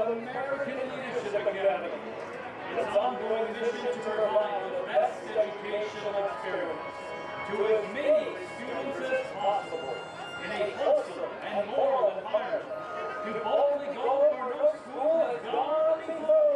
American Leadership Academy. Its ongoing mission to provide the best educational experience to as many students as possible in a wholesome and moral environment to boldly go where no school has gone before.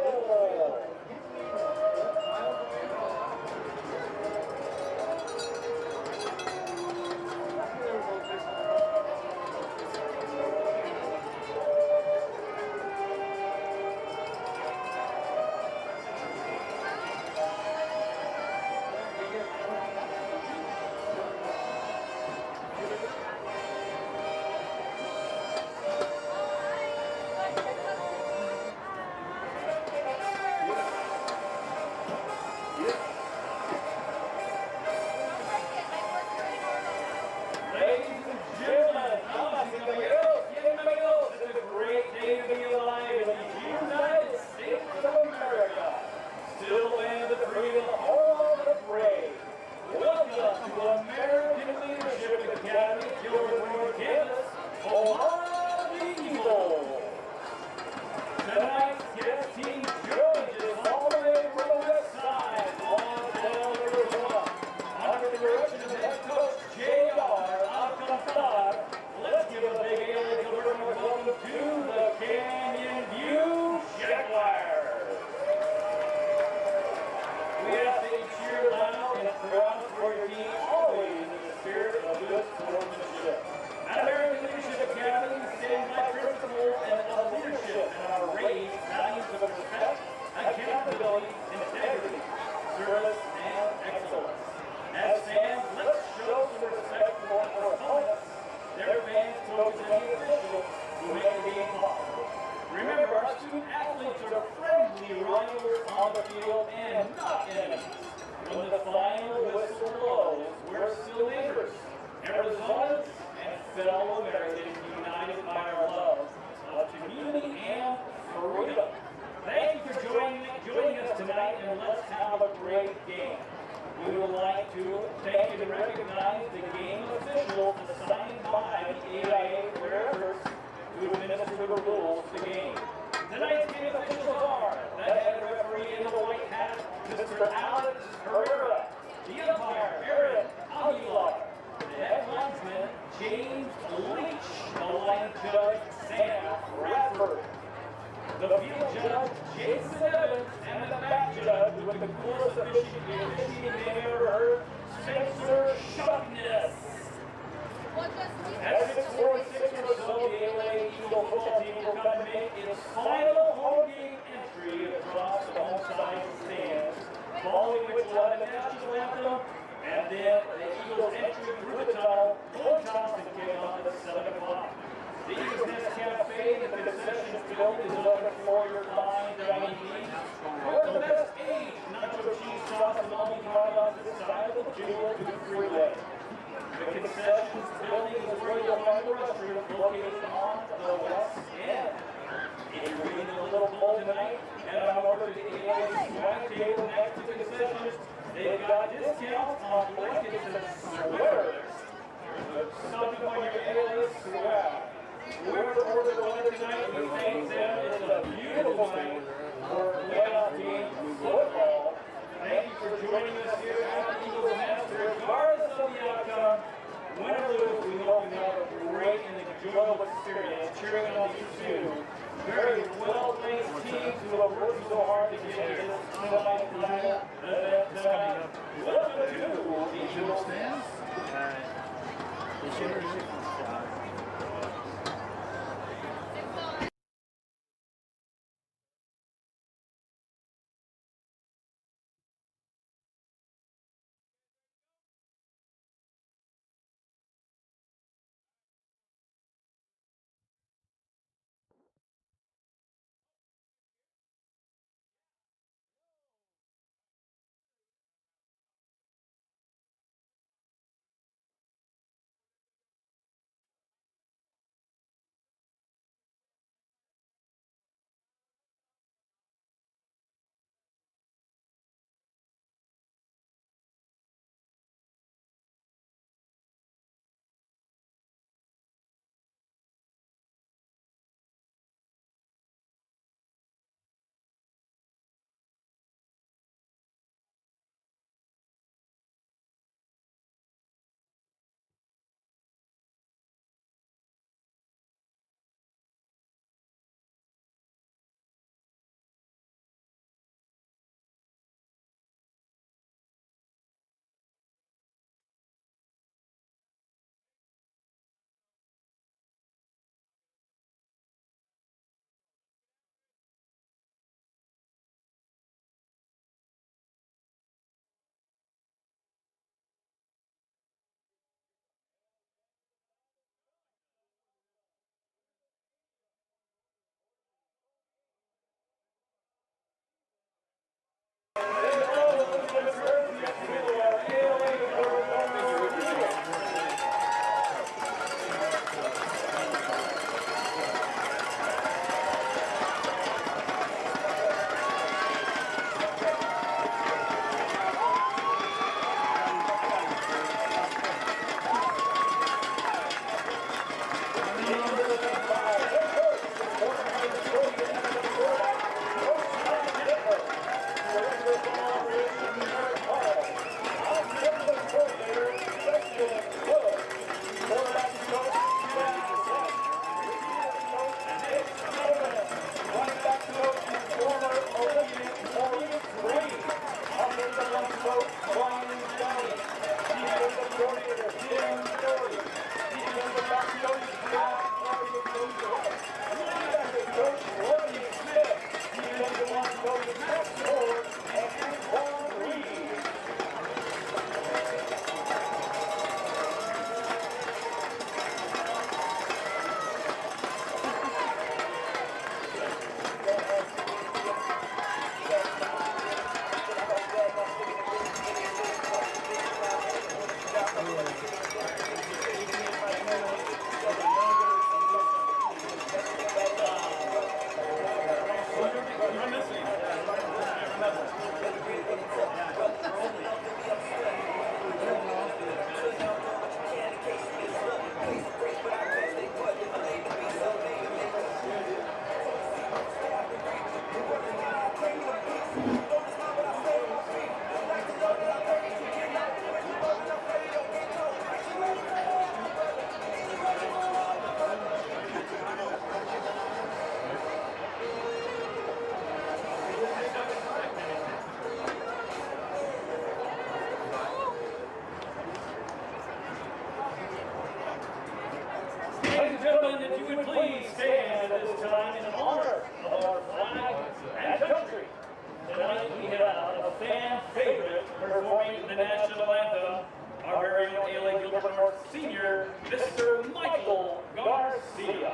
senior, Mr. Michael Garcia.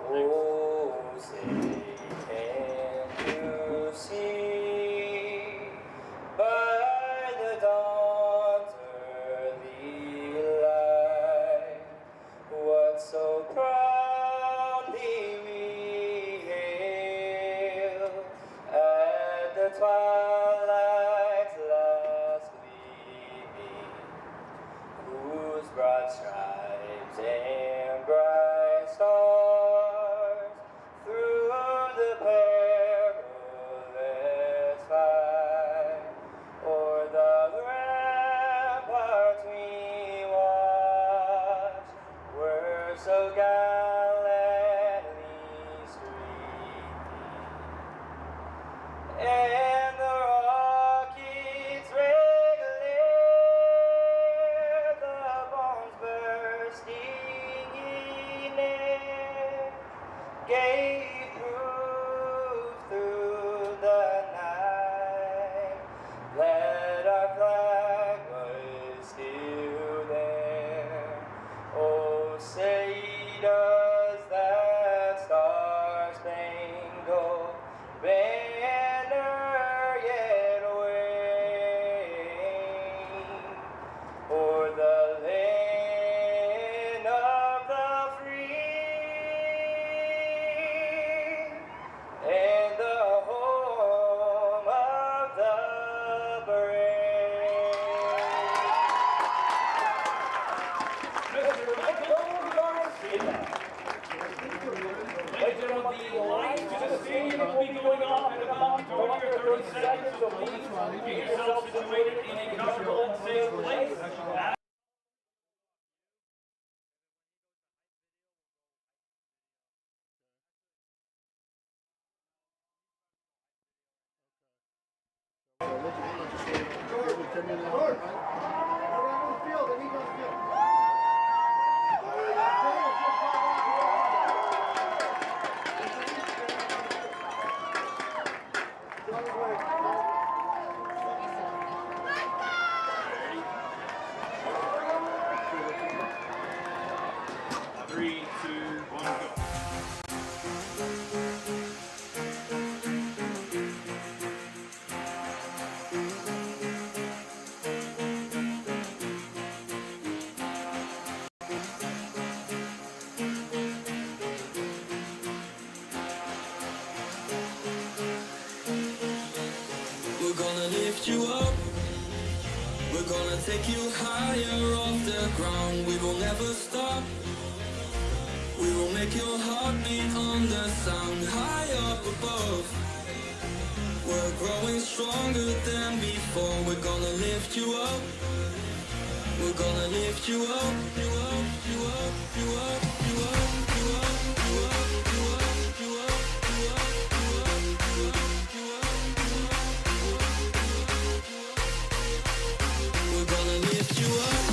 Oh, say, can you see by the dawn's early light what so proudly we hailed at the twilight's last gleaming, whose broad stripes and bright stars through the perilous fight o'er the ramparts we watched were so gallantly streaming, and the rockets red glare, the bombs bursting in air, gave proof through the night that our flag was still there. Oh, say does that star-spangled banner yet wave o'er the land of the free and the home of the brave? Mr. Michael Garcia. Ladies and gentlemen, the lights to the stadium will be going off in about 20 or 30 seconds, so please get yourself situated in a comfortable and safe place. Three, two, one, go. We're gonna lift you up. We're gonna take you higher off the ground. We will never stop. We will make your heart beat on the sound. High up above, we're growing stronger than before. We're gonna lift you up. We're gonna lift you up. You up, you up, you up, you up, you up, you up, you up, you up, you up, you up, you up, you up. We're gonna lift you up.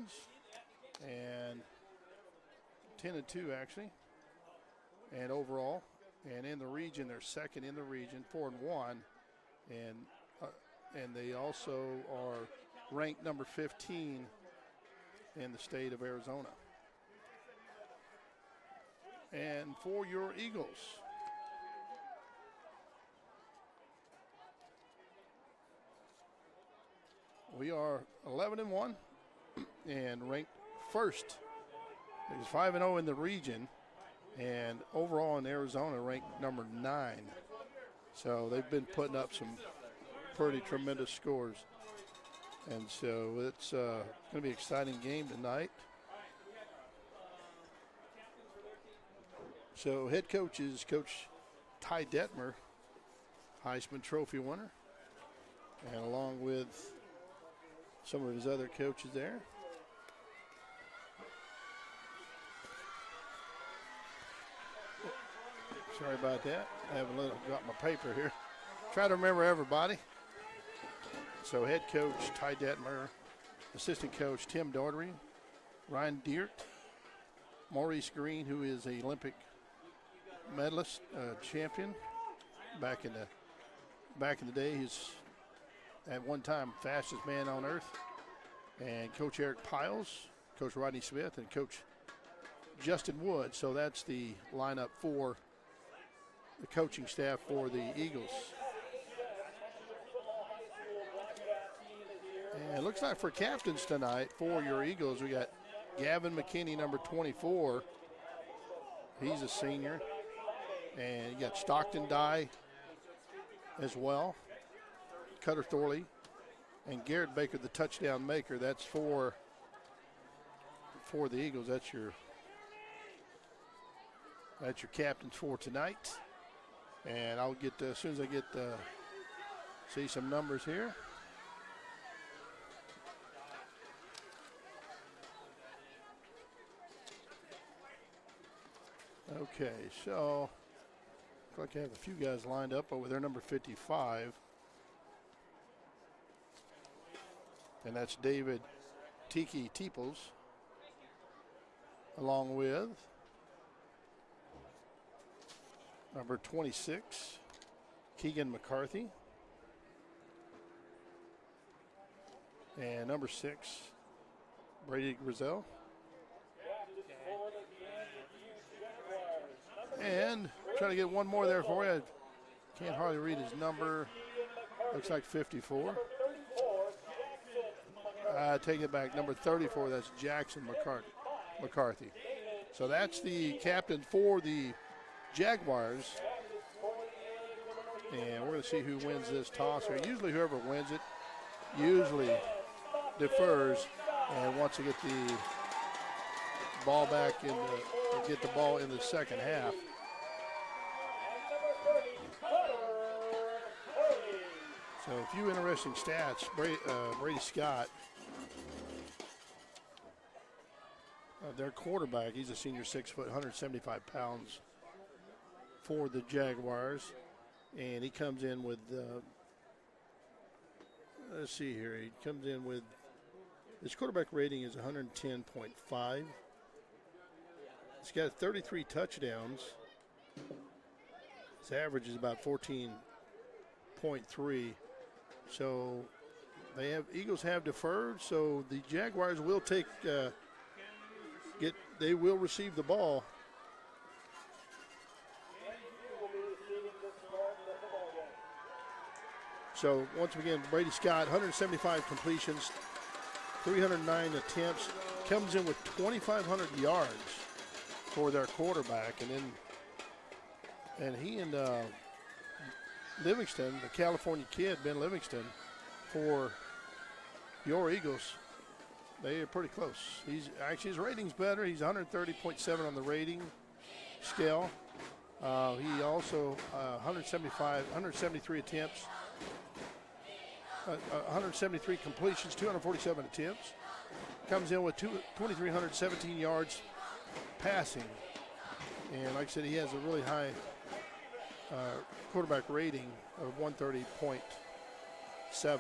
wins, and 10-2 actually, and overall. And in the region, they're second in the region, 4-1, and they also are ranked number 15 in the state of Arizona. And for your Eagles, we are 11-1 and ranked first. It's 5-0 in the region, and overall in Arizona ranked number 9. So they've been putting up some pretty tremendous scores. And so it's going to be an exciting game tonight. So head coach is Coach Ty Detmer, Heisman Trophy winner, and along with some of his other coaches there. Sorry about that. I haven't got my paper here. Try to remember everybody. So head coach Ty Detmer, assistant coach Tim Daugherty, Ryan Deert, Maurice Green, who is an Olympic medalist, champion. Back in the day, he's at one time fastest man on earth. And Coach Eric Piles, Coach Rodney Smith, and Coach Justin Wood. So that's the lineup for the coaching staff for the Eagles. And it looks like for captains tonight for your Eagles, we got Gavin McKinney, number 24. He's a senior. And you got Stockton Dye as well. Cutter Thorley. And Garrett Baker, the touchdown maker. That's for the Eagles. That's your captains for tonight. And I'll get, as soon as I get see some numbers here. Okay, so looks like I have a few guys lined up over there. Number 55. And that's David Tiki Teeples, along with number 26, Keegan McCarthy, and number 6, Brady Grizel. And trying to get one more there for you. Can't hardly read his number. Looks like 54. I take it back. Number 34, that's Jackson McCarthy. So that's the captain for the Jaguars. And we're going to see who wins this toss here. Usually whoever wins it usually defers and wants to get the ball back get the ball in the second half. So a few interesting stats. Brady Scott, their quarterback, he's a senior, 6 foot, 175 pounds for the Jaguars. And he comes in with, let's see here, he comes in with, his quarterback rating is 110.5. He's got 33 touchdowns. His average is about 14.3. So Eagles have deferred, so the Jaguars will they will receive the ball. So once again, Brady Scott, 175 completions, 309 attempts, comes in with 2,500 yards for their quarterback, and he and Livingston, the California kid, Ben Livingston, for your Eagles, they are pretty close. His rating's better. He's 130.7 on the rating scale. He also 173 attempts, 173 completions, 247 attempts. Comes in with 2,317 yards passing. And like I said, he has a really high quarterback rating of 130.7.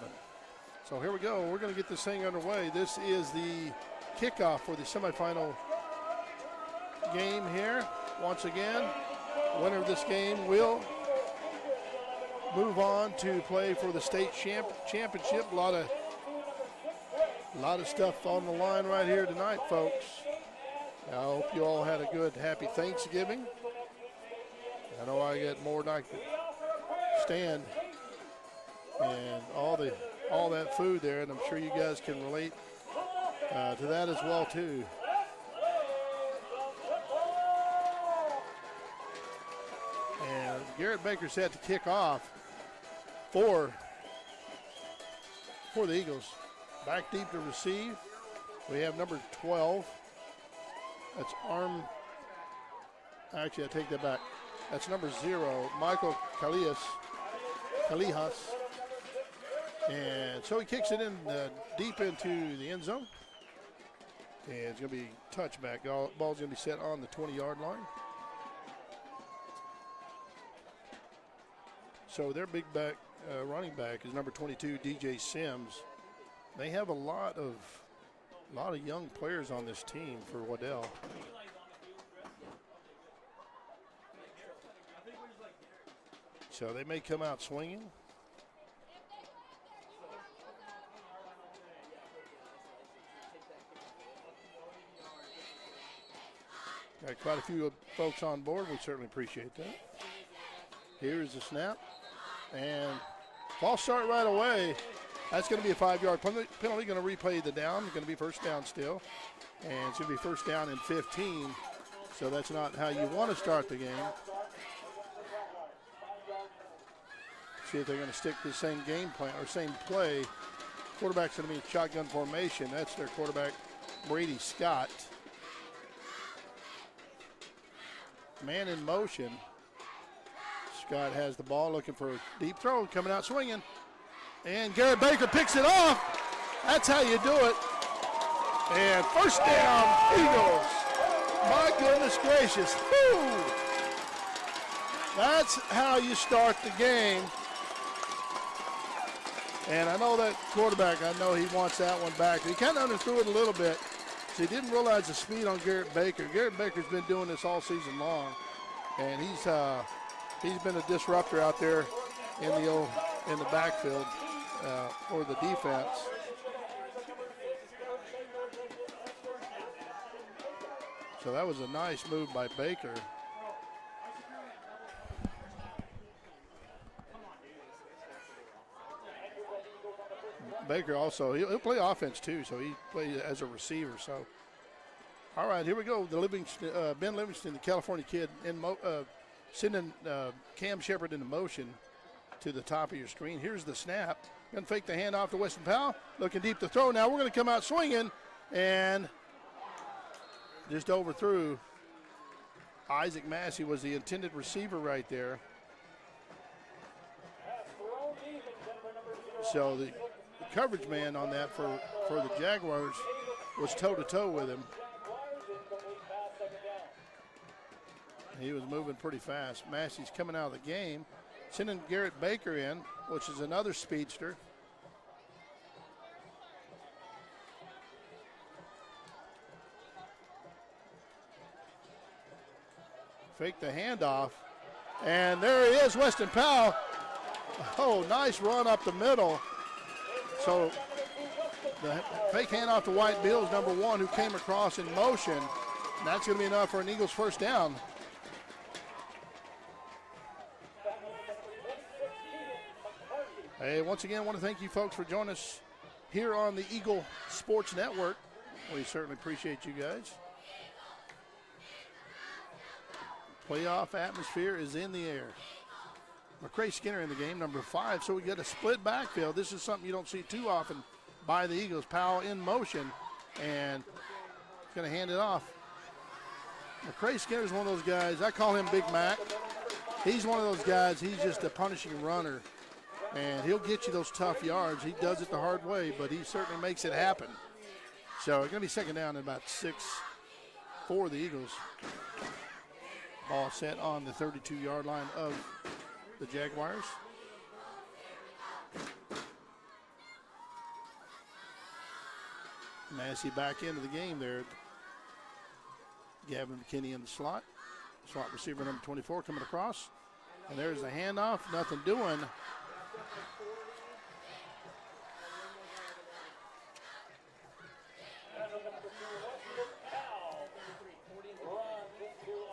So here we go. We're going to get this thing underway. This is the kickoff for the semifinal game here. Once again, winner of this game will move on to play for the state championship. A lot of stuff on the line right here tonight, folks. I hope you all had a good, happy Thanksgiving. I know I got more than I could stand, and all that food there, and I'm sure you guys can relate to that as well too. And Garrett Baker set to kick off for the Eagles. Back deep to receive. We have number 12. That's actually I take that back. That's number 0, Michael Calijas. And so he kicks it in deep into the end zone. And it's going to be touchback. Ball's going to be set on the 20-yard line. So their big back, running back is number 22, DJ Sims. They have a lot of young players on this team for Waddell. So they may come out swinging. Got quite a few folks on board. We certainly appreciate that. Here's the snap. And false start right away. That's going to be a 5-yard penalty. Going to replay the down. It's going to be first down still. And it's going to be first down and 15. So that's not how you want to start the game. See if they're going to stick to the same game plan or same play. Quarterback's going to be in shotgun formation. That's their quarterback, Brady Scott. Man in motion. Scott has the ball, looking for a deep throw, coming out swinging. And Garrett Baker picks it off. That's how you do it. And first down, Eagles. My goodness gracious. Woo! That's how you start the game. And I know that quarterback, I know he wants that one back. He kind of underthrew it a little bit, so he didn't realize the speed on Garrett Baker. Garrett Baker's been doing this all season long, and he's been a disruptor out there in the backfield for the defense. So that was a nice move by Baker. Baker also, he'll play offense too, so he plays as a receiver. So, all right, here we go. The Ben Livingston, the California kid, sending Cam Shepard into motion to the top of your screen. Here's the snap. Going to fake the handoff to Weston Powell. Looking deep to throw. Now we're going to come out swinging and just overthrew. Isaac Massey was the intended receiver right there. So the coverage man on that for the Jaguars was toe-to-toe with him. He was moving pretty fast. Massey's coming out of the game, sending Garrett Baker in, which is another speedster. Fake the handoff, and there he is, Weston Powell. Oh, nice run up the middle. So the fake handoff to White Bills, number 1, who came across in motion. And that's going to be enough for an Eagles first down. Hey, once again, I want to thank you folks for joining us here on the Eagle Sports Network. We certainly appreciate you guys. Playoff atmosphere is in the air. McCray Skinner in the game, number 5. So we get a split backfield. This is something you don't see too often by the Eagles. Powell in motion and going to hand it off. McCray Skinner is one of those guys. I call him Big Mac. He's one of those guys. He's just a punishing runner, and he'll get you those tough yards. He does it the hard way, but he certainly makes it happen. So it's going to be second down in about 6 for the Eagles. Ball set on the 32-yard line of the Jaguars. Massey back into the game there. Gavin McKinney in the slot. Slot receiver number 24 coming across. And there's the handoff. Nothing doing.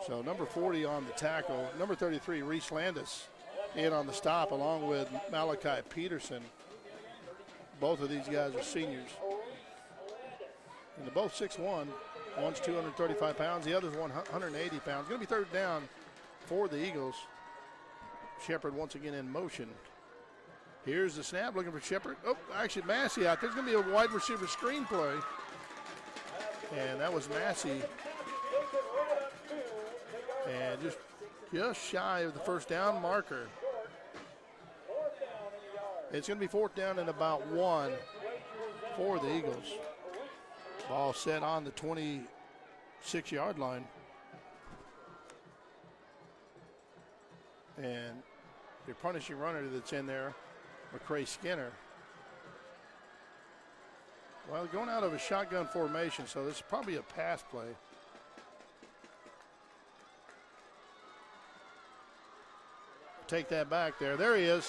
So number 40 on the tackle. Number 33, Reese Landis, in on the stop along with Malachi Peterson. Both of these guys are seniors. And they're both 6'1". One's 235 pounds, the other's 180 pounds. Going to be third down for the Eagles. Shepard once again in motion. Here's the snap, looking for Shepard. Oh, actually Massey out. There's going to be a wide receiver screen play. And that was Massey. And just shy of the first down marker. It's going to be 4th down and about 1 for the Eagles. Ball set on the 26-yard line. And your punishing runner that's in there, McCray Skinner. Well, going out of a shotgun formation, so this is probably a pass play. Take that back there. There he is,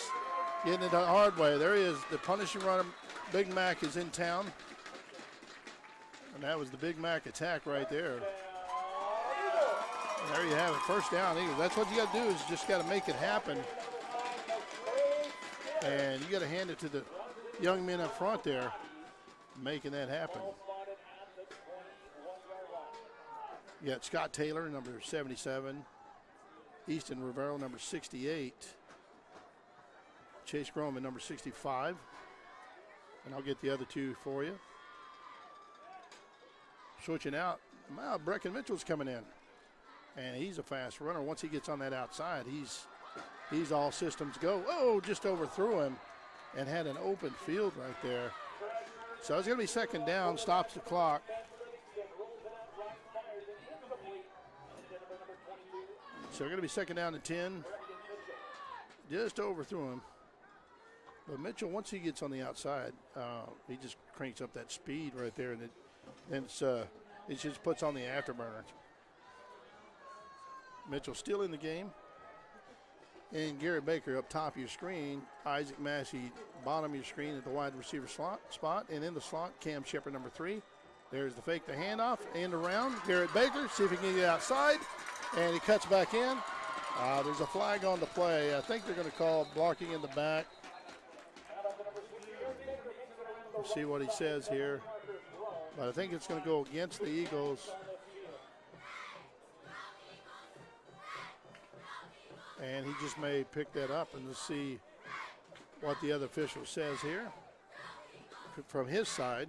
getting it the hard way. There he is, the punishing runner. Big Mac is in town. And that was the Big Mac attack right there. And there you have it, first down Eagles. That's what you got to do, is just got to make it happen. And you got to hand it to the young men up front there, making that happen. You got Scott Taylor, number 77. Easton Rivero, number 68. Chase Groman, number 65. And I'll get the other two for you. Switching out, Brecken Mitchell's coming in. And he's a fast runner. Once he gets on that outside, he's all systems go. Oh, just overthrew him and had an open field right there. So it's going to be second down, stops the clock. So we're going to be second down and 10. Just overthrew him. But Mitchell, once he gets on the outside, he just cranks up that speed right there, and it just puts on the afterburner. Mitchell still in the game. And Garrett Baker up top of your screen. Isaac Massey bottom of your screen at the wide receiver spot. And in the slot, Cam Shepard, number 3. There's the fake, the handoff, end around. Garrett Baker, see if he can get outside. And he cuts back in. There's a flag on the play. I think they're going to call blocking in the back. We'll see what he says here. But I think it's going to go against the Eagles. And he just may pick that up, and let's see what the other official says here from his side.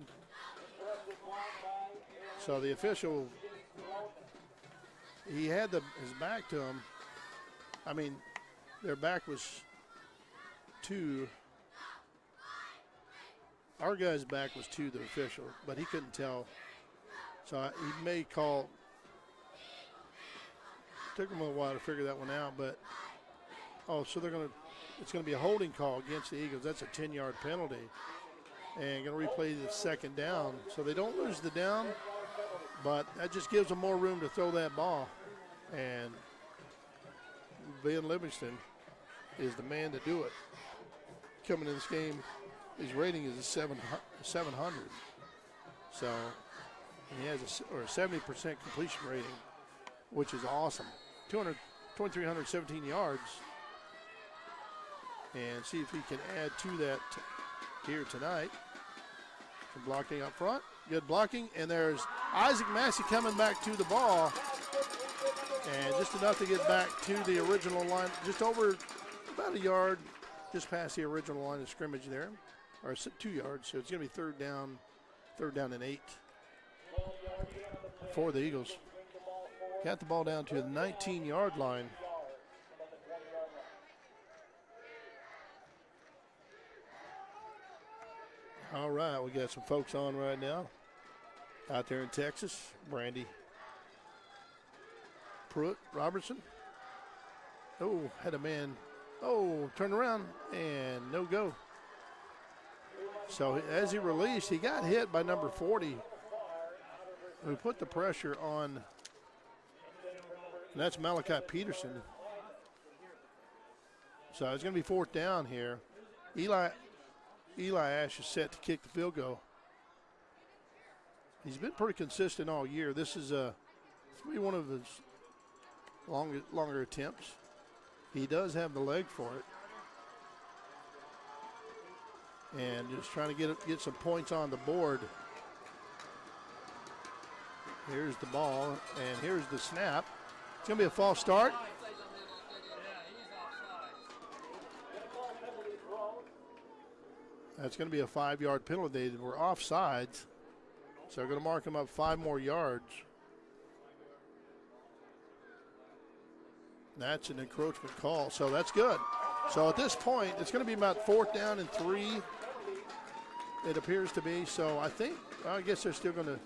So the official, he had his back to him. I mean, their back was to, our guy's back was to the official, but he couldn't tell. So he may call. Took him a little while to figure that one out, but so it's gonna be a holding call against the Eagles. That's a 10-yard penalty, and gonna replay the second down. So they don't lose the down, but that just gives them more room to throw that ball. And Ben Livingston is the man to do it. Coming in this game, his rating is a 700. So he has a 70% completion rating, which is awesome. 2,317 yards. And see if he can add to that here tonight. Some blocking up front. Good blocking. And there's Isaac Massey coming back to the ball. And just enough to get back to the original line. Just over about a yard, just past the original line of scrimmage there. Or 2 yards. So it's going to be third down and 8 for the Eagles. Got the ball down to the 19-yard line. All right, we got some folks on right now out there in Texas. Brandy Pruitt Robertson. Oh, had a man. Oh, turned around and no go. So as he released, he got hit by number 40, who put the pressure on, and that's Malachi Peterson. So it's going to be 4th down here. Eli Ash is set to kick the field goal. He's been pretty consistent all year. This is going to be one of his longer attempts. He does have the leg for it. And just trying to get some points on the board. Here's the ball, and here's the snap. It's going to be a false start. That's going to be a 5-yard penalty. They were offsides, so they're going to mark him up 5 more yards. That's an encroachment call, so that's good. So at this point, it's going to be about 4th down and 3, it appears to be. So I guess they're still going to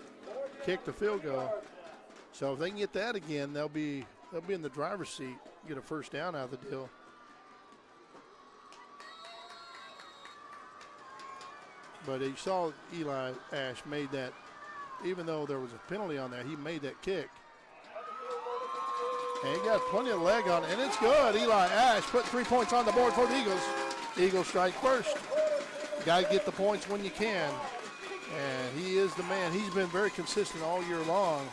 kick the field goal. So if they can get that again, they'll be in the driver's seat, get a 1st down out of the deal. But you saw Eli Ash made that, even though there was a penalty on there, he made that kick. And he got plenty of leg on it, and it's good. Eli Ash put 3 points on the board for the Eagles. Eagles strike first. Got to get the points when you can. And he is the man. He's been very consistent all year long.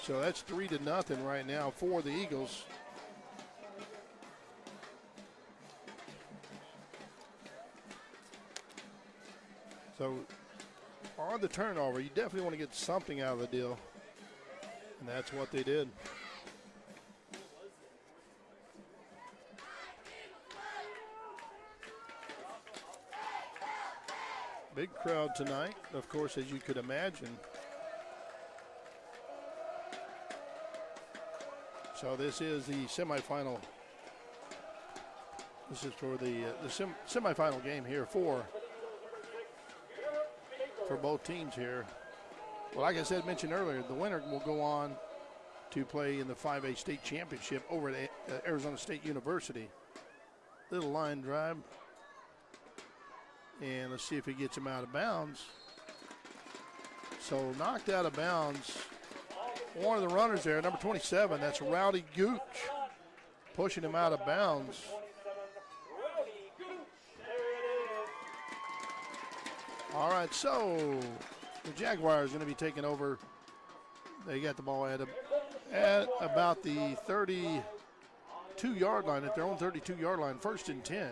So that's 3-0 right now for the Eagles. So on the turnover, you definitely want to get something out of the deal. And that's what they did. Big crowd tonight, of course, as you could imagine. So this is the semifinal. This is for the semifinal game here for both teams here. Well, like I mentioned earlier, the winner will go on to play in the 5A state championship over at Arizona State University. Little line drive. And let's see if he gets him out of bounds. So knocked out of bounds. One of the runners there, number 27, that's Rowdy Gooch, pushing him out of bounds. All right, so the Jaguars are going to be taking over. They got the ball at about the 32-yard line, at their own 32-yard line, 1st and 10.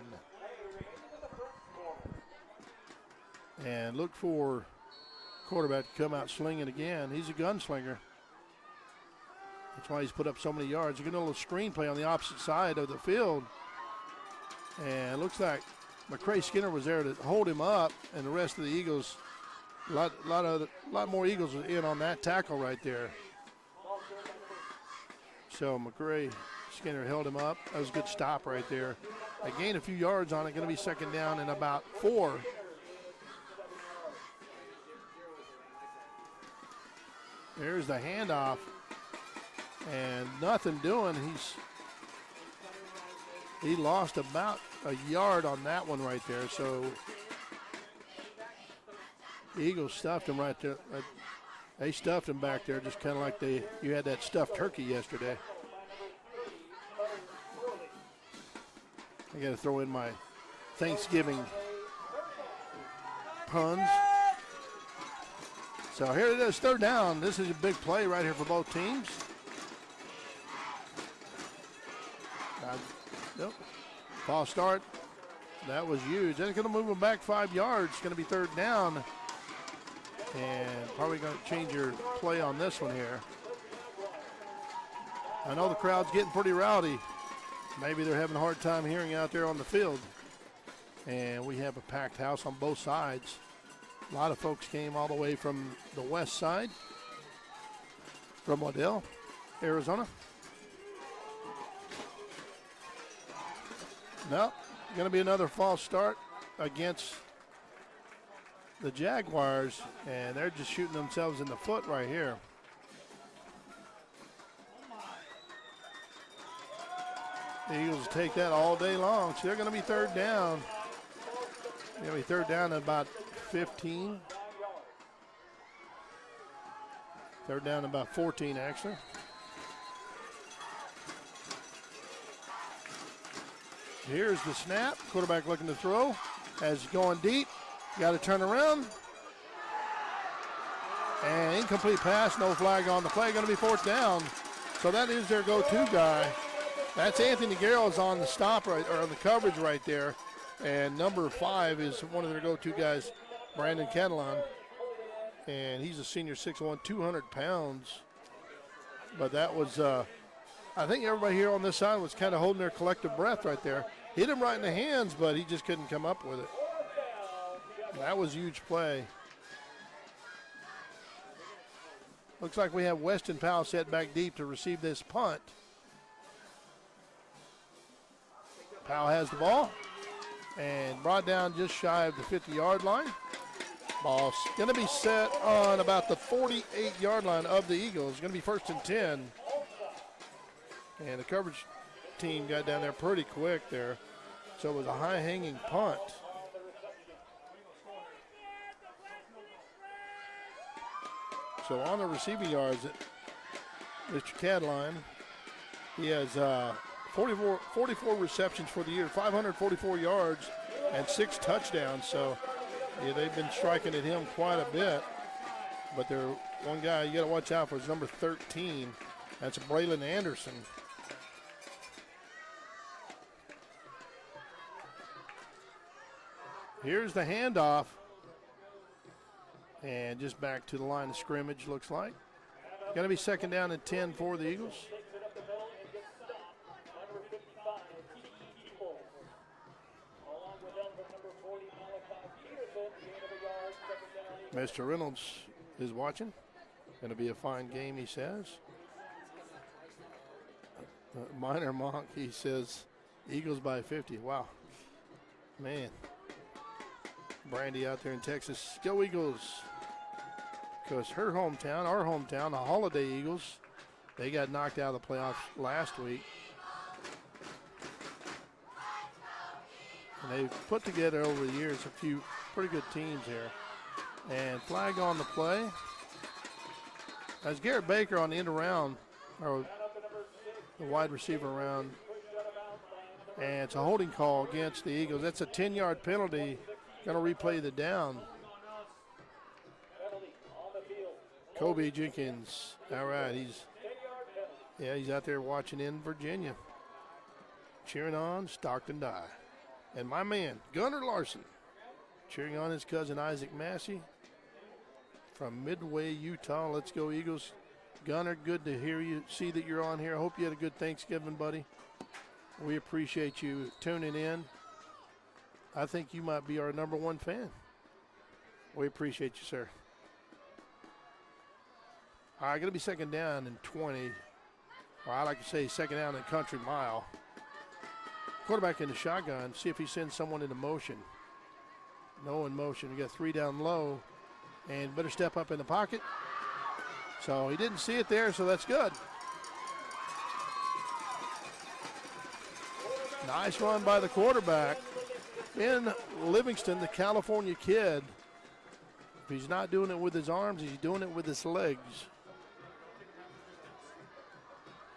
And look for quarterback to come out slinging again. He's a gunslinger. That's why he's put up so many yards. You're getting a little screenplay on the opposite side of the field. And it looks like McCray Skinner was there to hold him up, and the rest of the Eagles, a lot more Eagles were in on that tackle right there. So McCray Skinner held him up. That was a good stop right there. They gained a few yards on it. Going to be 2nd down and about 4. There's the handoff, and nothing doing. He lost about a yard on that one right there. So the Eagles stuffed him right there. They stuffed him back there, just kind of like you had that stuffed turkey yesterday. I got to throw in my Thanksgiving puns. So here it is, 3rd down. This is a big play right here for both teams. Nope. False start. That was huge. That's going to move them back 5 yards. It's going to be 3rd down. And probably going to change your play on this one here. I know the crowd's getting pretty rowdy. Maybe they're having a hard time hearing out there on the field. And we have a packed house on both sides. A lot of folks came all the way from the west side, from Waddell, Arizona. Now, going to be another false start against the Jaguars, and they're just shooting themselves in the foot right here. The Eagles take that all day long, so they're going to be 3rd down. They're going to be 3rd down at about 15. Third down about 14, actually. Here's the snap. Quarterback looking to throw. As going deep. Got to turn around. And incomplete pass, no flag on the play. Going to be fourth down. So that is their go-to guy. That's Anthony Garrell's on the stop right, or on the coverage right there. And number 5 is one of their go-to guys, Brandon Catalan. And he's a senior, 6'1", 200 pounds. But that was, I think everybody here on this side was kind of holding their collective breath right there. Hit him right in the hands, but he just couldn't come up with it. That was a huge play. Looks like we have Weston Powell set back deep to receive this punt. Powell has the ball and brought down just shy of the 50-yard line. Ball's going to be set on about the 48-yard line of the Eagles. Going to be 1st and 10. And the coverage team got down there pretty quick there. So it was a high-hanging punt. So on the receiving yards, Mr. Catalan, he has 44 receptions for the year, 544 yards, and 6 touchdowns. So yeah, they've been striking at him quite a bit. But one guy you got to watch out for is number 13. That's Braylon Anderson. Here's the handoff. And just back to the line of scrimmage, looks like. Going to be 2nd down and 10 for the Eagles. Mr. Reynolds is watching. Going to be a fine game, he says. Minor Monk, he says, Eagles by 50. Wow. Man. Brandy out there in Texas. Go Eagles. Because her hometown, our hometown, the Holiday Eagles, they got knocked out of the playoffs last week. And they've put together over the years a few pretty good teams here. And flag on the play. That's Garrett Baker on the end around, or the wide receiver around. And it's a holding call against the Eagles. That's a 10-yard penalty. Going to replay the down. Kobe Jenkins. All right, he's out there watching in Virginia. Cheering on Stockton Die. And my man, Gunnar Larson, cheering on his cousin Isaac Massey from Midway, Utah. Let's go Eagles. Gunnar, good to hear you, see that you're on here. I hope you had a good Thanksgiving, buddy. We appreciate you tuning in. I think you might be our #1 fan. We appreciate you, sir. All right, going to be 2nd down and 20. Or I like to say 2nd down and country mile. Quarterback in the shotgun. See if he sends someone into motion. No in motion. We got 3 down low. And better step up in the pocket. So he didn't see it there, so that's good. Nice run by the quarterback. In Livingston, the California kid. If he's not doing it with his arms, he's doing it with his legs.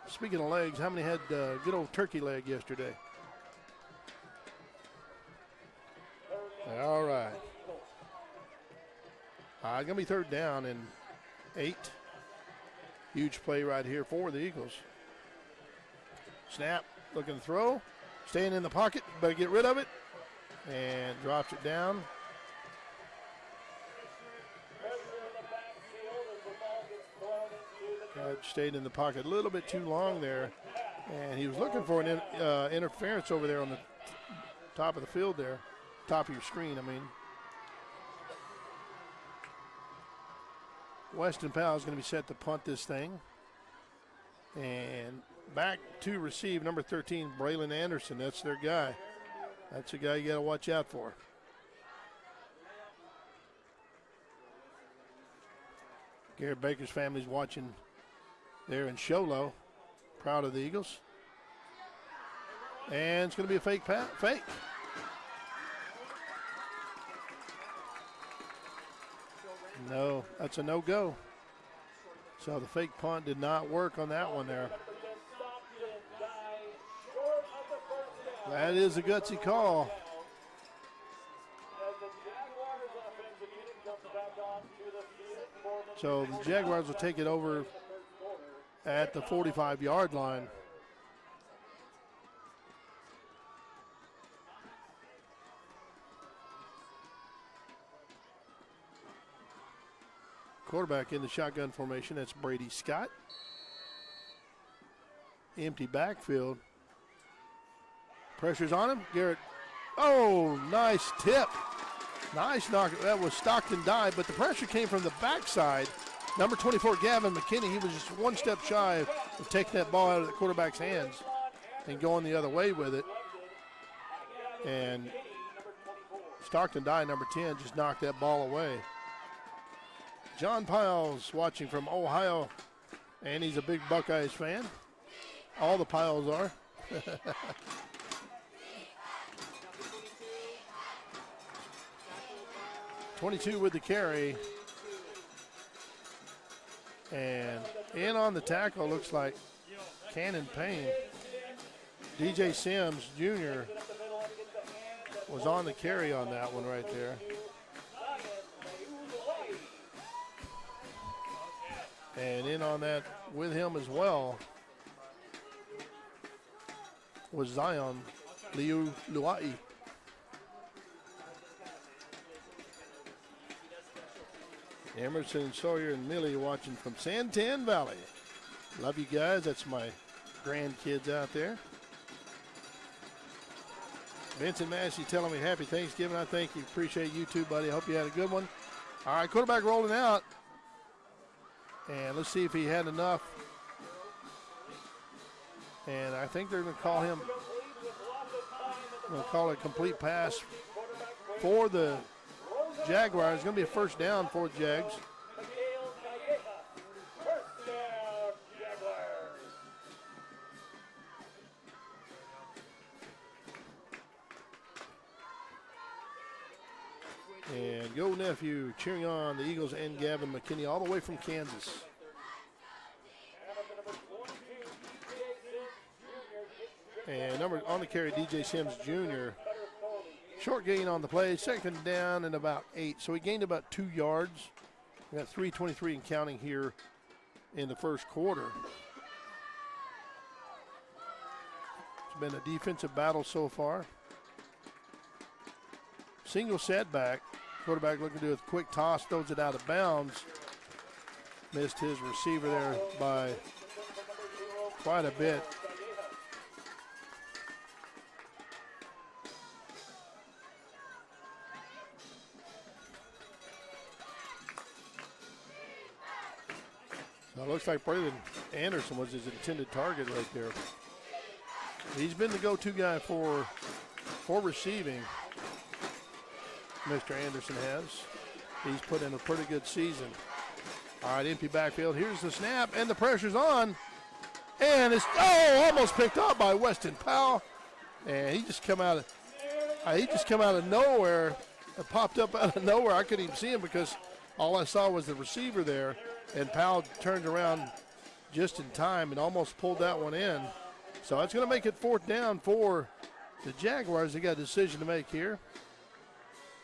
Speaking of legs, how many had good old turkey leg yesterday? All right. Going to be 3rd down and 8. Huge play right here for the Eagles. Snap, looking to throw. Staying in the pocket, better get rid of it. And drops it down. Stayed in the pocket a little bit too long there. And he was looking for an interference over there on the top of the field there. Top of your screen, I mean. Weston Powell is going to be set to punt this thing. And back to receive number 13, Braylon Anderson. That's their guy. That's a guy you got to watch out for. Garrett Baker's family's watching there in Sholo. Proud of the Eagles. And it's going to be a fake. No, that's a no-go. So the fake punt did not work on that one there. That is a gutsy call. So the Jaguars will take it over at the 45-yard line. Quarterback in the shotgun formation, that's Brady Scott. Empty backfield. Pressure's on him. Garrett, oh, nice tip. Nice knock. That was Stockton dive, but the pressure came from the backside. Number 24, Gavin McKinney, he was just one step shy of taking that ball out of the quarterback's hands and going the other way with it. And Stockton dive, number 10, just knocked that ball away. John Piles watching from Ohio, and he's a big Buckeyes fan. All the Piles are. 22 with the carry. And in on the tackle looks like Cannon Payne. DJ Sims Jr. was on the carry on that one right there. And in on that with him as well was Zion Liu Luai. Emerson, Sawyer, and Millie watching from Santan Valley. Love you guys. That's my grandkids out there. Vincent Massey telling me happy Thanksgiving. I thank you. Appreciate you too, buddy. Hope you had a good one. All right, quarterback rolling out. And let's see if he had enough. And I think they're going to call him, a complete pass for the Jaguars. It's going to be a first down for the Jags. And go nephew cheering on the Eagles and Gavin McKinney all the way from Kansas. And number on the carry, DJ Sims Jr. Short gain on the play, second down and about 8. So he gained about 2 yards. We got 3:23 and counting here in the first quarter. It's been a defensive battle so far. Single setback. Quarterback looking to do a quick toss, throws it out of bounds. Missed his receiver there by quite a bit. So it looks like Braylon Anderson was his intended target right there. He's been the go-to guy for receiving. Mr. Anderson has. He's put in a pretty good season. All right, empty backfield. Here's the snap, and the pressure's on. And it's, almost picked up by Weston Powell. And he just come out of nowhere. It popped up out of nowhere. I couldn't even see him because all I saw was the receiver there. And Powell turned around just in time and almost pulled that one in. So that's going to make it fourth down for the Jaguars. They got a decision to make here.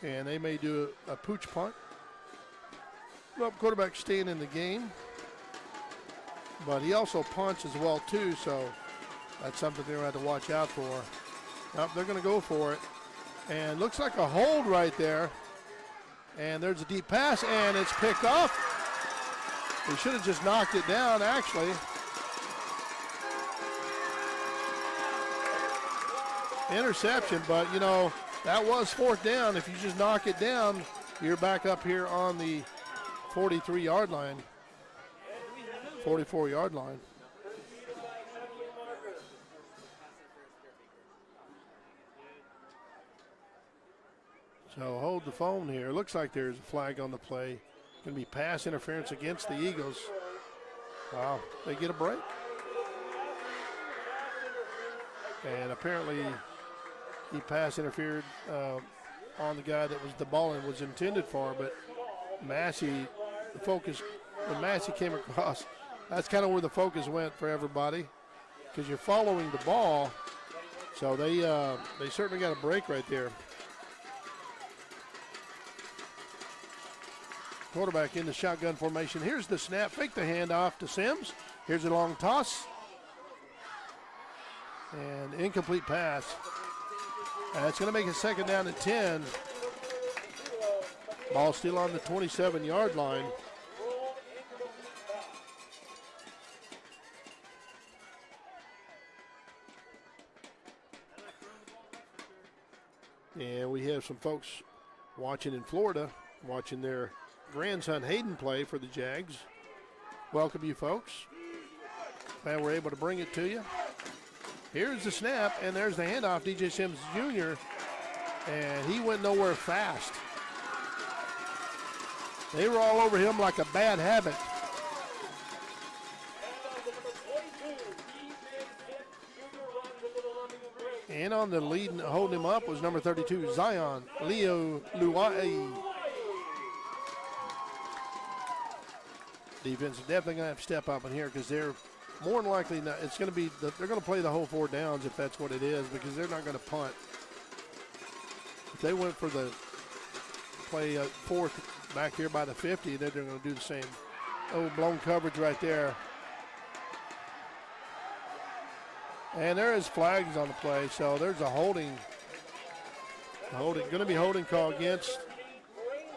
And they may do a pooch punt. Well, quarterback staying in the game. But he also punts as well, too. So that's something they're going to have to watch out for. They're going to go for it. And looks like a hold right there. And there's a deep pass, and it's picked off. He should have just knocked it down, actually. Interception, but, that was fourth down. If you just knock it down, you're back up here on the 43-yard line, 44-yard line. So hold the phone here. Looks like there's a flag on the play. Going to be pass interference against the Eagles. Wow, they get a break. And apparently he pass interfered on the guy that was the ball was intended for, but Massey, the focus when Massey came across, that's kind of where the focus went for everybody, because you're following the ball. So they certainly got a break right there. Quarterback in the shotgun formation. Here's the snap. Fake the handoff to Sims. Here's a long toss. And incomplete pass. And it's going to make it second down at 10. Ball still on the 27-yard line. And we have some folks watching in Florida, watching their grandson Hayden play for the Jags. Welcome you folks. Glad we're able to bring it to you. Here's the snap, and there's the handoff, DJ Sims Jr., and he went nowhere fast. They were all over him like a bad habit. And on the lead, holding him up, was number 32, Zion Leo Luai. Defense is definitely going to have to step up in here, because they're more than likely not. It's going to be they're going to play the whole 4 downs if that's what it is, because they're not going to punt. If they went for the play fourth back here by the 50, then they're going to do the same. Oh, blown coverage right there. And there is flags on the play, so there's a holding. Going to be holding call against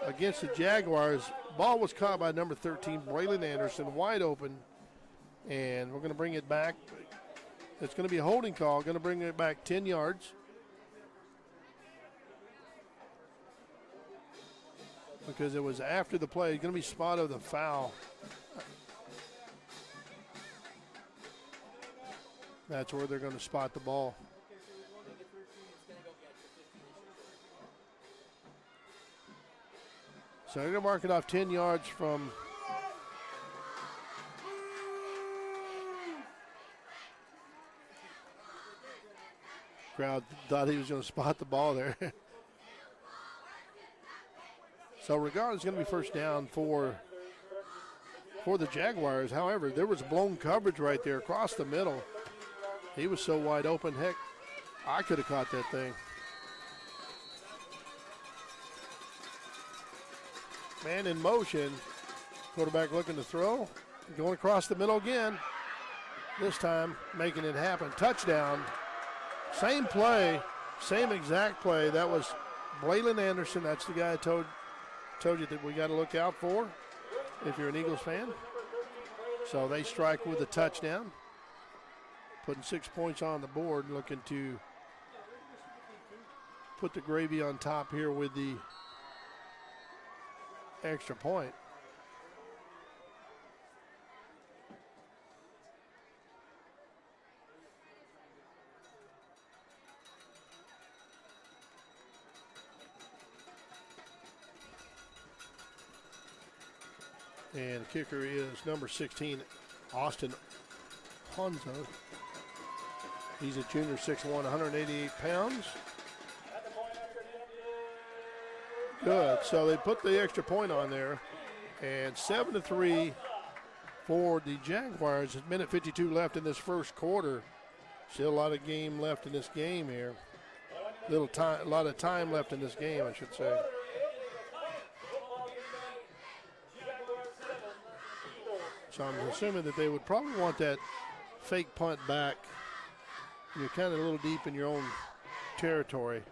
the Jaguars. Ball was caught by number 13, Braylon Anderson, wide open. And we're going to bring it back. It's going to be a holding call. Going to bring it back 10 yards. Because it was after the play. It's going to be spot of the foul. That's where they're going to spot the ball. So they're going to mark it off 10 yards from crowd. Thought he was going to spot the ball there. So regardless, it's going to be first down for the Jaguars. However, there was blown coverage right there across the middle. He was so wide open. Heck, I could have caught that thing. Man in motion. Quarterback looking to throw. Going across the middle again. This time making it happen. Touchdown. Same play. Same exact play. That was Braylon Anderson. That's the guy I told you that we got to look out for if you're an Eagles fan. So they strike with a touchdown. Putting 6 points on the board, looking to put the gravy on top here with the extra point. And the kicker is number 16, Austin Honzo. He's a junior, 6'1", 188 pounds. Good. So they put the extra point on there. And 7-3 for the Jaguars. A minute 52 left in this first quarter. Still a lot of game left in this game here. A lot of time left in this game, I should say. So I'm assuming that they would probably want that fake punt back. You're kind of a little deep in your own territory.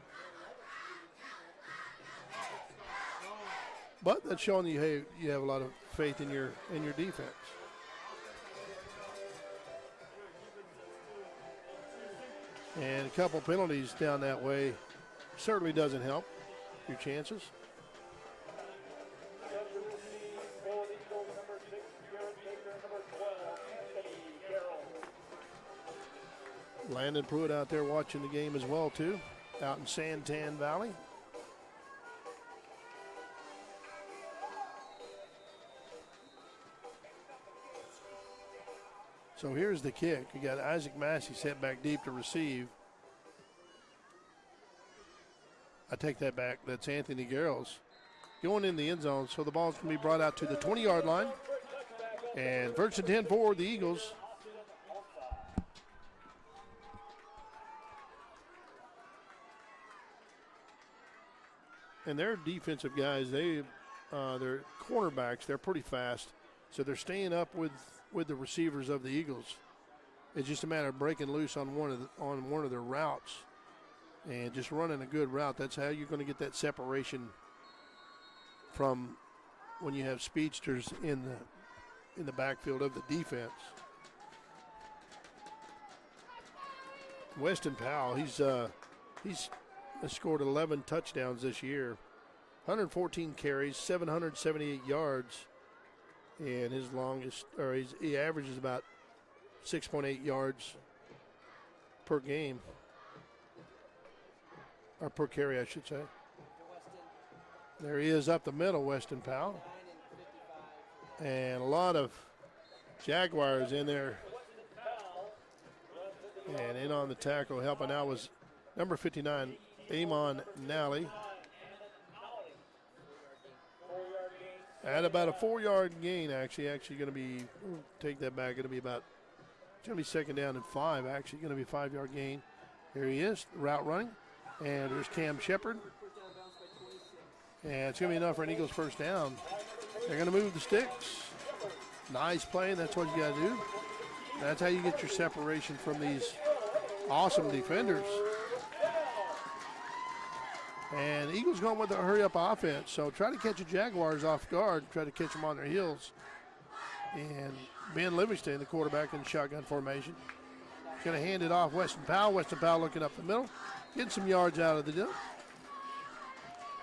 But that's showing you, hey, you have a lot of faith in your defense. And a couple penalties down that way certainly doesn't help your chances. Landon Pruitt out there watching the game as well, too, out in Santan Valley. So here's the kick. You got Isaac Massey set back deep to receive. I take that back. That's Anthony Garrels going in the end zone. So the ball's going to be brought out to the 20-yard line. And first and 10 for the Eagles. And their defensive guys, their cornerbacks, they're pretty fast. So they're staying up with the receivers of the Eagles. It's just a matter of breaking loose on one of their routes and just running a good route. That's how you're going to get that separation from when you have speedsters in the backfield of the defense. Weston Powell, he's scored 11 touchdowns this year, 114 carries, 778 yards, and he averages about 6.8 yards per game, or per carry, I should say. There he is up the middle, Weston Powell. And a lot of Jaguars in there. And in on the tackle, helping out was number 59, Amon Nally. At about a 4-yard gain, actually going to be, take that back, it's going to be second down and 5, actually going to be a 5-yard gain. Here he is, route running. And there's Cam Shepard. And it's going to be enough for an Eagles first down. They're going to move the sticks. Nice play, that's what you got to do. That's how you get your separation from these awesome defenders. And Eagles going with a hurry-up offense, so try to catch the Jaguars off guard, try to catch them on their heels. And Ben Livingston, the quarterback, in shotgun formation. Going to hand it off Weston Powell. Weston Powell looking up the middle, getting some yards out of the deal.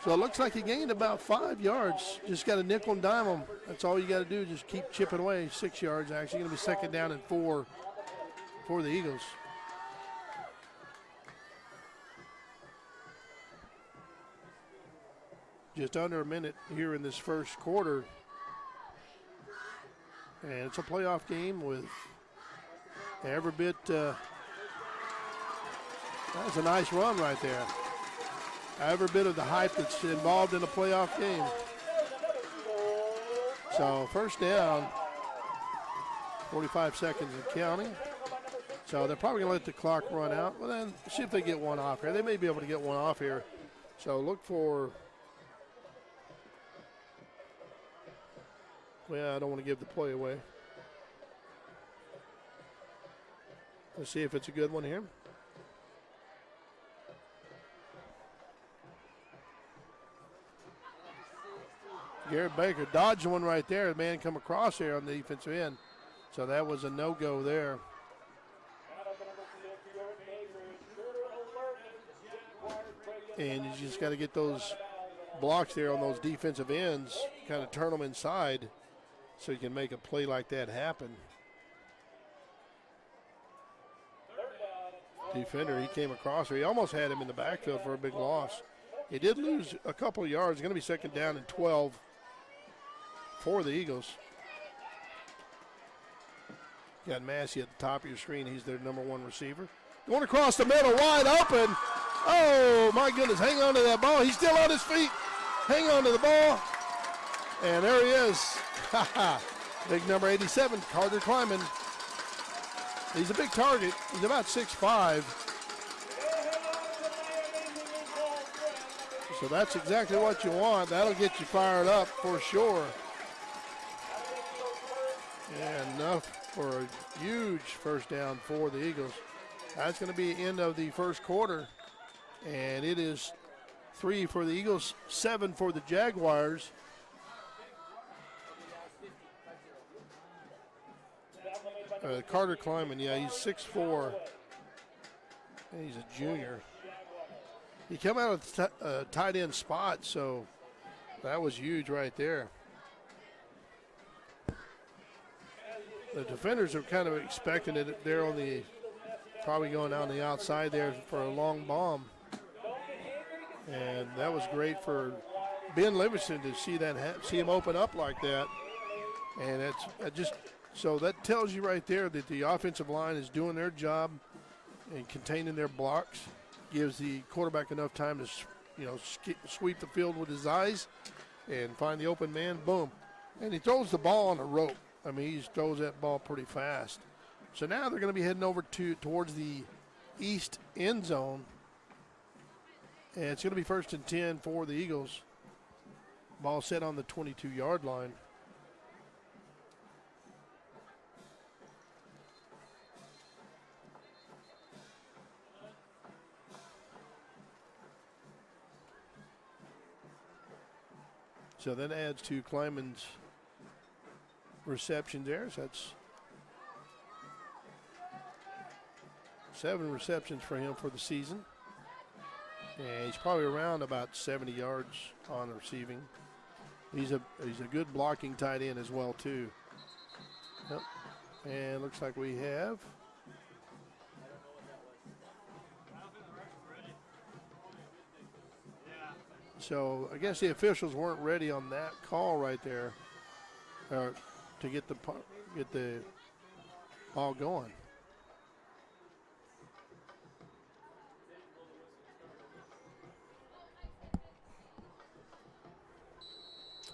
So it looks like he gained about 5 yards. Just got to nickel and dime them. That's all you got to do, just keep chipping away. 6 yards, actually. Going to be second down and 4 for the Eagles. Just under a minute here in this first quarter. And it's a playoff game with every bit. That's a nice run right there. Every bit of the hype that's involved in a playoff game. So first down, 45 seconds and counting. So they're probably going to let the clock run out. Well, then see if they get one off here. They may be able to get one off here. So look for, well, I don't want to give the play away. Let's see if it's a good one here. Garrett Baker dodged one right there. The man come across here on the defensive end. So that was a no-go there. And you just got to get those blocks there on those defensive ends, kind of turn them inside so you can make a play like that happen. Defender, he came across her. He almost had him in the backfield for a big loss. He did lose a couple of yards. It's going to be second down and 12 for the Eagles. Got Massey at the top of your screen. He's their number 1 receiver. Going across the middle, wide open. Oh, my goodness. Hang on to that ball. He's still on his feet. Hang on to the ball. And there he is. Big number 87, Carter Kleiman. He's a big target. He's about 6'5". So that's exactly what you want. That'll get you fired up for sure. And enough for a huge first down for the Eagles. That's going to be the end of the first quarter. And it is 3 for the Eagles, 7 for the Jaguars. Carter Kleiman, yeah, he's 6'4", and he's a junior. He came out of the tight end spot, so that was huge right there. The defenders are kind of expecting it there on the, probably going down the outside there for a long bomb. And that was great for Ben Livingston to see that, see him open up like that. And it's just, so that tells you right there that the offensive line is doing their job and containing their blocks. Gives the quarterback enough time to, sweep the field with his eyes and find the open man. Boom, and he throws the ball on a rope. I mean, he throws that ball pretty fast. So now they're going to be heading over towards the east end zone. And it's going to be 1st and 10 for the Eagles. Ball set on the 22-yard line. So that adds to Kleiman's receptions there. So that's 7 receptions for him for the season. And he's probably around about 70 yards on receiving. He's a good blocking tight end as well too. Yep. And looks like we have so I guess the officials weren't ready on that call right there to get the ball going.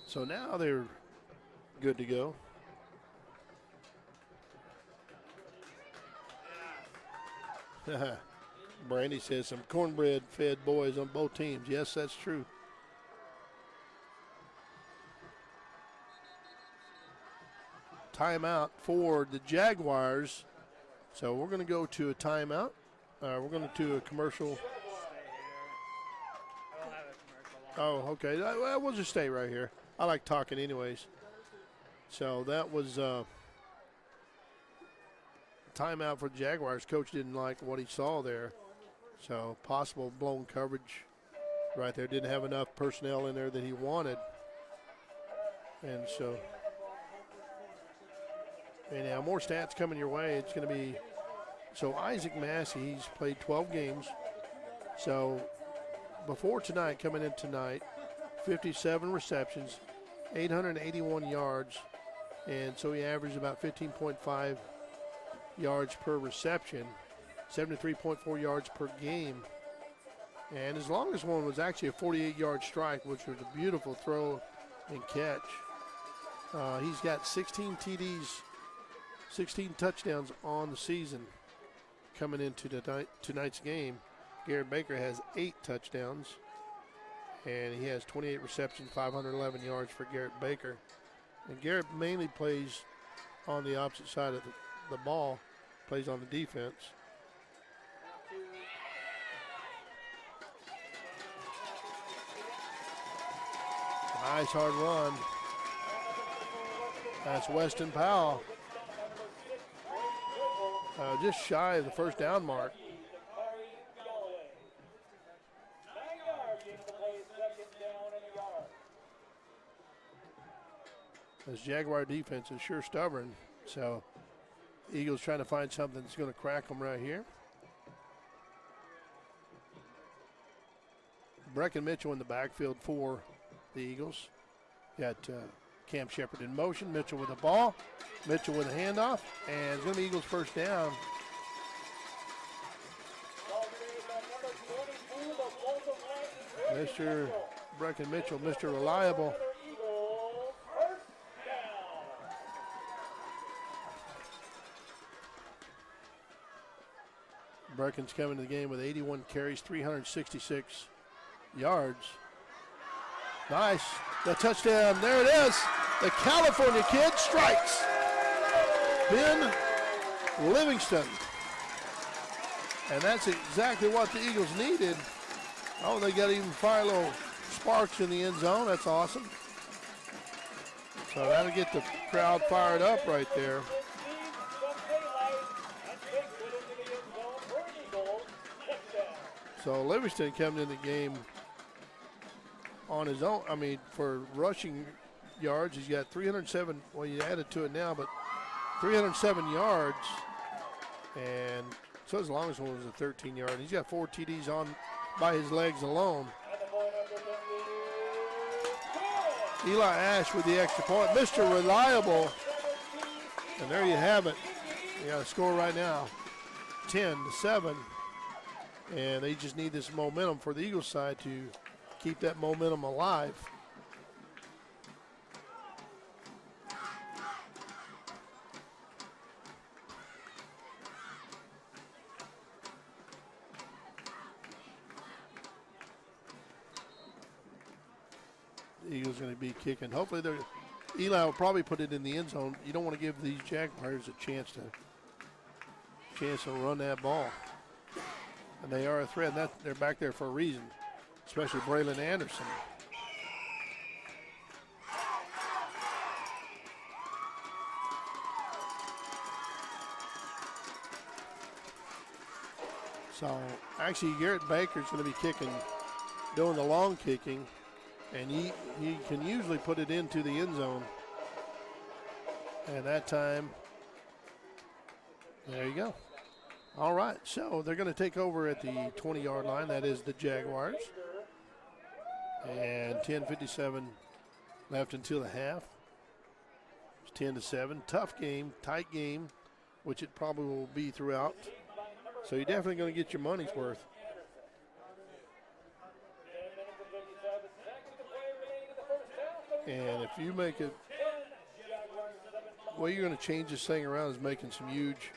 So now they're good to go. Brandy says some cornbread-fed boys on both teams. Yes, that's true. Timeout for the Jaguars. So we're going to go to a timeout. We're going to a commercial. Oh, okay. Well, we'll just stay right here. I like talking anyways. So that was timeout for the Jaguars. Coach didn't like what he saw there. So possible blown coverage right there. Didn't have enough personnel in there that he wanted. And so, and now more stats coming your way. It's going to be, so Isaac Massey, he's played 12 games. So before tonight, coming in tonight, 57 receptions, 881 yards, and so he averaged about 15.5 yards per reception, 73.4 yards per game. And his longest one was actually a 48-yard strike, which was a beautiful throw and catch. He's got 16 TDs, 16 touchdowns on the season coming into tonight's game. Garrett Baker has 8 touchdowns. And he has 28 receptions, 511 yards for Garrett Baker. And Garrett mainly plays on the opposite side of the ball, plays on the defense. Nice hard run. That's Weston Powell. Just shy of the first down mark. This Jaguar defense is sure stubborn, so Eagles trying to find something that's going to crack them right here. Brecken Mitchell in the backfield for the Eagles. Got Cam Shepard in motion, Mitchell with the ball, Mitchell with a handoff, and it's going to be Eagles first down. Mr. Brecken Mitchell, Mr. Reliable. Brecken's coming to the game with 81 carries, 366 yards. Nice. The touchdown. There it is. The California kid strikes. Ben Livingston. And that's exactly what the Eagles needed. Oh, they got even fire little sparks in the end zone. That's awesome. So that'll get the crowd fired up right there. So Livingston coming in the game on his own. I mean, for rushing yards, he's got 307. Well, you added to it now, but 307 yards. And so his longest one was a 13-yard. He's got 4 TDs on by his legs alone. Eli Ash with the extra point. Mr. Reliable. And there you have it. You got a score right now, 10-7. And they just need this momentum for the Eagles side to keep that momentum alive. Eagles going to be kicking. Hopefully, Eli will probably put it in the end zone. You don't want to give these Jaguars a chance to run that ball. And they are a threat. And they're back there for a reason, especially Braylon Anderson. So actually, Garrett Baker's going to be kicking, doing the long kicking, and he can usually put it into the end zone. And that time, there you go. All right, so they're going to take over at the 20-yard line. That is the Jaguars. And 10:57 left until the half. It's 10-7. Tough game, tight game, which it probably will be throughout. So you're definitely going to get your money's worth. And if you make it, the way you're going to change this thing around is making some huge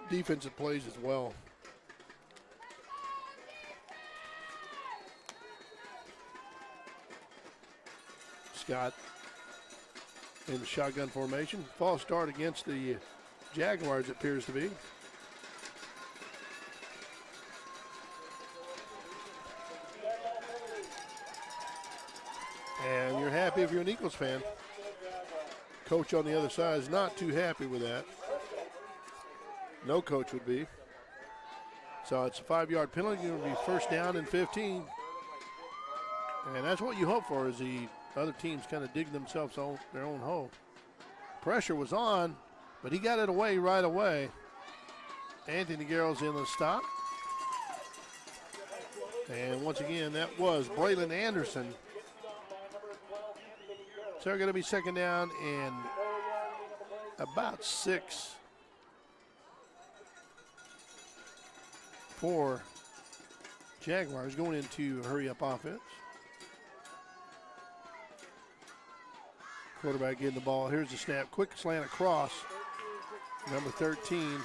defensive plays as well. Scott in the shotgun formation. False start against the Jaguars, it appears to be. And you're happy if you're an Eagles fan. Coach on the other side is not too happy with that. No coach would be. So it's a 5-yard penalty. Going to be first down and 15. And that's what you hope for, is the other teams kind of dig themselves on their own hole. Pressure was on, but he got it away right away. Anthony Garrell's in the stop. And once again, that was Braylon Anderson. So they're going to be second down and about 6 for Jaguars going into hurry-up offense. Quarterback getting the ball. Here's the snap. Quick slant across. Number 13.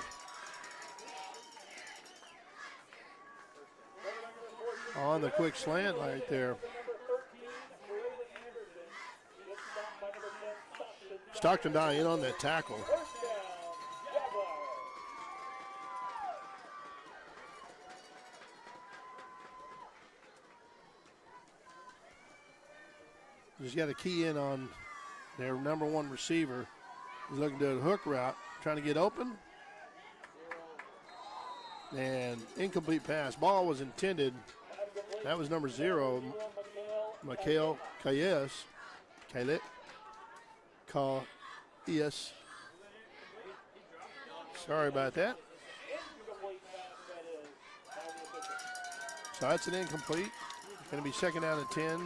On the quick slant right there. Stockton Dye in on that tackle. Just got to key in on their number one receiver. He's looking to do a hook route, trying to get open. And incomplete pass. Ball was intended. That was number 0, Mikhail Kayes. Yes. Sorry about that. So that's an incomplete. Going to be second down and 10.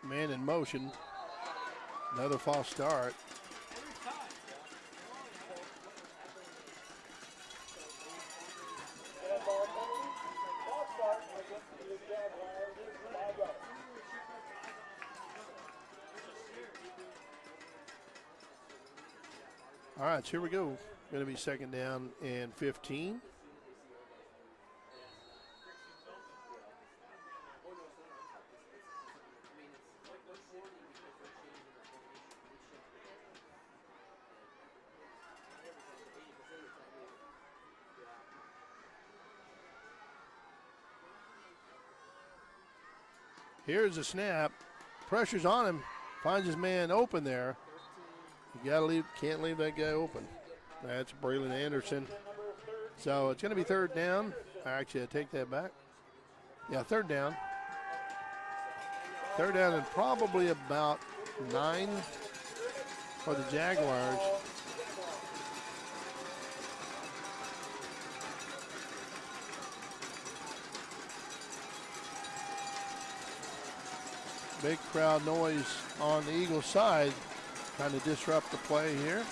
Man in motion. Another false start. All right, so here we go. Going to be second down and 15. Here's the snap. Pressure's on him. Finds his man open there. You gotta leave, can't leave that guy open. That's Braylon Anderson. So it's gonna be third down. Actually, I take that back. Yeah, third down. Third down and probably about 9 for the Jaguars. Big crowd noise on the Eagles side. Trying to disrupt the play here.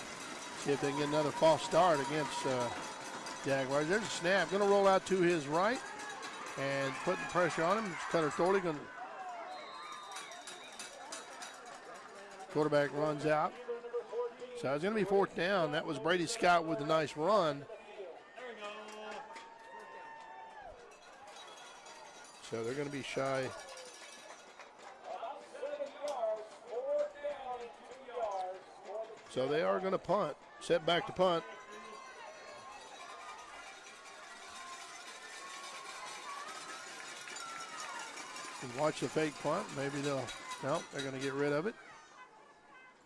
See if they can get another false start against Jaguars. There's a snap. Going to roll out to his right and putting pressure on him. It's Cutter Thorley going to Quarterback runs out. So it's going to be 4th down. That was Brady Scott with a nice run. So they're going to be shy. So they are going to punt. Set back to punt. And watch the fake punt. Maybe they'll, no, they're going to get rid of it.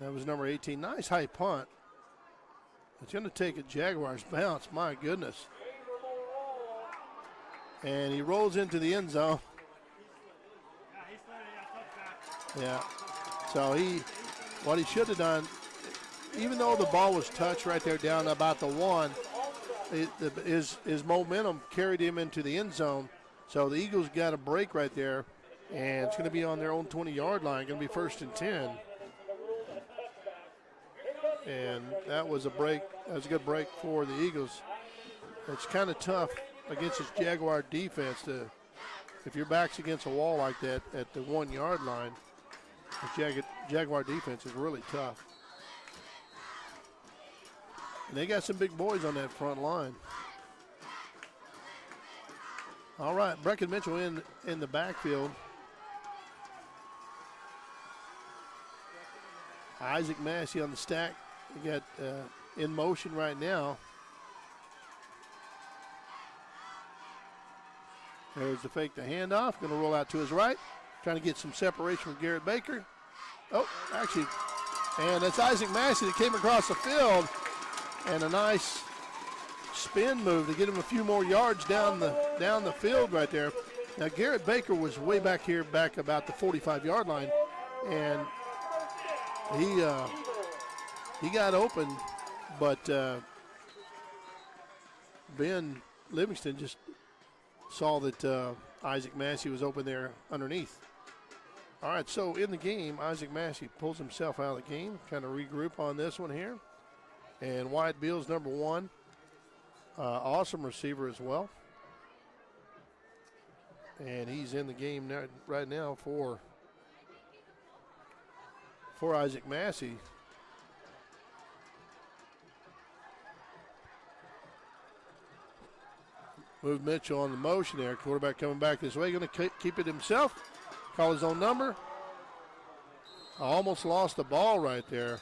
That was number 18. Nice high punt. It's going to take a Jaguars bounce. My goodness. And he rolls into the end zone. Yeah. So what he should have done, even though the ball was touched right there down about the 1, his momentum carried him into the end zone. So the Eagles got a break right there, and it's going to be on their own 20-yard line. Going to be 1st and 10. And that was a break. That was a good break for the Eagles. It's kind of tough against this Jaguar defense if your back's against a wall like that at the 1-yard line. The Jaguar defense is really tough. And they got some big boys on that front line. All right, Brecken Mitchell in the backfield. Isaac Massey on the stack. We got in motion right now. There's the fake, the handoff. Going to roll out to his right. Trying to get some separation from Garrett Baker. Oh, actually, and that's Isaac Massey that came across the field. And a nice spin move to get him a few more yards down the field right there. Now, Garrett Baker was way back here, back about the 45-yard line. And he got open, but Ben Livingston just saw that Isaac Massey was open there underneath. All right, so in the game, Isaac Massey pulls himself out of the game, kind of regroup on this one here. And Wyatt Beals, number 1, awesome receiver as well. And he's in the game right now for Isaac Massey. Move Mitchell on the motion there. Quarterback coming back this way. Going to keep it himself. Call his own number. Almost lost the ball right there.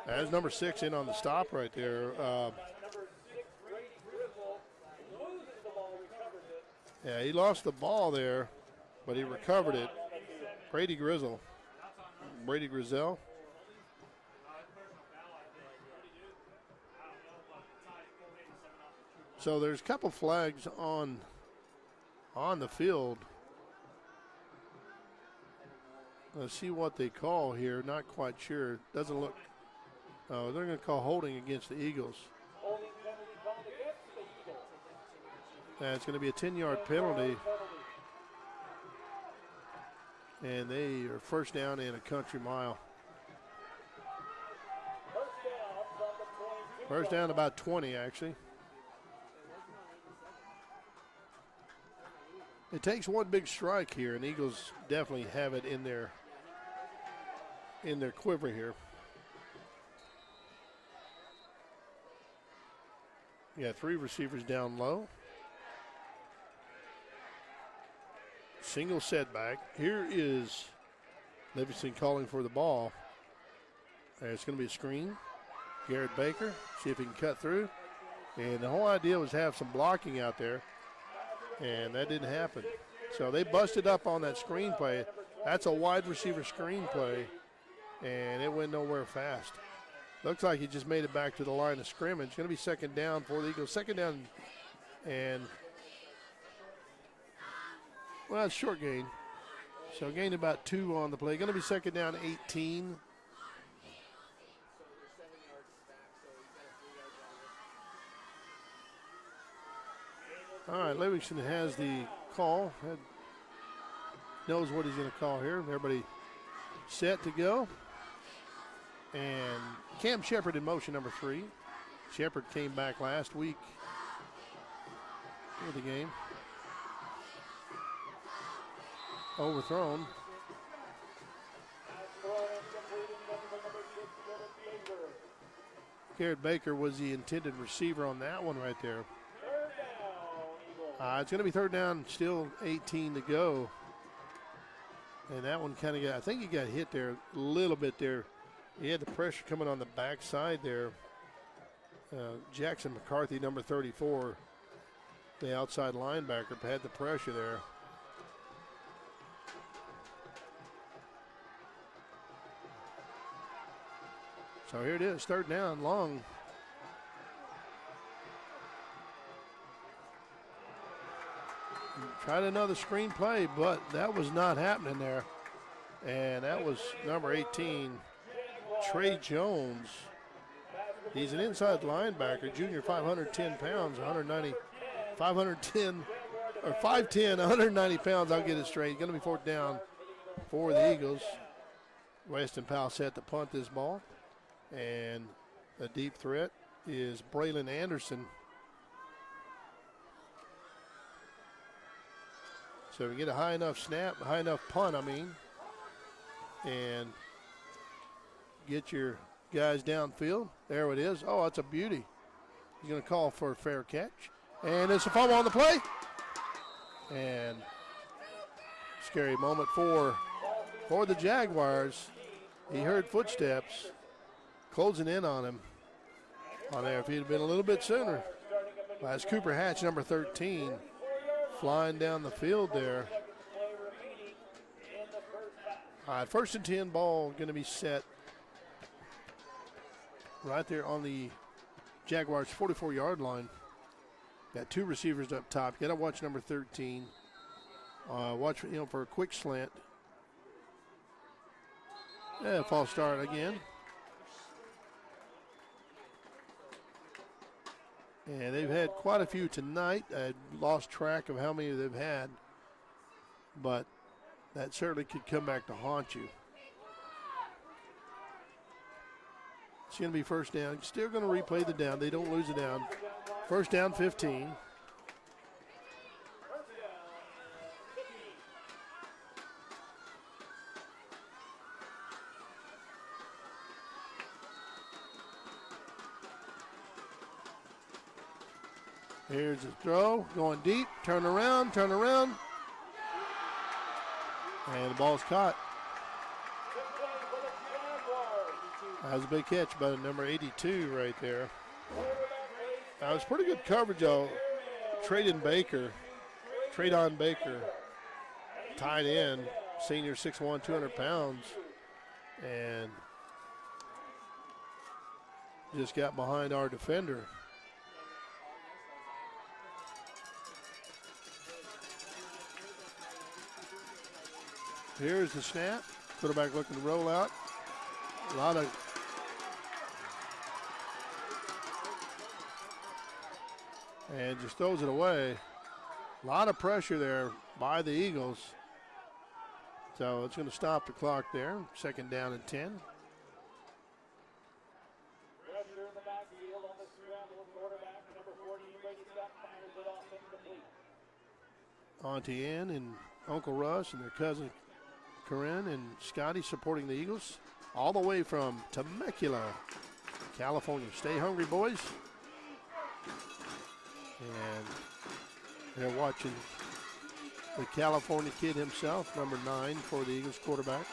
That's number 6 in on the stop right there. Yeah, he lost the ball there, but he recovered it. Brady Grizzle. Brady Grizzell. So there's a couple flags on the field. Let's see what they call here. Not quite sure. Doesn't look. Oh, they're going to call holding against the Eagles. It's going to be a 10-yard penalty. And they are 1st down and a country mile. 1st down about 20, actually. It takes one big strike here, and Eagles definitely have it in their quiver here. You got 3 receivers down low. Single setback. Here is Livingston calling for the ball. It's going to be a screen. Garrett Baker, see if he can cut through. And the whole idea was to have some blocking out there, and that didn't happen. So they busted up on that screen play. That's a wide receiver screen play, and it went nowhere fast. Looks like he just made it back to the line of scrimmage. Going to be 2nd down for the Eagles. 2nd down, and, well, it's short gain. So gained about 2 on the play. Going to be 2nd down, 18. All right, Livingston has the call. Knows what he's going to call here. Everybody set to go. And Cam Shepard in motion, number 3. Shepard came back last week for the game. Overthrown. Garrett Baker was the intended receiver on that one right there. It's going to be third down, still 18 to go. And that one kind of got, I think he got hit there a little bit there. He had the pressure coming on the backside there. Jackson McCarthy, number 34, the outside linebacker, had the pressure there. So here it is, third down, long. Tried another screen play, but that was not happening there. And that was number 18, Trey Jones. He's an inside linebacker, junior, 510 pounds, 510, 190 pounds. I'll get it straight. Going to be fourth down for the Eagles. Weston Powell set to punt this ball. And the deep threat is Braylon Anderson. So we get a high enough snap, high enough punt, and get your guys downfield. There it is. Oh, that's a beauty. He's going to call for a fair catch. And it's a fumble on the play. And scary moment for the Jaguars. He heard footsteps closing in on him on there. If he'd have been a little bit sooner. That's Cooper Hatch, number 13, flying down the field there. All right, 1st and 10, ball going to be set right there on the Jaguars' 44-yard line. Got two receivers up top. Got to watch number 13. Watch for a quick slant. Yeah, false start again. And they've had quite a few tonight. I lost track of how many they've had, but that certainly could come back to haunt you. It's going to be first down. Still going to replay the down. They don't lose it down. First down, 15. Here's the throw, going deep, turn around. And the ball's caught. That was a big catch by number 82 right there. That was pretty good coverage, though. Tradon Baker, tight end, senior, 6'1", 200 pounds, and just got behind our defender. Here's the snap. Quarterback looking to roll out. A lot of and just throws it away. A lot of pressure there by the Eagles. So it's going to stop the clock there. Second down and 10. Auntie Ann and Uncle Russ and their cousin Corinne and Scotty supporting the Eagles all the way from Temecula, California. Stay hungry, boys. And they're watching the California kid himself, number 9 for the Eagles quarterback,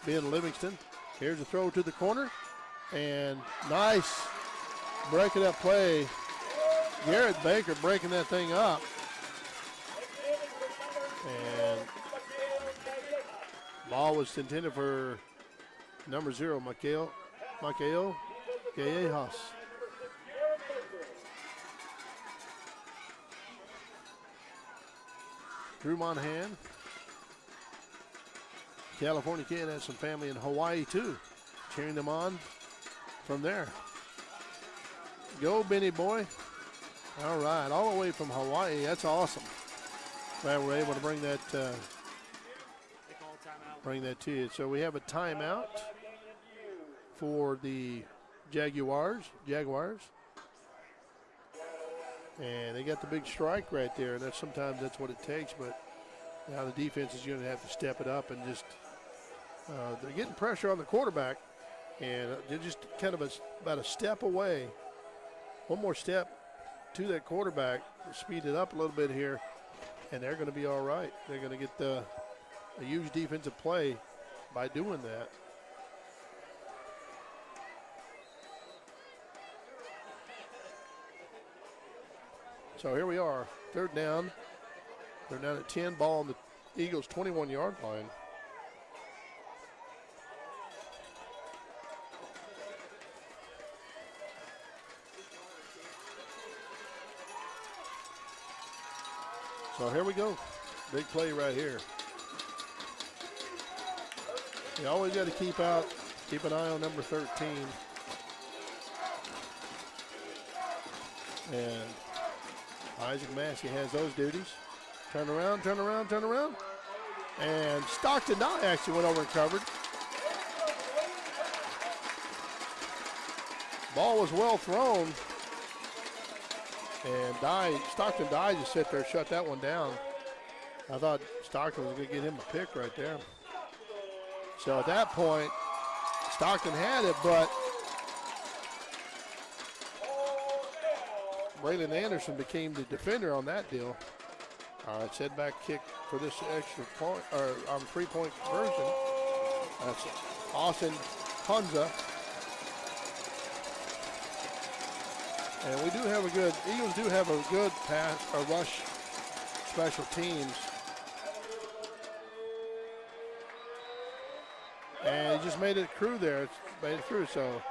Ben Livingston. Here's a throw to the corner, and nice breaking up play. Garrett Baker breaking that thing up. And ball was intended for number 0, Michael Gallejas. Drew Monahan, California kid, has some family in Hawaii too, cheering them on from there. Go, Benny boy. All right, all the way from Hawaii. That's awesome. Glad we're able to bring that to you. So we have a timeout for the Jaguars. And they got the big strike right there. And sometimes that's what it takes. But now the defense is going to have to step it up and just they're getting pressure on the quarterback. And they're just kind of about a step away. One more step to that quarterback, speed it up a little bit here, and they're going to be all right. They're going to get a huge defensive play by doing that. So here we are, third down. They're down at 10, ball on the Eagles' 21-yard line. So here we go. Big play right here. You always got to keep an eye on number 13. And Isaac Massey has those duties. Turn around, turn around, turn around. And Stockton Dye actually went over and covered. Ball was well thrown. And Stockton Dye just sit there and shut that one down. I thought Stockton was going to get him a pick right there. So at that point, Stockton had it, but Braylon Anderson became the defender on that deal. All right, setback kick for this extra point, or 3-point conversion. That's Austin Hunza. And we do have Eagles do have a good pass or rush special teams. And he just made it through there. Made it through, so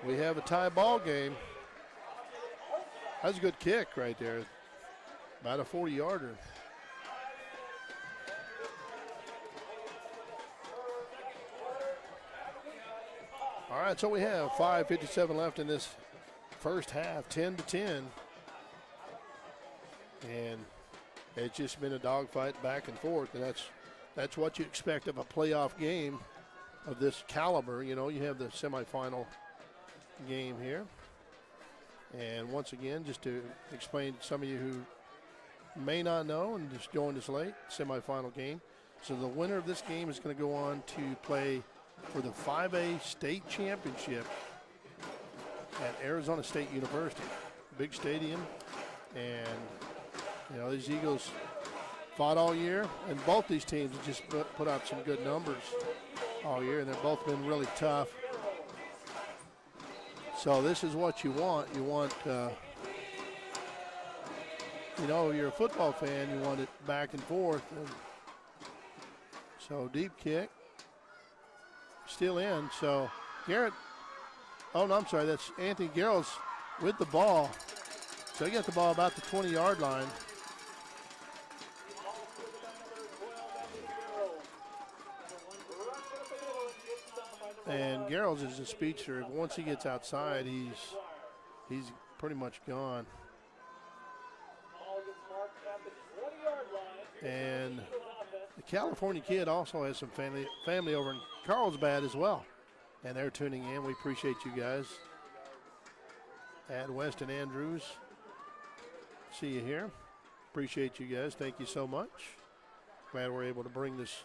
we have a tie ball game. That's a good kick right there. About a 40-yarder. All right, so we have 5:57 left in this first half, 10-10. And it's just been a dogfight back and forth, and that's what you expect of a playoff game of this caliber. You know, you have the semifinal game here. And once again, just to explain to some of you who may not know and just joined us late, semifinal game. So the winner of this game is going to go on to play for the 5A state championship at Arizona State University. Big stadium. And, you know, these Eagles fought all year, and both these teams have just put out some good numbers all year, and they've both been really tough. So this is what you want. You want, you know, you're a football fan, you want it back and forth. And so deep kick, still in. So Garrett, oh no, I'm sorry, that's Anthony Garrels with the ball. So he got the ball about the 20-yard line. And Garrels is a speedster. Once he gets outside, he's pretty much gone. And the California kid also has some family over in Carlsbad as well. And they're tuning in. We appreciate you guys. At Weston Andrews. See you here. Appreciate you guys. Thank you so much. Glad we're able to bring this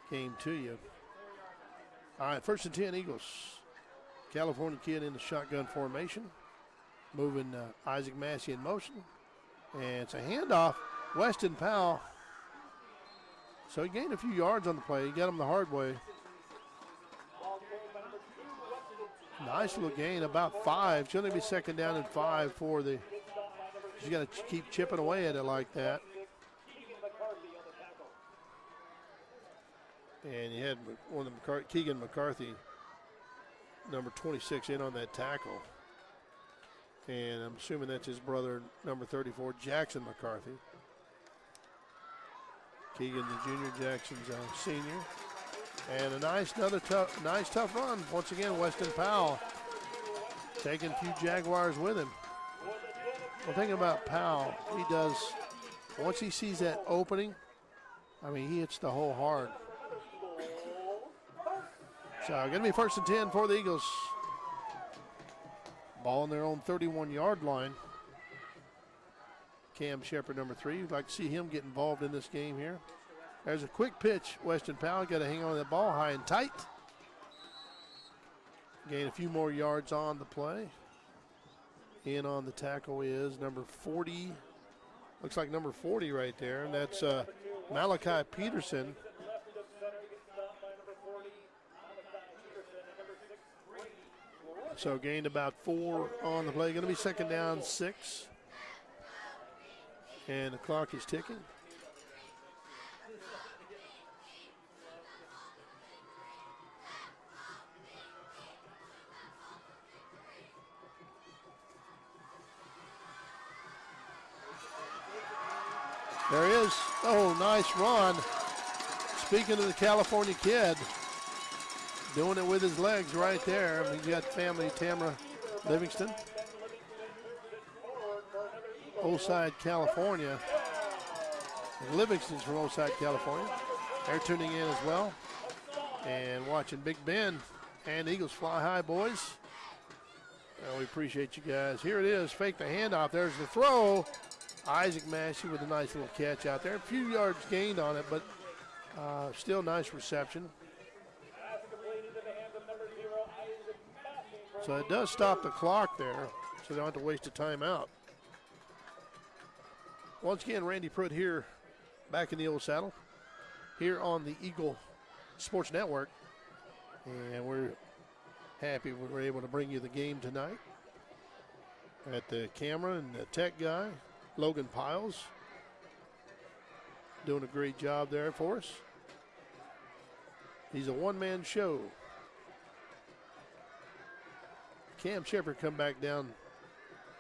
game to you. All right, 1st and 10 Eagles. California kid in the shotgun formation. Moving Isaac Massey in motion. And it's a handoff. Weston Powell. So he gained a few yards on the play. He got him the hard way. Nice little gain, about 5. It's going to be 2nd down and 5 for the. She's got to keep chipping away at it like that. And you had one of the Keegan McCarthy, number 26, in on that tackle. And I'm assuming that's his brother, number 34, Jackson McCarthy. Keegan, the junior, Jackson's a senior. And a nice tough run. Once again, Weston Powell taking a few Jaguars with him. Well, thing about Powell, he does, once he sees that opening, I mean, he hits the hole hard. So going to be 1st and 10 for the Eagles. Ball on their own 31-yard line. Cam Shepard, number 3. You'd like to see him get involved in this game here. There's a quick pitch. Weston Powell got to hang on to that ball high and tight. Gain a few more yards on the play. In on the tackle is number 40. Looks like number 40 right there, and that's Malachi Peterson. So gained about 4 on the play. Going to be second down, 6. And the clock is ticking. There he is. Oh, nice run. Speaking of the California kid, doing it with his legs right there. He's got family, Tamara Livingston. Oside, California. Livingston's from Oside, California. They're tuning in as well. And watching Big Ben and Eagles fly high, boys. We appreciate you guys. Here it is. Fake the handoff. There's the throw. Isaac Massey with a nice little catch out there. A few yards gained on it, but still nice reception. So it does stop the clock there, so they don't have to waste a timeout. Once again, Randy Pruitt here, back in the old saddle, here on the Eagle Sports Network. And we're happy we were able to bring you the game tonight. At the camera and the tech guy, Logan Piles, doing a great job there for us. He's a one-man show. Cam Shepard come back down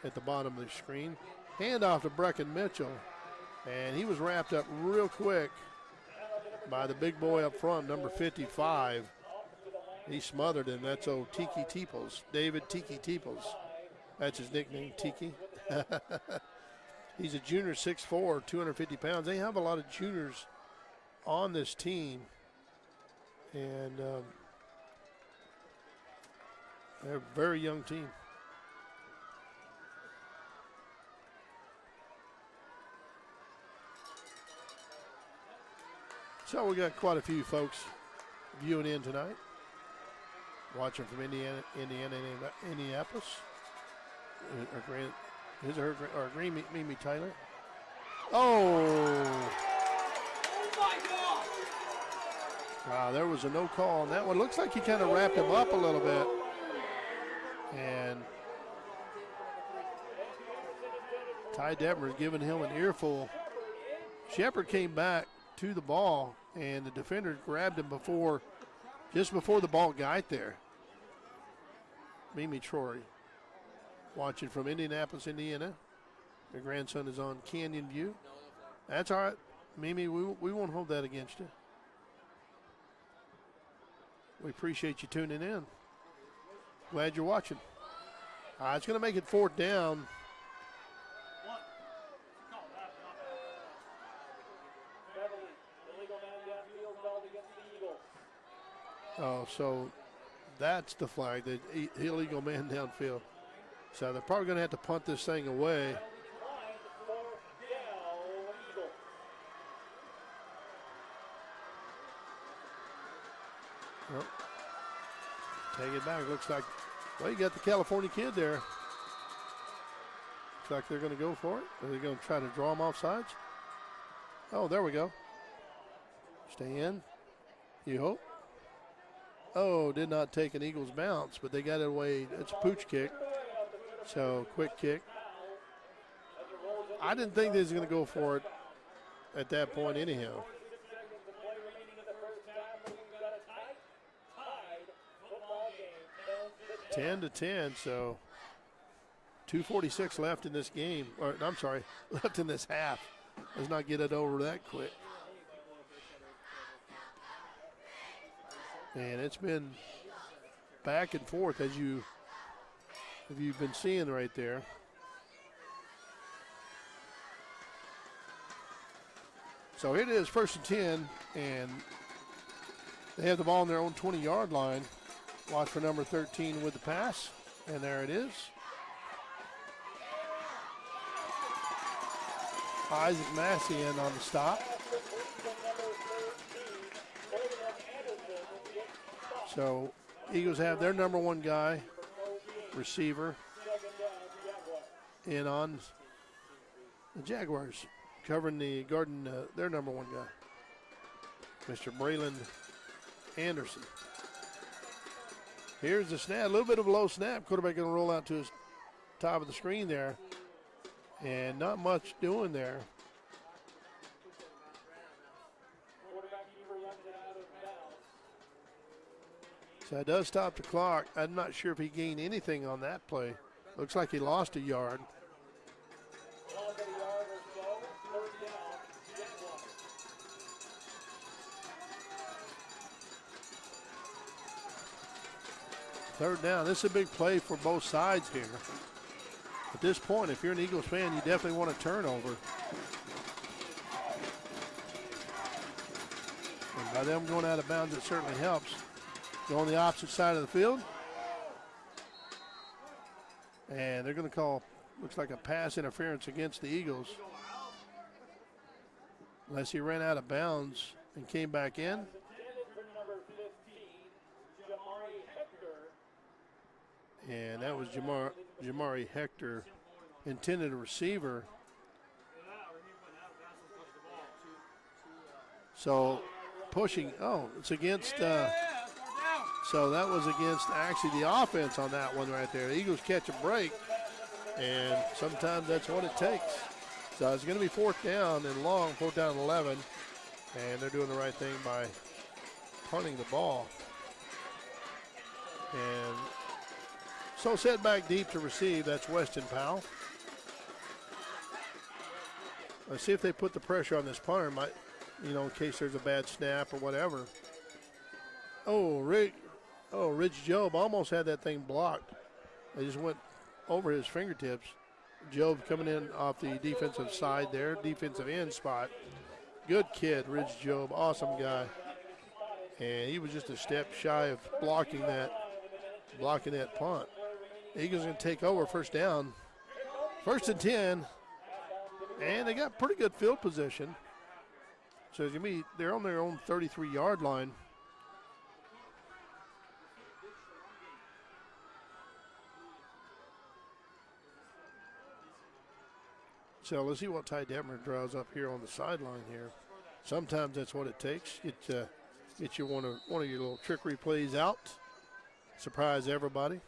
at the bottom of the screen. Handoff to Brecken Mitchell. And he was wrapped up real quick by the big boy up front, number 55. He smothered him. That's old Tiki Teeples, David Tiki Teeples. That's his nickname, Tiki. He's a junior, 6'4", 250 pounds. They have a lot of juniors on this team. And they're a very young team. So we got quite a few folks viewing in tonight. Watching from Indianapolis. His or her, Green Mimi Taylor. Oh! My God! Wow, there was a no call on that one. Looks like he kind of wrapped him up a little bit. And Ty Detmer's giving him an earful. Shepard came back to the ball, and the defender grabbed him just before the ball got there. Mimi Troy, watching from Indianapolis, Indiana. Your grandson is on Canyon View. That's all right, Mimi. We won't hold that against you. We appreciate you tuning in. Glad you're watching. It's going to make it 4th down. Oh, so that's the flag, the illegal man downfield. So they're probably going to have to punt this thing away. Well, take it back. Looks like, well, you got the California kid there. Looks like they're going to go for it. Are they going to try to draw him off sides? Oh, there we go. Stay in. You hope. Oh, did not take an Eagles bounce, but they got it away. It's a pooch kick. So, quick kick. I didn't think they was going to go for it at that point anyhow. 10-10, so 2:46 left in this game. Or, I'm sorry, left in this half. Let's not get it over that quick. And it's been back and forth as you've been seeing right there. So it is 1st and 10, and they have the ball on their own 20-yard line. Watch for number 13 with the pass, and there it is. Isaac Massey in on the stop. So Eagles have their number one guy, receiver, in on the Jaguars, covering the Garden, their number one guy, Mr. Braylon Anderson. Here's the snap, a little bit of a low snap. Quarterback going to roll out to his top of the screen there, and not much doing there. So that does stop the clock. I'm not sure if he gained anything on that play. Looks like he lost a yard. Third down. This is a big play for both sides here. At this point, if you're an Eagles fan, you definitely want a turnover. And by them going out of bounds, it certainly helps. Go on the opposite side of the field. And they're going to call, looks like a pass interference against the Eagles. Unless he ran out of bounds and came back in. And that was Jamari Hector, intended a receiver. So pushing, it's against, so that was against actually the offense on that one right there. The Eagles catch a break, and sometimes that's what it takes. So it's going to be fourth down and long, fourth down and 11, and they're doing the right thing by punting the ball. And so set back deep to receive, that's Weston Powell. Let's see if they put the pressure on this punter, in case there's a bad snap or whatever. Rich Job almost had that thing blocked. They just went over his fingertips. Job coming in off the defensive side there, defensive end spot. Good kid, Rich Job, awesome guy. And he was just a step shy of blocking that punt. Eagles going to take over first down. First and 10. And they got pretty good field position. So they're on their own 33-yard line. So let's see what Ty Detmer draws up here on the sideline here. Sometimes that's what it takes. Get you one of your little trickery plays out. Surprise everybody.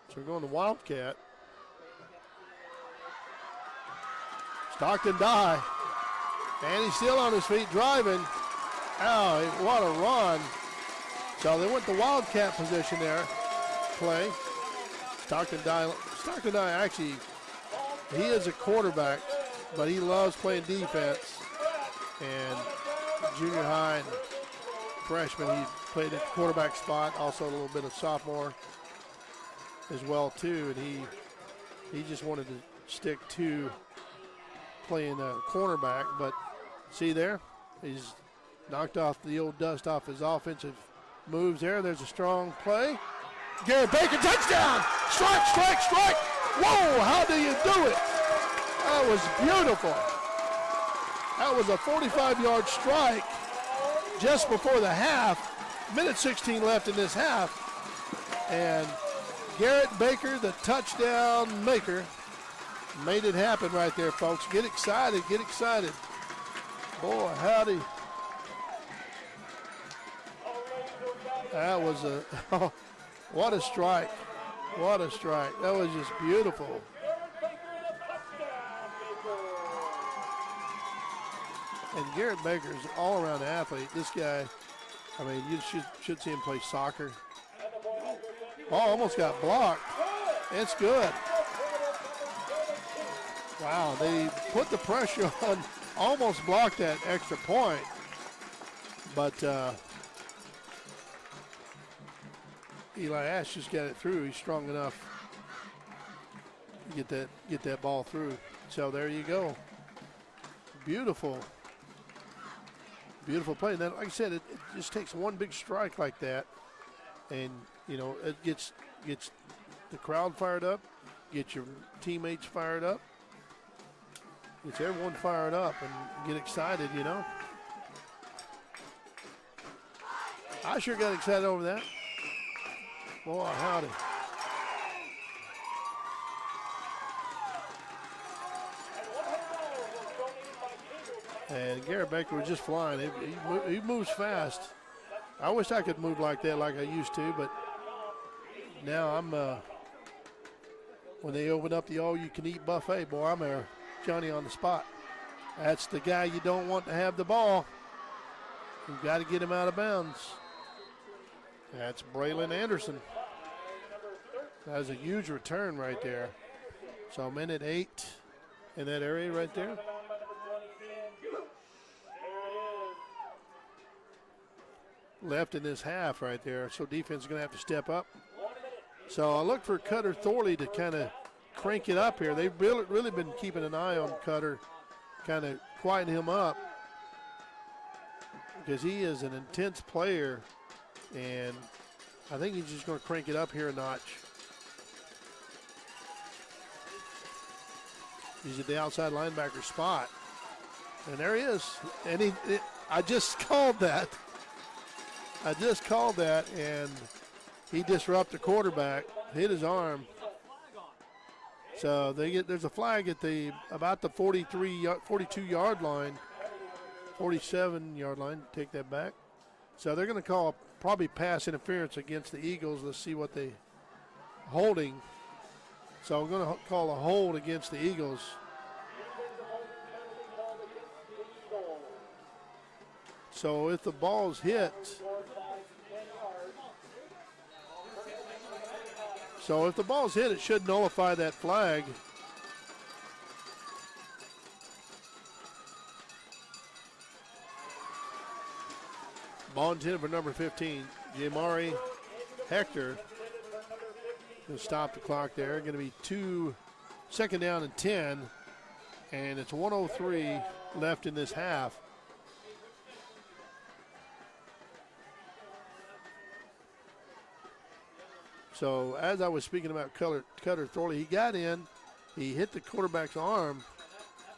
So we're going to Wildcat. Stockton die. And he's still on his feet driving. Oh, what a run. So they went to Wildcat position there. Play. Stockton die actually, he is a quarterback, but he loves playing defense. And junior high and freshman, he played at the quarterback spot, also a little bit of sophomore as well too. And he just wanted to stick to playing cornerback, but see there, he's knocked off the old dust off his offensive moves there. There's a strong play. Garrett Baker, touchdown! Strike, strike, strike! Whoa, how do you do it? That was beautiful. That was a 45-yard strike just before the half. Minute 16 left in this half. And Garrett Baker, the touchdown maker, made it happen right there, folks. Get excited, get excited. Boy, howdy. That was what a strike. What a strike. That was just beautiful. And Garrett Baker's an all-around athlete. This guy, I mean, you should see him play soccer. Ball almost got blocked. It's good. Wow, they put the pressure on, almost blocked that extra point. But Eli Ash just got it through. He's strong enough to get that ball through. So there you go. Beautiful. Beautiful play. And then, like I said, it just takes one big strike like that, and it gets the crowd fired up, get your teammates fired up, gets everyone fired up and get excited, you know. I sure got excited over that. Boy, howdy. And Garrett Baker was just flying. He moves fast. I wish I could move like that like I used to, but now I'm, when they open up the all-you-can-eat buffet, boy, I'm there, Johnny on the spot. That's the guy you don't want to have the ball. You've got to get him out of bounds. That's Braylon Anderson. That was a huge return right there. So minute 8 in that area right there. Left in this half right there, so defense is going to have to step up. So I look for Cutter Thorley to kind of crank it up here. They've really been keeping an eye on Cutter, kind of quieten him up, because he is an intense player, and I think he's just going to crank it up here a notch. He's at the outside linebacker spot, and there he is. And I just called that. And he disrupted the quarterback, hit his arm. So there's a flag at about the 42-yard line, 47-yard line. Take that back. So they're going to call probably pass interference against the Eagles. Let's see what they holding. So I'm going to call a hold against the Eagles. So if the ball's hit, it should nullify that flag. Ball intended for number 15, Jamari Hector. Going to stop the clock there. Going to be 2nd down and 10, and it's 1:03 left in this half. So as I was speaking about Cutter Thorley, he got in, he hit the quarterback's arm.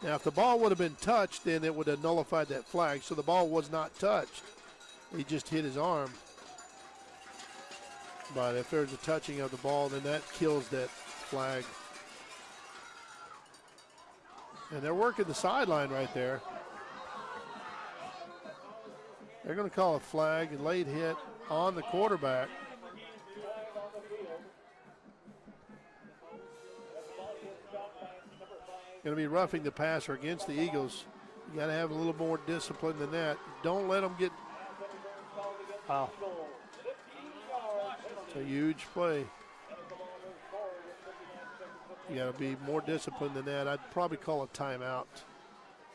Now if the ball would have been touched, then it would have nullified that flag. So the ball was not touched. He just hit his arm. But if there's a touching of the ball, then that kills that flag. And they're working the sideline right there. They're going to call a flag, a late hit on the quarterback. Going to be roughing the passer against the Eagles. You got to have a little more discipline than that. Don't let them get. Wow. It's a huge play. You got to be more disciplined than that. I'd probably call a timeout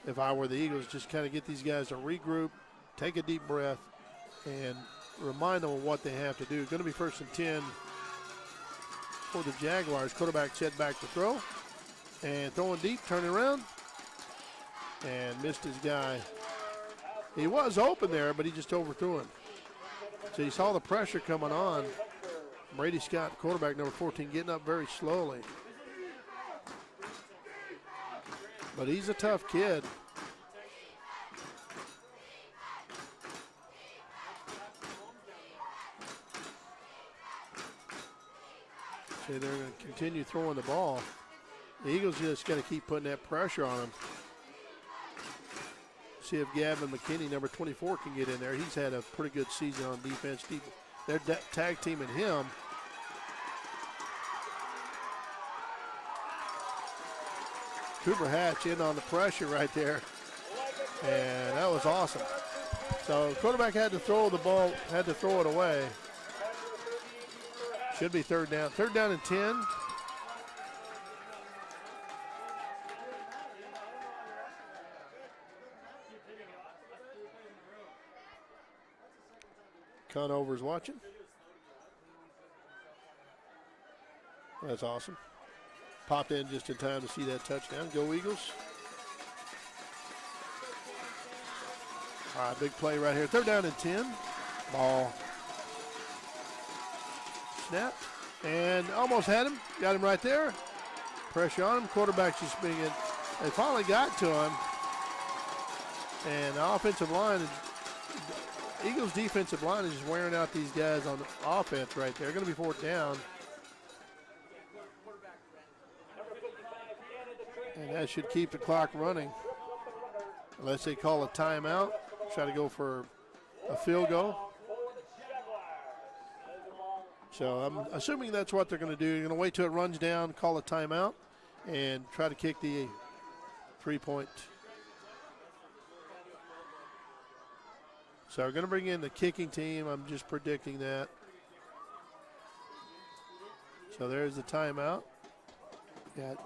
if I were the Eagles. Just kind of get these guys to regroup, take a deep breath, and remind them of what they have to do. Going to be 1st and 10 for the Jaguars. Quarterback set back to throw. And throwing deep, turning around, and missed his guy. He was open there, but he just overthrew him. So he saw the pressure coming on. Brady Scott, quarterback number 14, getting up very slowly. But he's a tough kid. So they're going to continue throwing the ball. The Eagles just got to keep putting that pressure on him. See if Gavin McKinney, number 24, can get in there. He's had a pretty good season on defense. They're tag teaming him. Cooper Hatch in on the pressure right there. And that was awesome. So quarterback had to throw the ball, had to throw it away. Should be 3rd down. 3rd down and 10. Conover's watching. That's awesome. Popped in just in time to see that touchdown. Go Eagles. All right, big play right here. 3rd down and 10. Ball snapped. And almost had him. Got him right there. Pressure on him. Quarterback just being it. They finally got to him. And the offensive line, Eagles defensive line is just wearing out these guys on offense right there. Going to be fourth down. And that should keep the clock running. Unless they call a timeout. Try to go for a field goal. So I'm assuming that's what they're going to do. You're going to wait till it runs down, call a timeout, and try to kick the 3-point. So we're going to bring in the kicking team. I'm just predicting that. So there's the timeout. Got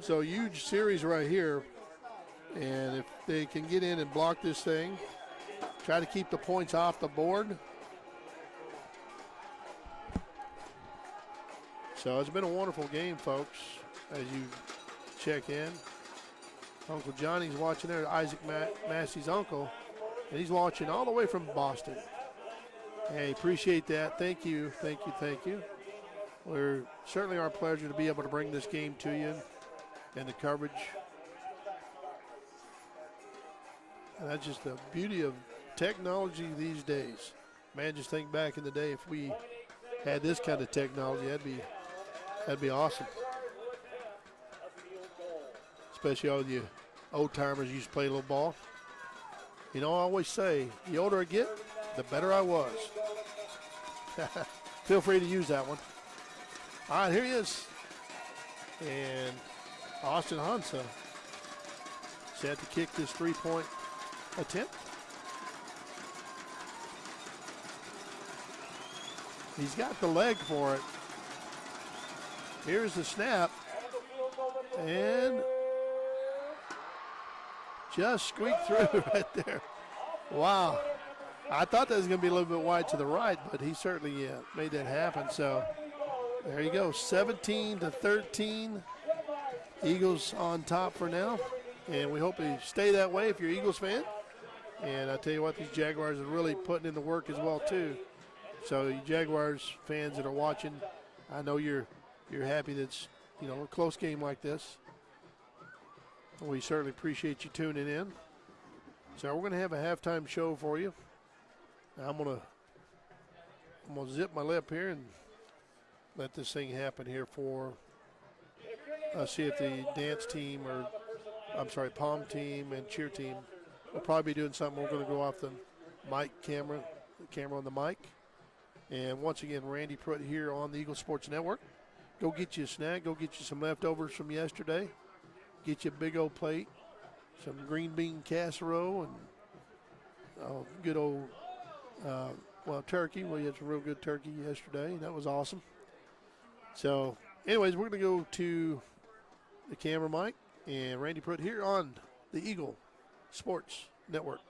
so huge series right here. And if they can get in and block this thing, try to keep the points off the board. So it's been a wonderful game, folks, as you check in. Uncle Johnny's watching there, Isaac Massey's uncle, and he's watching all the way from Boston. Hey, appreciate that. Thank you, thank you, thank you. We're certainly our pleasure to be able to bring this game to you and the coverage. And that's just the beauty of technology these days. Man, just think back in the day, if we had this kind of technology, that'd be awesome. Especially all you old timers used to play a little ball. You know, I always say, the older I get, the better I was. Feel free to use that one. All right, here he is. And Austin Hansa set to kick this 3-point attempt. He's got the leg for it. Here's the snap. And just squeaked through right there. Wow. I thought that was going to be a little bit wide to the right, but he certainly made that happen. So there you go, 17-13. Eagles on top for now. And we hope they stay that way if you're an Eagles fan. And I tell you what, these Jaguars are really putting in the work as well too. So you Jaguars fans that are watching, I know you're happy that's a close game like this. We certainly appreciate you tuning in. So we're going to have a halftime show for you. Now I'm gonna zip my lip here and let this thing happen here for. See if the dance team pom team and cheer team will probably be doing something. We're going to go off the mic camera on the mic. And once again, Randy Pruitt here on the Eagle Sports Network. Go get you a snack. Go get you some leftovers from yesterday. Get you a big old plate, some green bean casserole, and good old, turkey. We had some real good turkey yesterday. That was awesome. So, anyways, we're going to go to the camera mic and Randy Pruitt here on the Eagle Sports Network.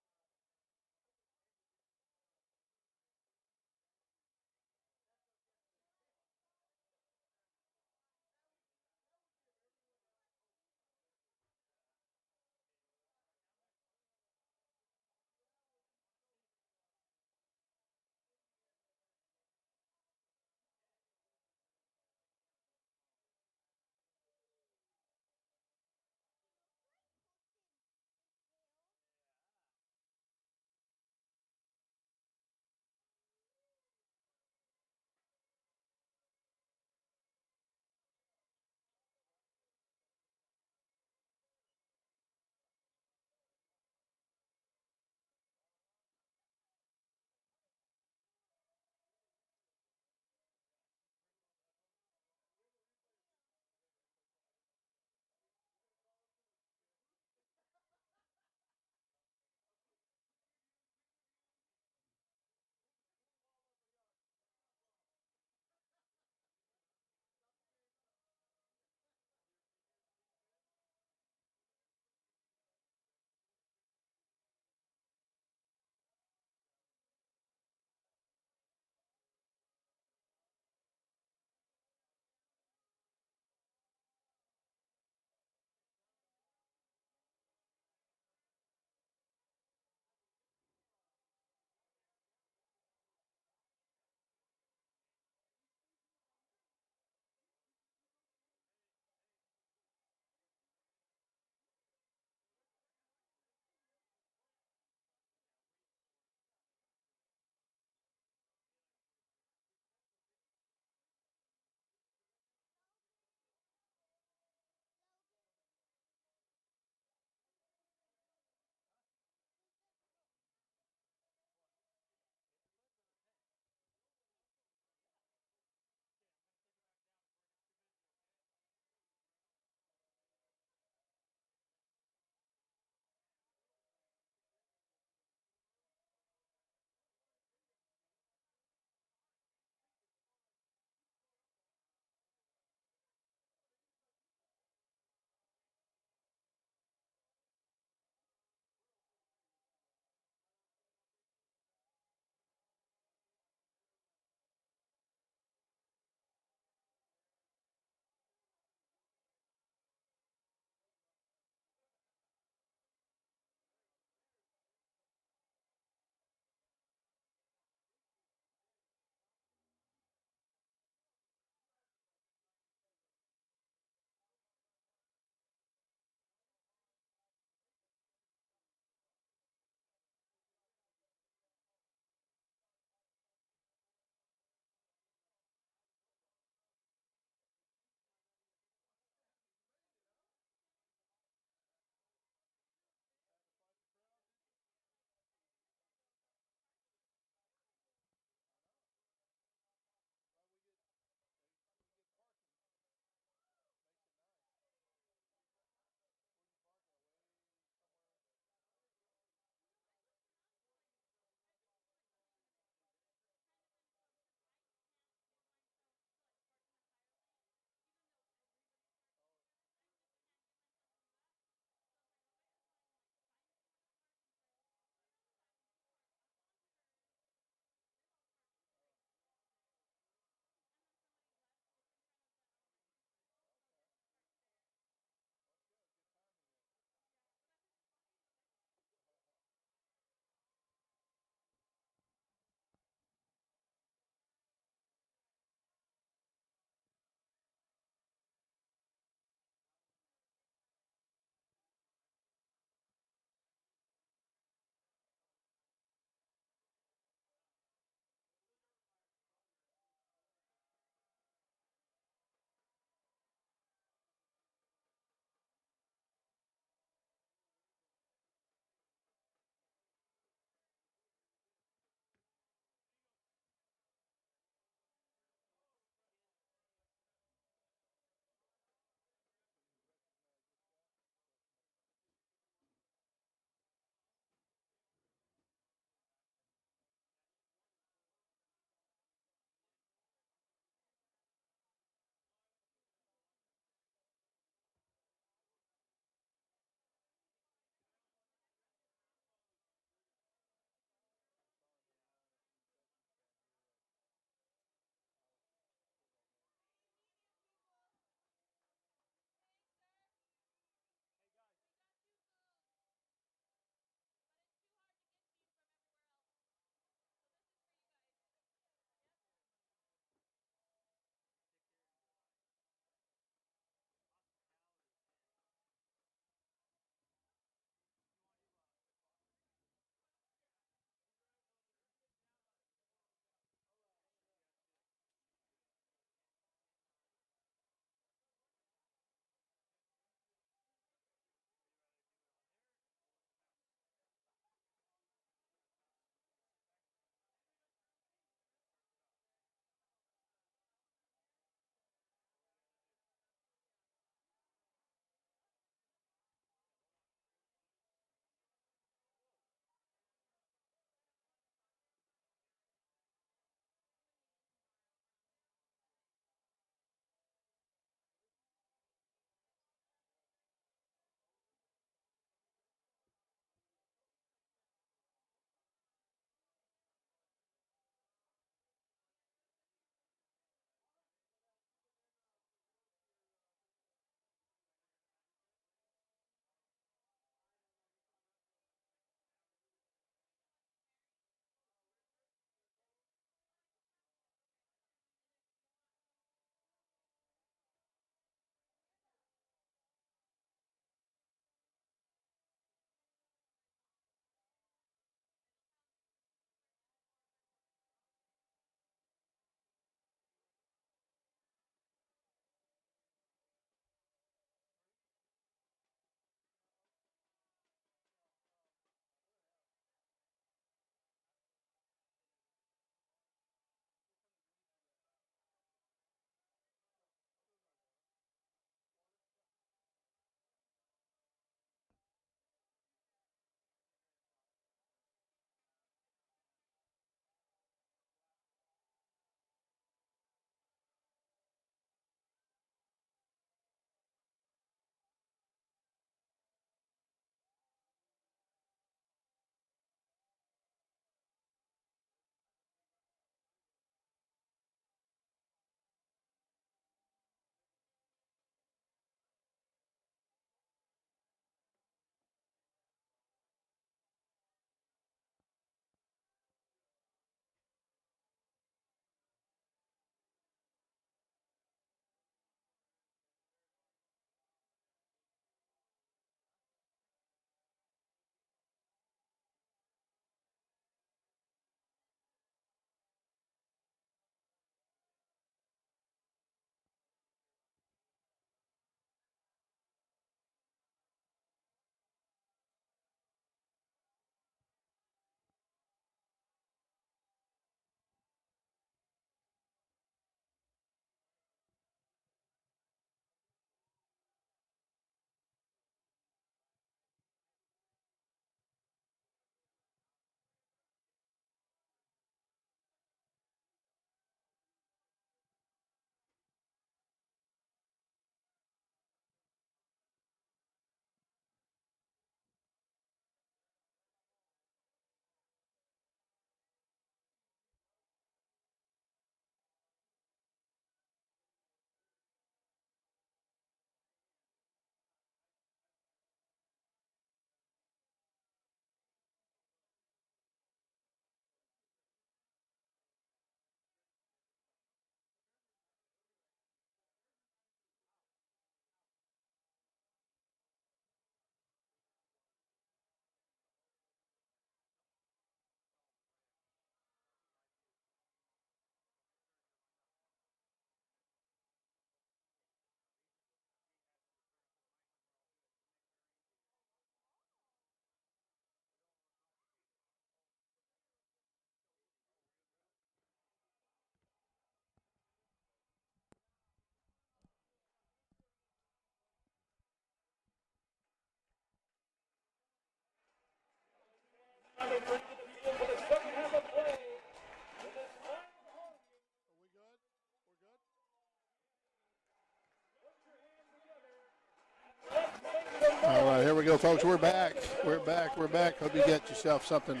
we go, folks. We're back. We're back. We're back. Hope you get yourself something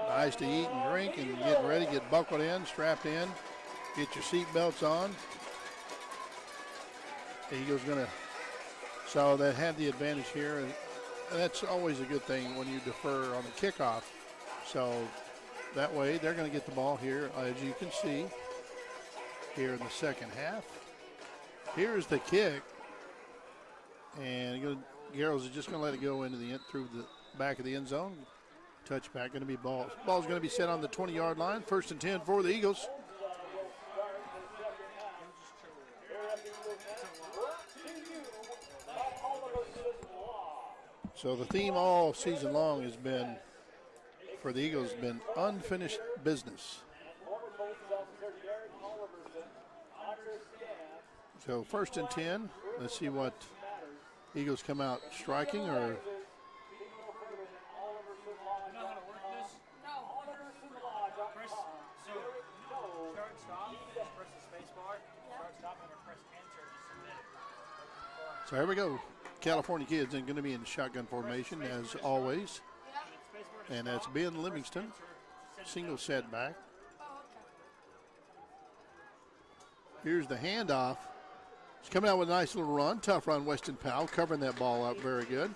nice to eat and drink and getting ready. Get buckled in, strapped in. Get your seat belts on. The Eagles going to, so they have the advantage here. And that's always a good thing when you defer on the kickoff. So that way they're going to get the ball here, as you can see, here in the second half. Here's the kick. And Garrels is just going to let it go into through the back of the end zone. Touchback going to be ball. Ball's going to be set on the 20-yard line. 1st and 10 for the Eagles. So the theme all season long has been, for the Eagles, been unfinished business. So 1st and 10. Let's see what Eagles come out striking or. So here we go. California kids and going to be in shotgun formation as always. And that's Ben Livingston. Single setback. Here's the handoff. He's coming out with a nice little run. Tough run, Weston Powell, covering that ball up very good.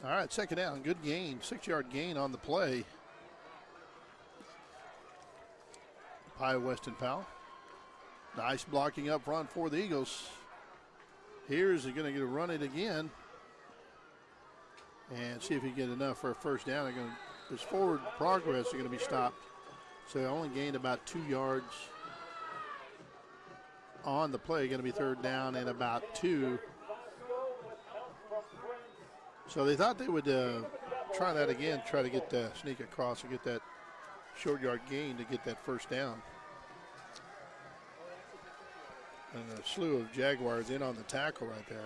All right, second down, good gain, 6-yard gain on the play. By Weston Powell. Nice blocking up front for the Eagles. Here's going to get a run it again. And see if he can get enough for a first down. His forward progress is going to be stopped. So he only gained about 2 yards on the play. Going to be 3rd down and about 2. So they thought they would try that again, try to get sneak across and get that short yard gain to get that first down. And a slew of Jaguars in on the tackle right there.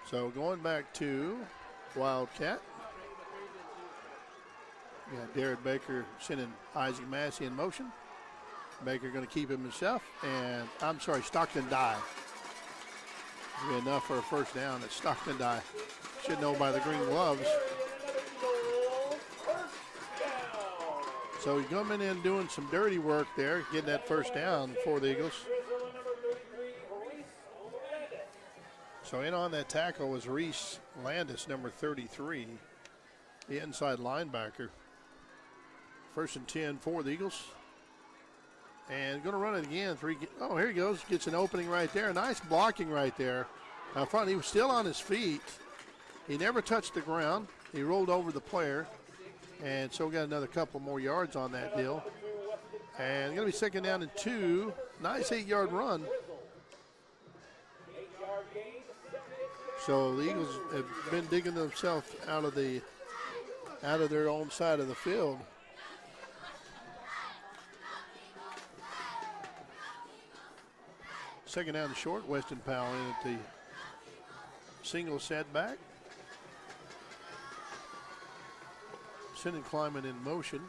So going back to Wildcat. We got Darren Baker sending Isaac Massey in motion. Baker going to keep him himself. And I'm sorry, Stockton Dye. Be enough for a first down. It's Stockton Dye. Should know by the green gloves. So he's coming in doing some dirty work there, getting that first down for the Eagles. So in on that tackle was Reese Landis, number 33, the inside linebacker. 1st and 10 for the Eagles. And going to run it again. Oh, here he goes. Gets an opening right there. Nice blocking right there. Up front, he was still on his feet. He never touched the ground. He rolled over the player. And so we got another couple more yards on that deal. And going to be 2nd down and 2. Nice 8-yard run. So the Eagles have been digging themselves out of their own side of the field. Second down and short. Weston Powell in at the single setback. Sending Kleiman in motion.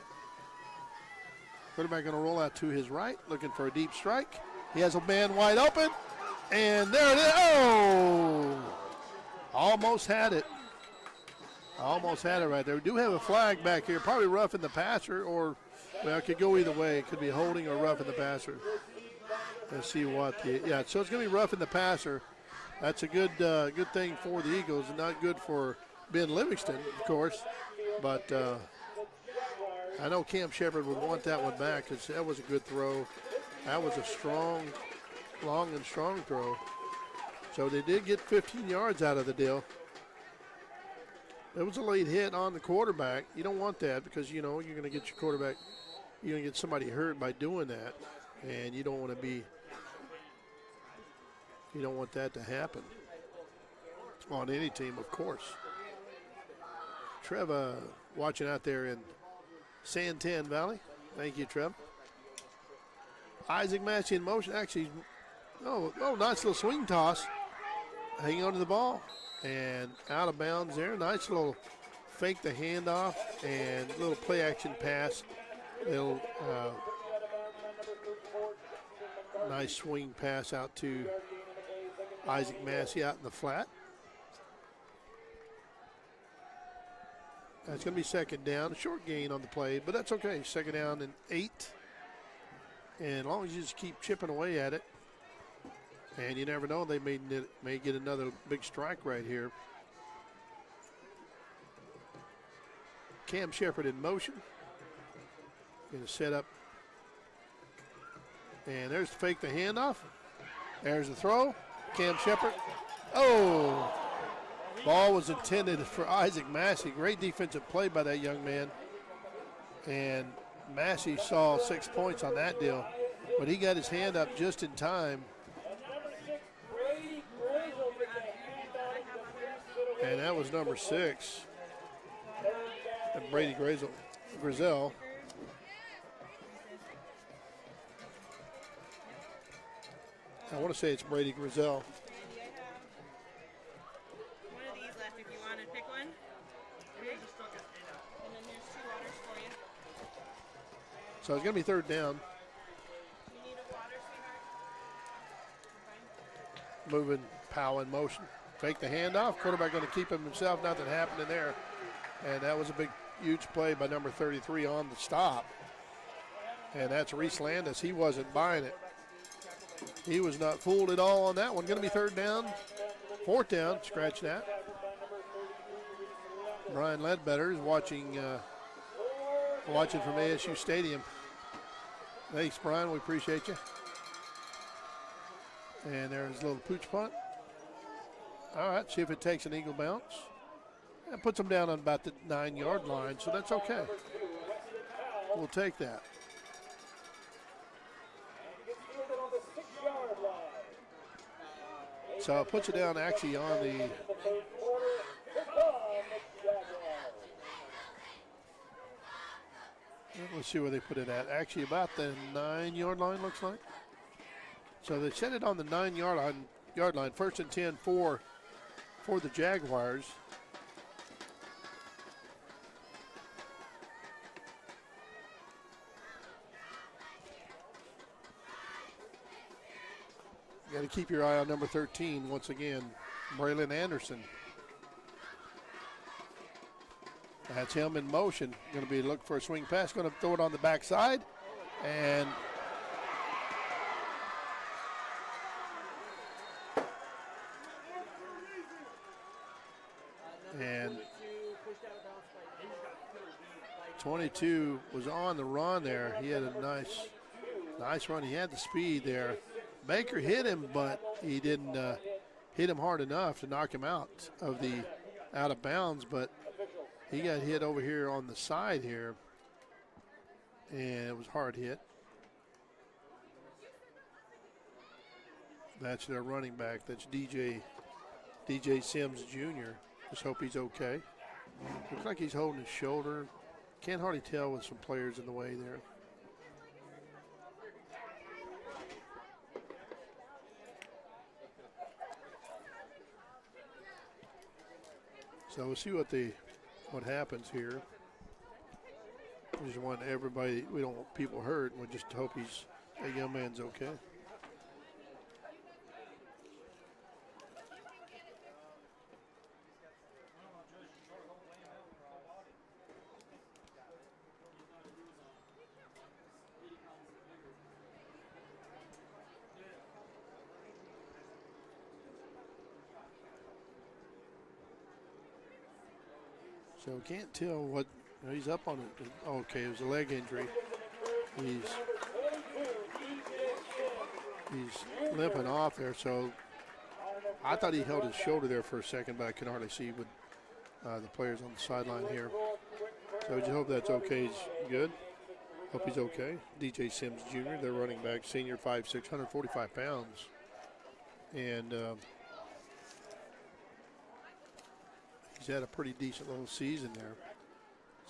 Quarterback going to roll out to his right, looking for a deep strike. He has a man wide open, and there it is. Oh! Almost had it. Almost had it right there. We do have a flag back here, probably roughing the passer, or, well, it could go either way. It could be holding or roughing the passer. Let's see what yeah, so it's going to be roughing the passer. That's a good thing for the Eagles, and not good for Ben Livingston, of course. But I know Cam Shepard would want that one back because that was a good throw. That was a strong, long and strong throw. So they did get 15 yards out of the deal. It was a late hit on the quarterback. You don't want that because, you know, you're going to get your quarterback, you're going to get somebody hurt by doing that. And you don't want to be, you don't want that to happen on any team, of course. Treva watching out there in Santan Valley. Thank you, Trev. Isaac Massey in motion. Actually, nice little swing toss. Hanging on to the ball. And out of bounds there. Nice little fake the handoff and little play action pass. Little nice swing pass out to Isaac Massey out in the flat. That's going to be second down. A short gain on the play, but that's okay. Second down and 8. And as long as you just keep chipping away at it, and you never know, they may get another big strike right here. Cam Shepard in motion. Going to set up. And there's the fake the handoff. There's the throw. Cam Shepard. Oh! Ball was intended for Isaac Massey. Great defensive play by that young man. And Massey saw 6 points on that deal. But he got his hand up just in time. And that was number 6. And Brady Grizel. I want to say it's Brady Grizel. One of these left if you want to pick one. Okay. And then there's 2 waters for you. So it's going to be third down. You need a water, sweetheart? Moving Powell in motion. Fake the handoff. Quarterback going to keep him himself. Nothing happening there. And that was a big, huge play by number 33 on the stop. And that's Reese Landis. He wasn't buying it. He was not fooled at all on that one. Going to be third down. Fourth down. Scratch that. Brian Ledbetter is watching from ASU Stadium. Thanks, Brian. We appreciate you. And there's a little pooch punt. All right, see if it takes an eagle bounce. That puts them down on about the 9-yard line, so that's okay. We'll take that. So it puts it down actually on the let's see where they put it at. Actually about the 9-yard line, looks like. So they set it on the 9-yard line. First and 10 for the Jaguars. You got to keep your eye on number 13 once again, Braylon Anderson. That's him in motion. Going to be looking for a swing pass. Going to throw it on the backside. And And 22 was on the run there. He had a nice run. He had the speed there. Baker hit him, but he didn't hit him hard enough to knock him out of bounds. But he got hit over here on the side here, and it was hard hit. That's their running back. That's DJ Sims Jr. Just hope he's okay. Looks like he's holding his shoulder. Can't hardly tell with some players in the way there. So we'll see what happens here. We just want everybody, we don't want people hurt. We just hope that young man's okay. So can't tell what he's up on it. Okay, it was a leg injury. He's limping off there. So I thought he held his shoulder there for a second, but I can hardly see with the players on the sideline here. So we just hope that's okay. He's good. Hope he's okay. DJ Sims Jr., their running back, senior, 5'6", 145 pounds. And he's had a pretty decent little season there.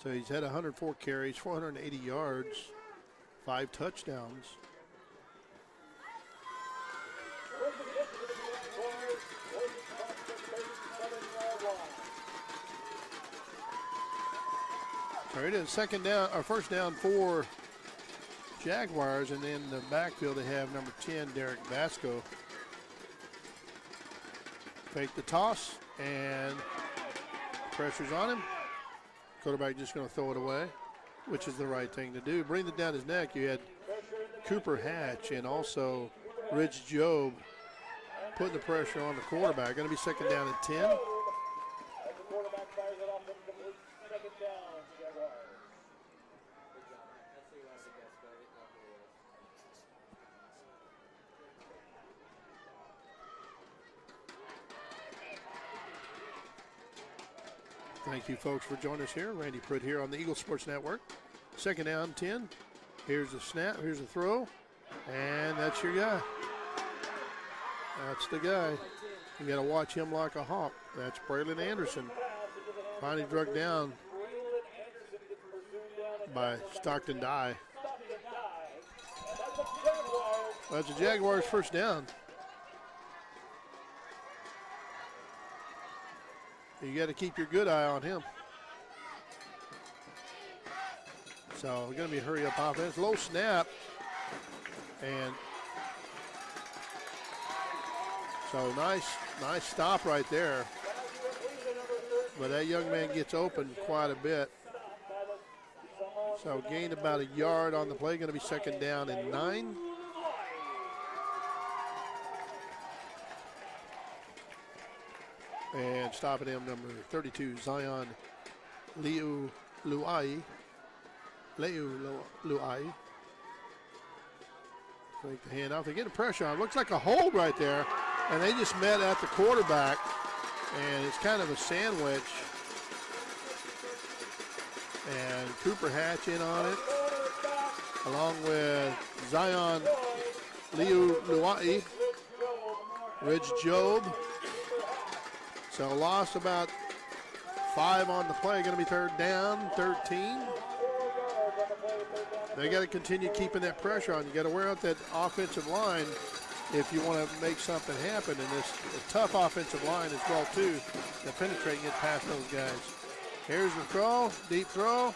So he's had 104 carries, 480 yards, 5 touchdowns. All right, it's second down, or first down for Jaguars, and in the backfield they have number 10, Derek Vasco. Fake the toss, and pressure's on him. Quarterback just going to throw it away, which is the right thing to do. Bring it down his neck. You had Cooper Hatch and also Rich Job putting the pressure on the quarterback. Going to be second down and 10. Thank you, folks, for joining us here. Randy Pruitt here on the Eagle Sports Network. Second down, 10. Here's the snap. Here's the throw. And that's your guy. That's the guy. You got to watch him like a hawk. That's Braylon Anderson. Finally drugged down by Stockton Dye. That's the Jaguars' first down. You got to keep your good eye on him. So we're going to be a hurry-up offense. Low snap. And so nice stop right there. But that young man gets open quite a bit. So gained about a yard on the play. Going to be second down and 9. And stopping him, number 32, Zion Le'u'Lu'ai. Take the handoff. They're getting pressure on. Looks like a hold right there. And they just met at the quarterback. And it's kind of a sandwich. And Cooper Hatch in on it, along with Zion Le'u'Lu'ai, Rich Job. So lost about 5 on the play. Going to be third down, 13. They got to continue keeping that pressure on. You got to wear out that offensive line if you want to make something happen. And this a tough offensive line as well too, to penetrate and get past those guys. Here's the throw, deep throw,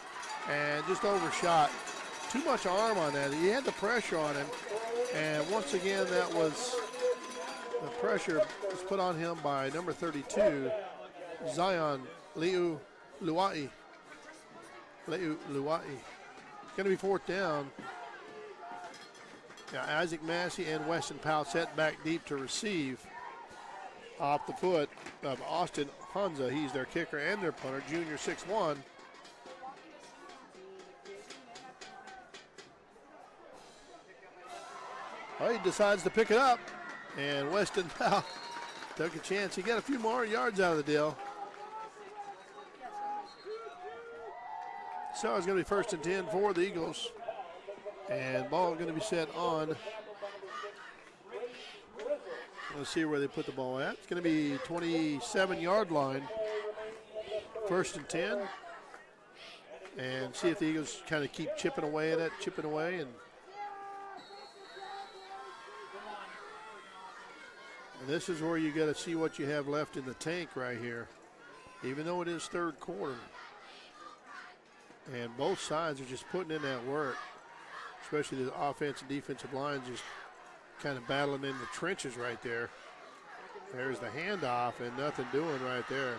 and just overshot. Too much arm on that. He had the pressure on him, and once again that was the pressure was put on him by number 32, Zion Le'u'Lu'ai. Going to be fourth down. Now Isaac Massey and Weston Powell set back deep to receive off the foot of Austin Hanza. He's their kicker and their punter, junior 6'1". Well, he decides to pick it up, and Weston Powell took a chance. He got a few more yards out of the deal. So it's going to be first and 10 for the Eagles. And ball going to be set on. Let's see where they put the ball at. It's going to be 27-yard line. First and 10. And see if the Eagles kind of keep chipping away at it, and this is where you got to see what you have left in the tank right here, even though it is third quarter. And both sides are just putting in that work, especially the offense and defensive lines just kind of battling in the trenches right there. There's the handoff and nothing doing right there.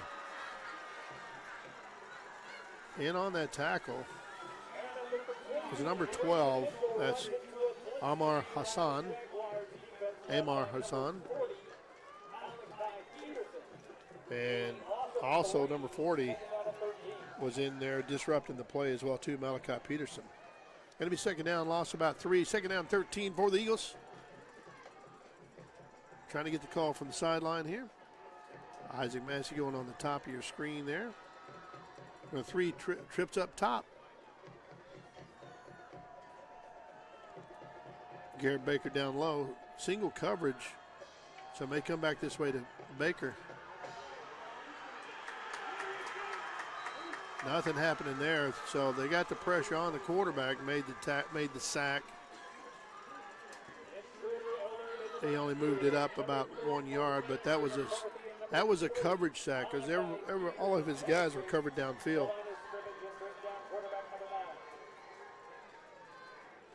In on that tackle is number 12. That's Amar Hassan. And also number 40 was in there disrupting the play as well too, Malachi Peterson. Going to be second down, loss about 3. Second down, 13 for the Eagles. Trying to get the call from the sideline here. Isaac Massey going on the top of your screen there. 3 trips up top. Garrett Baker down low. Single coverage. So may come back this way to Baker. Nothing happening there. So they got the pressure on the quarterback, made the sack. He only moved it up about 1 yard, but that was a coverage sack because all of his guys were covered downfield.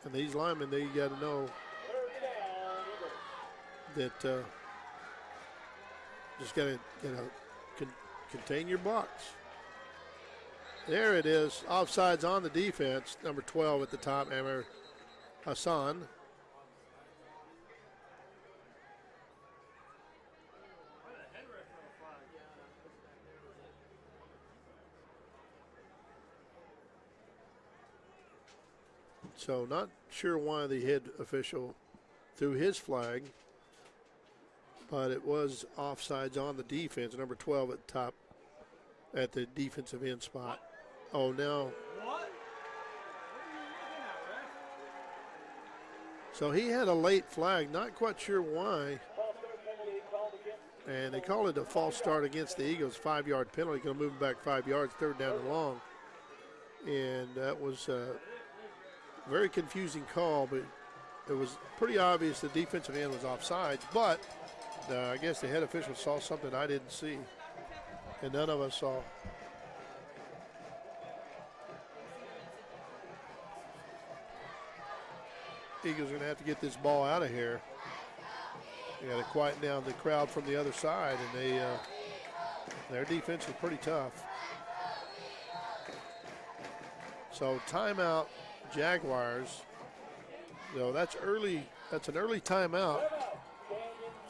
And these linemen, they got to know that just got to contain your box. There it is. Offsides on the defense. Number 12 at the top, Amir Hassan. So not sure why the head official threw his flag, but it was offsides on the defense. Number 12 at the top at the defensive end spot. Oh, now. What? So he had a late flag, not quite sure why. And they called it a false start against the Eagles, 5-yard penalty. Going to move him back 5 yards, third down and long. And that was a very confusing call, but it was pretty obvious the defensive end was offsides. But I guess the head official saw something I didn't see, and none of us saw. Eagles are going to have to get this ball out of here. They got to quieten down the crowd from the other side, and their defense is pretty tough. So timeout, Jaguars. So that's early. That's an early timeout.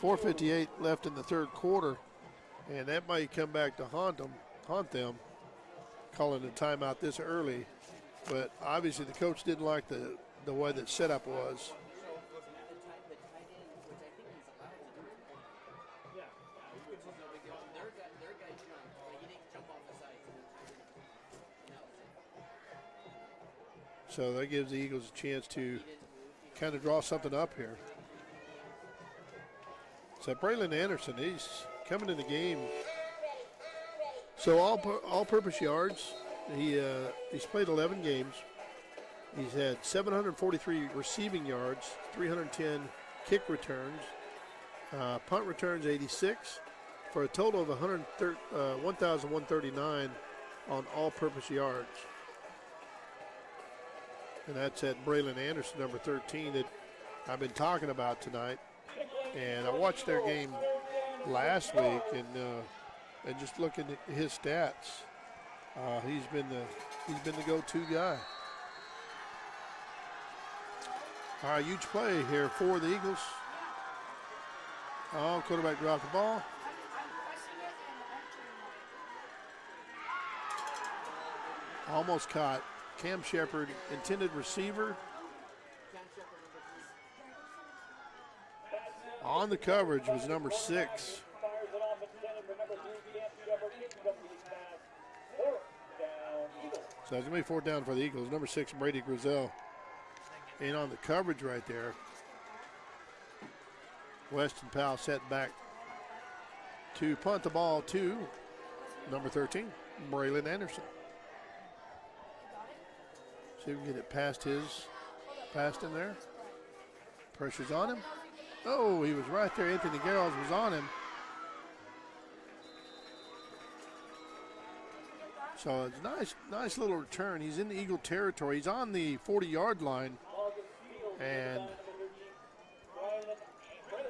4:58 left in the third quarter, and that might come back to haunt them, calling a timeout this early. But obviously the coach didn't like the way that setup was. So that gives the Eagles a chance to kind of draw something up here. So Braylon Anderson, he's coming in the game. So all-purpose yards. He's played 11 games. He's had 743 receiving yards, 310 kick returns, punt returns 86, for a total of 1,139 on all-purpose yards. And that's at Braylon Anderson, number 13, that I've been talking about tonight. And I watched their game last week, and just looking at his stats, he's been the go-to guy. All right, huge play here for the Eagles. Oh, quarterback dropped the ball. Almost caught. Cam Shepard, intended receiver. On the coverage was number 6. So it's going to be fourth down for the Eagles. Number 6, Brady Grizel. And on the coverage right there, Weston Powell set back to punt the ball to number 13, Braylon Anderson. See if we can get it past him there. Pressure's on him. Oh, he was right there. Anthony Garrels was on him. So it's a nice little return. He's in the Eagle territory. He's on the 40-yard line. And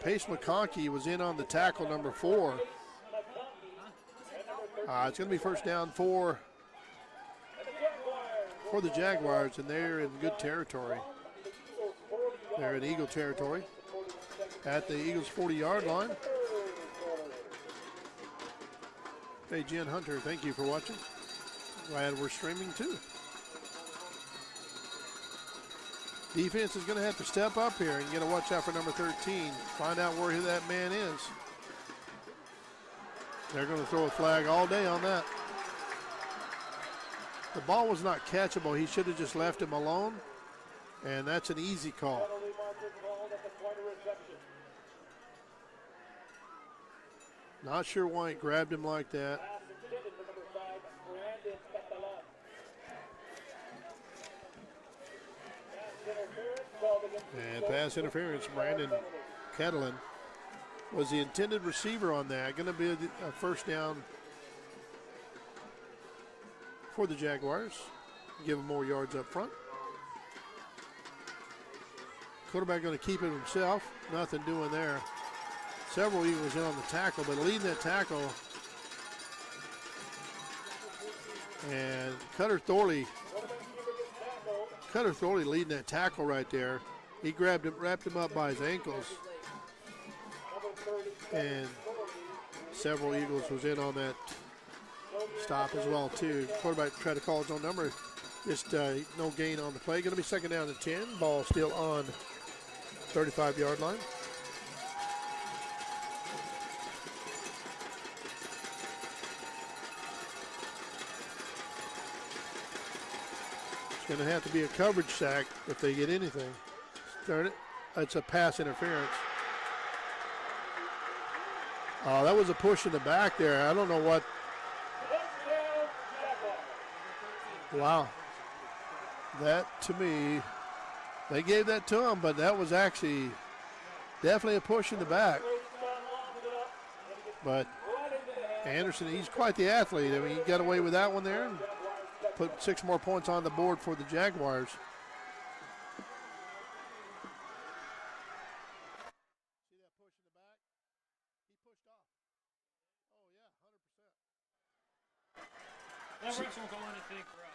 Pace McConkey was in on the tackle, number 4. It's going to be first down for the Jaguars, and they're in good territory. They're in Eagle territory at the Eagles' 40-yard line. Hey, Jen Hunter, thank you for watching. Glad we're streaming too. Defense is going to have to step up here and get a watch out for number 13. Find out where that man is. They're going to throw a flag all day on that. The ball was not catchable. He should have just left him alone, and that's an easy call. Not sure why he grabbed him like that. And pass interference, Brandon Kettlein was the intended receiver on that. Going to be a first down for the Jaguars. Give them more yards up front. Quarterback going to keep it himself. Nothing doing there. Several Eagles in on the tackle, but leading that tackle. And Cutter Thorley leading that tackle right there. He grabbed him, wrapped him up by his ankles. And several Eagles was in on that stop as well too. Quarterback tried to call his own number. Just no gain on the play. Going to be second down and 10. Ball still on 35-yard line. It's going to have to be a coverage sack if they get anything. Start it. It's a pass interference. Oh, that was a push in the back there. I don't know what. Wow. That, to me, they gave that to him, but that was actually definitely a push in the back. But Anderson, he's quite the athlete. I mean, he got away with that one there and put 6 more points on the board for the Jaguars. See that push in the back? He pushed off. Oh, yeah, 100%. That refs won't call anything for us.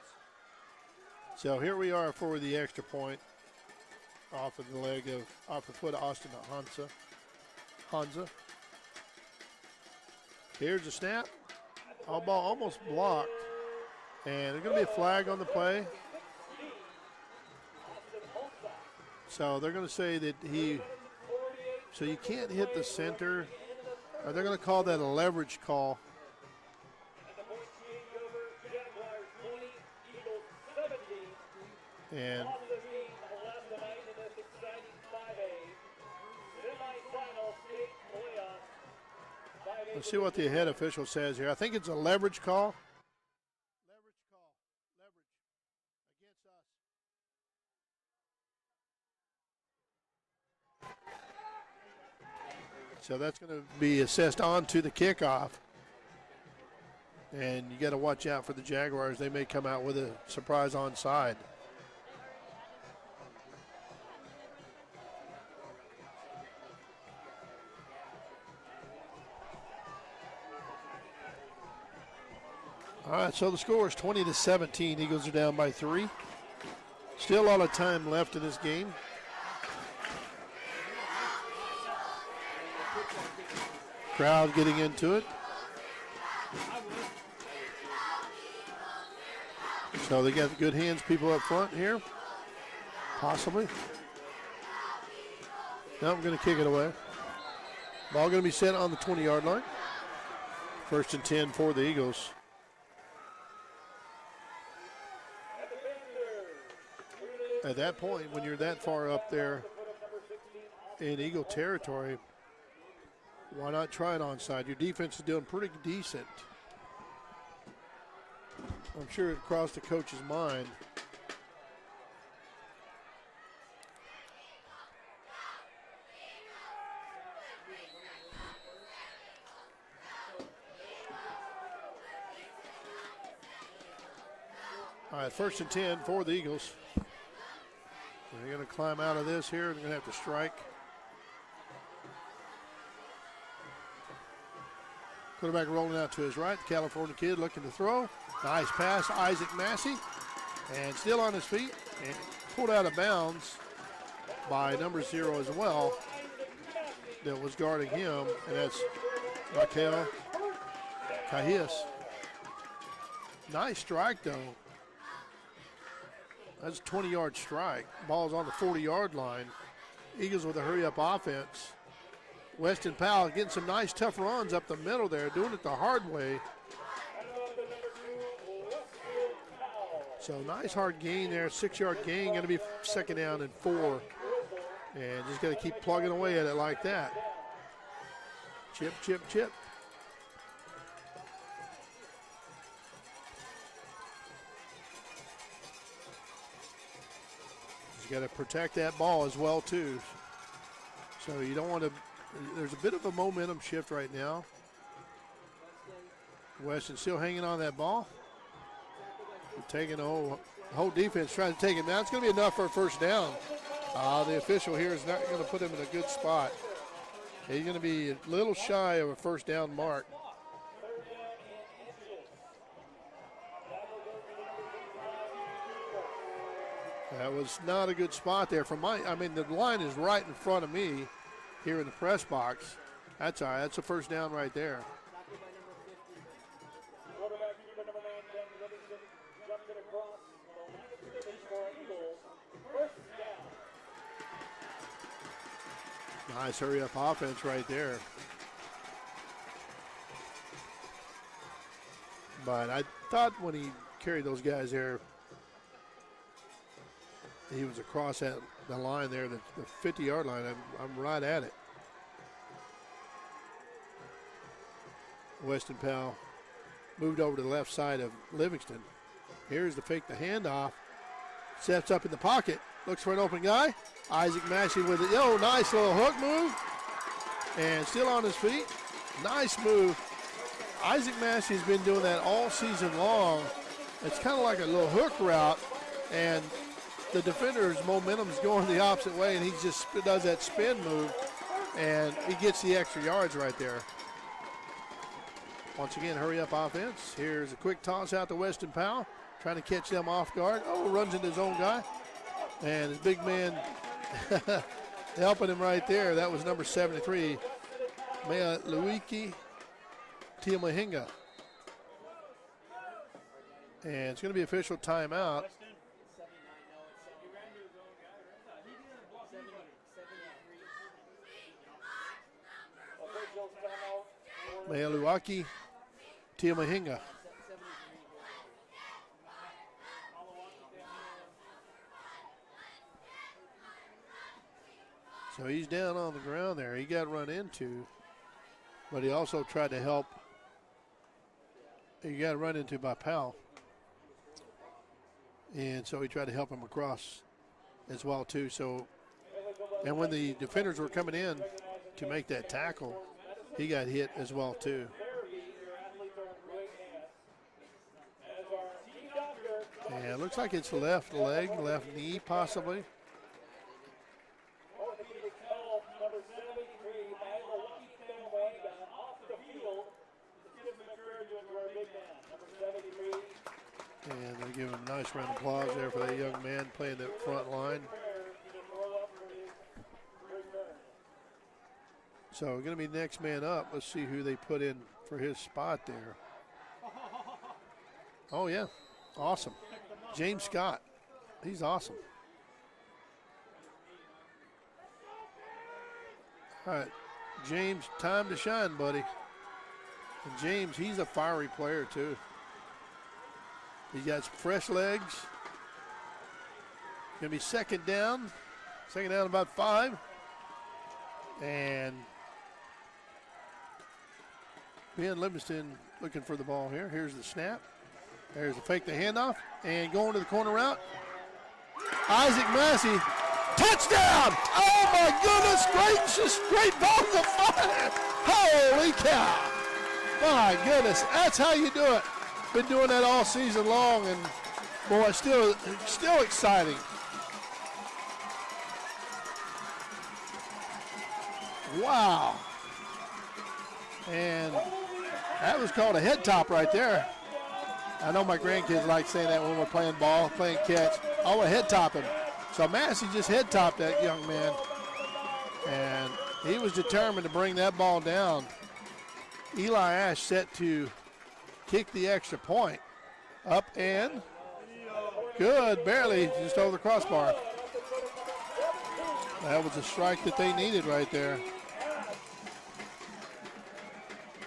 So here we are for the extra point off of the foot of Austin Hansa. Here's the snap. All ball almost blocked. And there's going to be a flag on the play. So they're going to say that so you can't hit the center. Or they're going to call that a leverage call. And let's see what the head official says here. I think it's a leverage call. Leverage call. Leverage against us. So that's going to be assessed onto the kickoff. And you got to watch out for the Jaguars. They may come out with a surprise onside. All right, so the score is 20-17. Eagles are down by 3. Still a lot of time left in this game. Crowd getting into it. So they got good hands, people up front here. Possibly. Now I'm going to kick it away. Ball going to be set on the 20-yard line. First and 10 for the Eagles. At that point, when you're that far up there in Eagle territory, why not try it onside? Your defense is doing pretty decent. I'm sure it crossed the coach's mind. All right, first and 10 for the Eagles. They're going to climb out of this here. They're going to have to strike. Quarterback rolling out to his right. The California kid looking to throw. Nice pass, Isaac Massey. And still on his feet. And pulled out of bounds by number 0 as well. That was guarding him. And that's Raquel Cajias. Nice strike, though. That's a 20-yard strike. Ball's on the 40-yard line. Eagles with a hurry-up offense. Weston Powell getting some nice, tough runs up the middle there, doing it the hard way. So nice hard gain there, 6-yard gain, going to be second down and 4. And just got to keep plugging away at it like that. Chip, chip, chip. got to protect that ball as well, too. So you don't want to, there's a bit of a momentum shift right now. Weston still hanging on that ball. Taking the whole defense trying to take him down. It's going to be enough for a first down. The official here is not going to put him in a good spot. He's going to be a little shy of a first down mark. That was not a good spot there. The line is right in front of me here in the press box. That's all right. That's a first down right there. Nice hurry-up offense right there. But I thought when he carried those guys there, he was across the line there, the 50-yard line. I'm right at it. Weston Powell moved over to the left side of Livingston. Here's the fake the handoff. Steps up in the pocket. Looks for an open guy. Isaac Massey with it. Nice little hook move. And still on his feet. Nice move. Isaac Massey's been doing that all season long. It's kind of like a little hook route. And the defender's momentum is going the opposite way, and he just does that spin move. And he gets the extra yards right there. Once again, hurry up offense. Here's a quick toss out to Weston Powell, trying to catch them off guard. Runs into his own guy. And his big man helping him right there. That was number 73, Luiki Tiamahinga. And it's going to be official timeout. Luiki Tiamahinga. So he's down on the ground there. He got run into, but he also tried to help. He got run into by Powell. And so he tried to help him across as well too. So, and when the defenders were coming in to make that tackle, he got hit as well too. And it looks like it's left leg, left knee possibly. And they give him a nice round of applause there for that young man playing that front line. So going to be next man up. Let's see who they put in for his spot there. Oh, yeah. Awesome. James Scott. He's awesome. All right. James, time to shine, buddy. And James, he's a fiery player, too. He's got some fresh legs. Going to be second down. Second down about 5. And Ben Livingston looking for the ball here. Here's the snap. There's the fake the handoff. And going to the corner route. Isaac Massey. Touchdown! Oh my goodness, great ball to fire. Holy cow. My goodness, that's how you do it. Been doing that all season long, and boy, still exciting. Wow. And that was called a head top right there. I know my grandkids like saying that when we're playing ball, playing catch. Oh, a head top him. So Massey just head topped that young man. And he was determined to bring that ball down. Eli Ash set to kick the extra point. Up and good, barely just over the crossbar. That was a strike that they needed right there.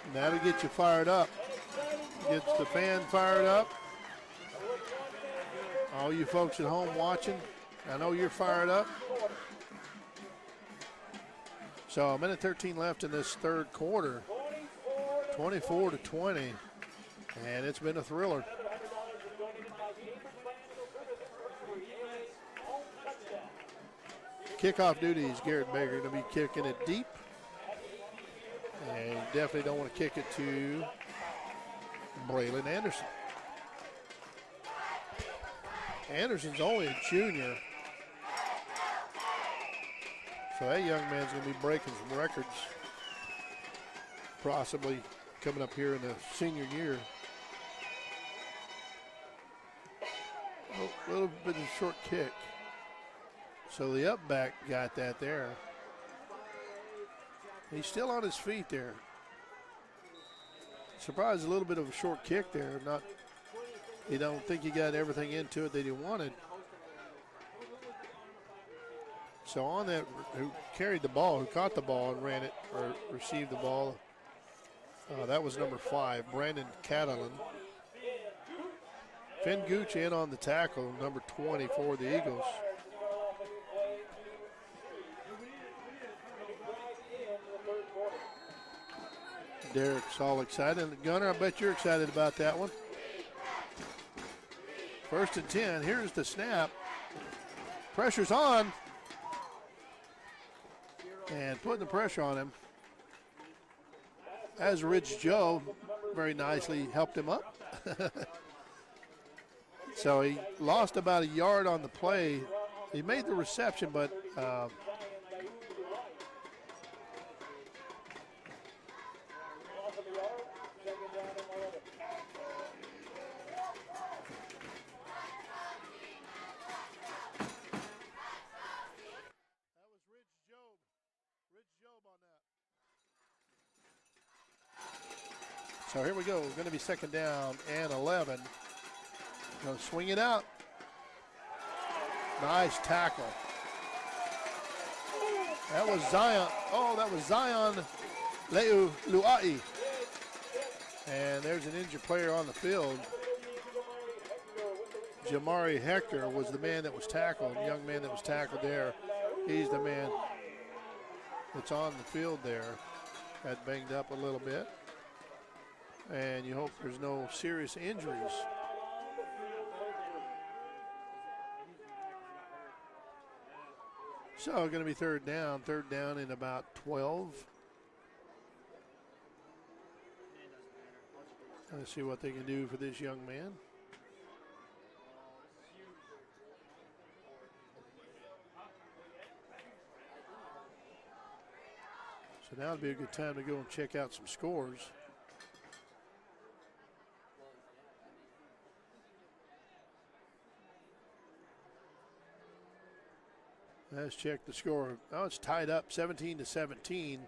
And that'll get you fired up. Gets the fan fired up. All you folks at home watching, I know you're fired up. So a minute 13 left in this third quarter. 24-20. And it's been a thriller. kickoff duty is Garrett Baker going to be kicking it deep. And you definitely don't want to kick it to Braylon Anderson. Anderson's only a junior. So that young man's going to be breaking some records, possibly coming up here in the senior year. A little bit of a short kick. So the up back got that there. He's still on his feet there. Surprised a little bit of a short kick there. You don't think he got everything into it that he wanted. So on that, who carried the ball, who caught the ball and ran it, or received the ball, that was number 5, Brandon Catalan. Finn Gooch in on the tackle, number 20 for the Eagles. Derek's all excited. Gunner, I bet you're excited about that one. 1st and 10. Here's the snap. Pressure's on. And putting the pressure on him, as Rich Joe very nicely helped him up. So he lost about a yard on the play. He made the reception, but so here we go. Going to be 2nd down and 11. Going to swing it out. Nice tackle. That was Zion. Oh, that was Zion Luai. And there's an injured player on the field. Jamari Hector was the man that was tackled, young man that was tackled there. He's the man that's on the field there. Got banged up a little bit. And you hope there's no serious injuries. So going to be 3rd down in about 12. Let's see what they can do for this young man. So now would be a good time to go and check out some scores. Let's check the score. Oh, it's tied up 17-17.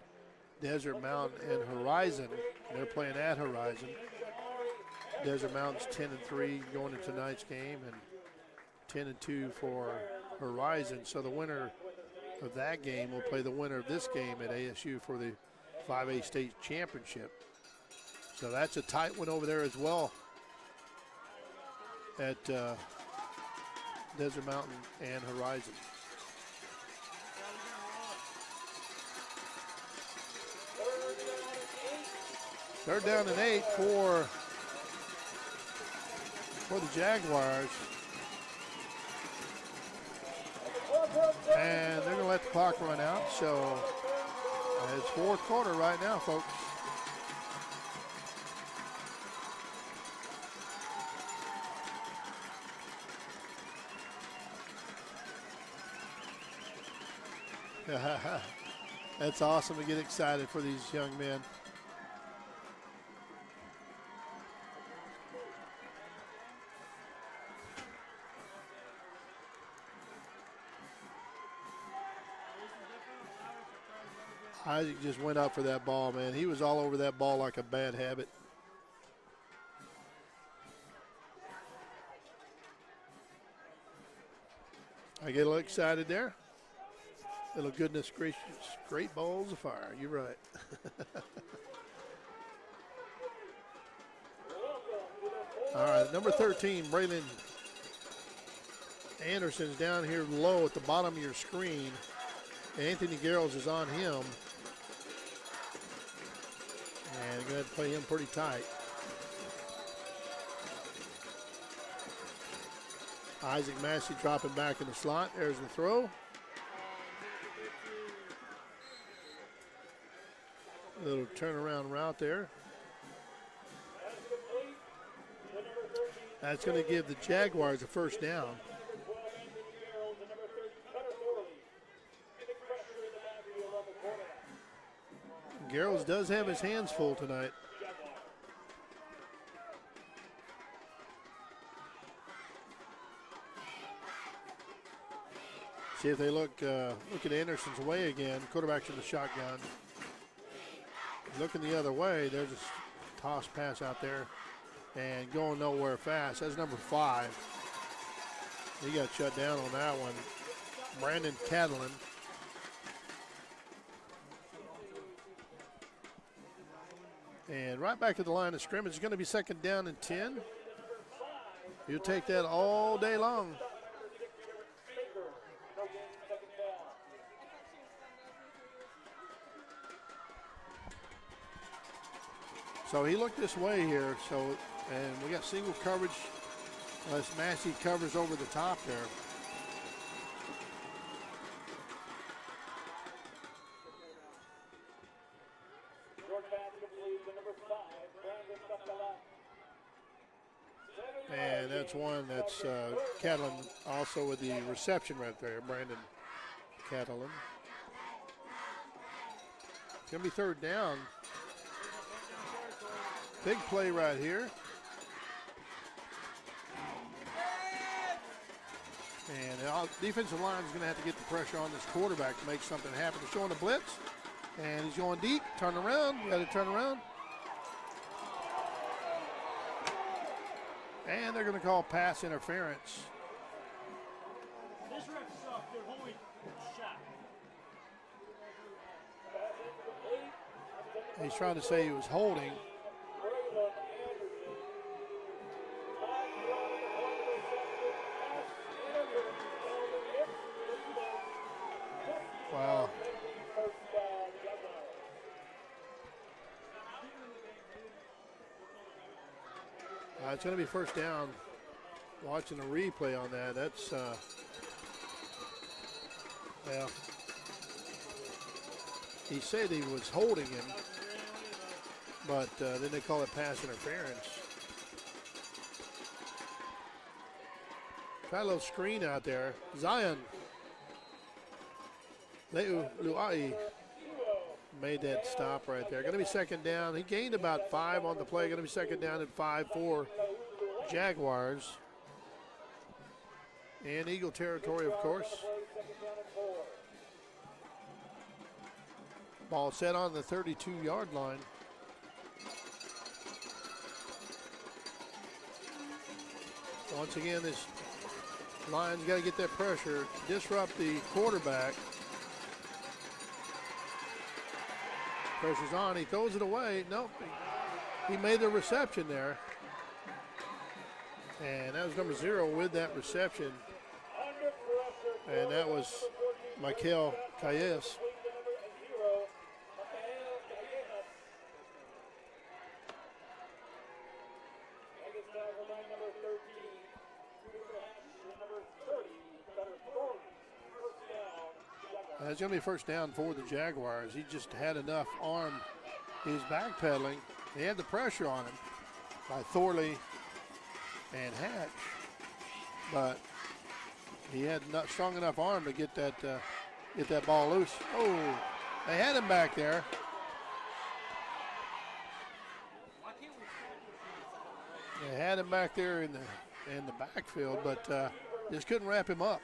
Desert Mountain and Horizon. They're playing at Horizon. Desert Mountain's 10-3 going into tonight's game, and 10-2 for Horizon. So the winner of that game will play the winner of this game at ASU for the 5A state championship. So that's a tight one over there as well at Desert Mountain and Horizon. 3rd down and 8 for the Jaguars. And they're going to let the clock run out. So it's 4th quarter right now, folks. That's awesome to get excited for these young men. Isaac just went up for that ball, man. He was all over that ball like a bad habit. I get a little excited there. Little goodness gracious, great balls of fire. You're right. All right, number 13, Braylon Anderson's down here low at the bottom of your screen. Anthony Garrels is on him. And go ahead and play him pretty tight. Isaac Massey dropping back in the slot. There's the throw. Little turnaround route there. That's going to give the Jaguars a first down. Garrels does have his hands full tonight. See if they look at Anderson's way again. Quarterback's in the shotgun. Looking the other way. There's a toss pass out there. And going nowhere fast. That's number 5. He got shut down on that one. Brandon Catalan. And right back to the line of scrimmage. It's going to be second down and 10. You'll take that all day long. So he looked this way here. And we got single coverage unless Massey covers over the top there. And that's one that's Catalan also with the reception right there, Brandon Catalan. It's going to be third down. Big play right here. And the defensive line is going to have to get the pressure on this quarterback to make something happen. He's showing the blitz, and he's going deep. Turn around. You got to turn around. And they're going to call pass interference. This ref sucked. They're holding shot. He's trying to say he was holding. Wow. It's going to be first down. Watching a replay on that, that's, well, he said he was holding him, but then they call it pass interference. Try a little screen out there. Zion Le'u'ai made that stop right there. Going to be second down. He gained about 5 on the play. Going to be second down and 5 for Jaguars. And Eagle territory, of course. Ball set on the 32-yard line. Once again, this line's got to get that pressure, disrupt the quarterback. Pressure's on. He throws it away. Nope. He made the reception there. And that was number 0 with that reception. And that was Michael Calles. It's going to be first down for the Jaguars. He just had enough arm. He was backpedaling. They had the pressure on him by Thorley and Hatch, but he had not strong enough arm to get that ball loose. Oh, they had him back there. They had him back there in the backfield, but just couldn't wrap him up.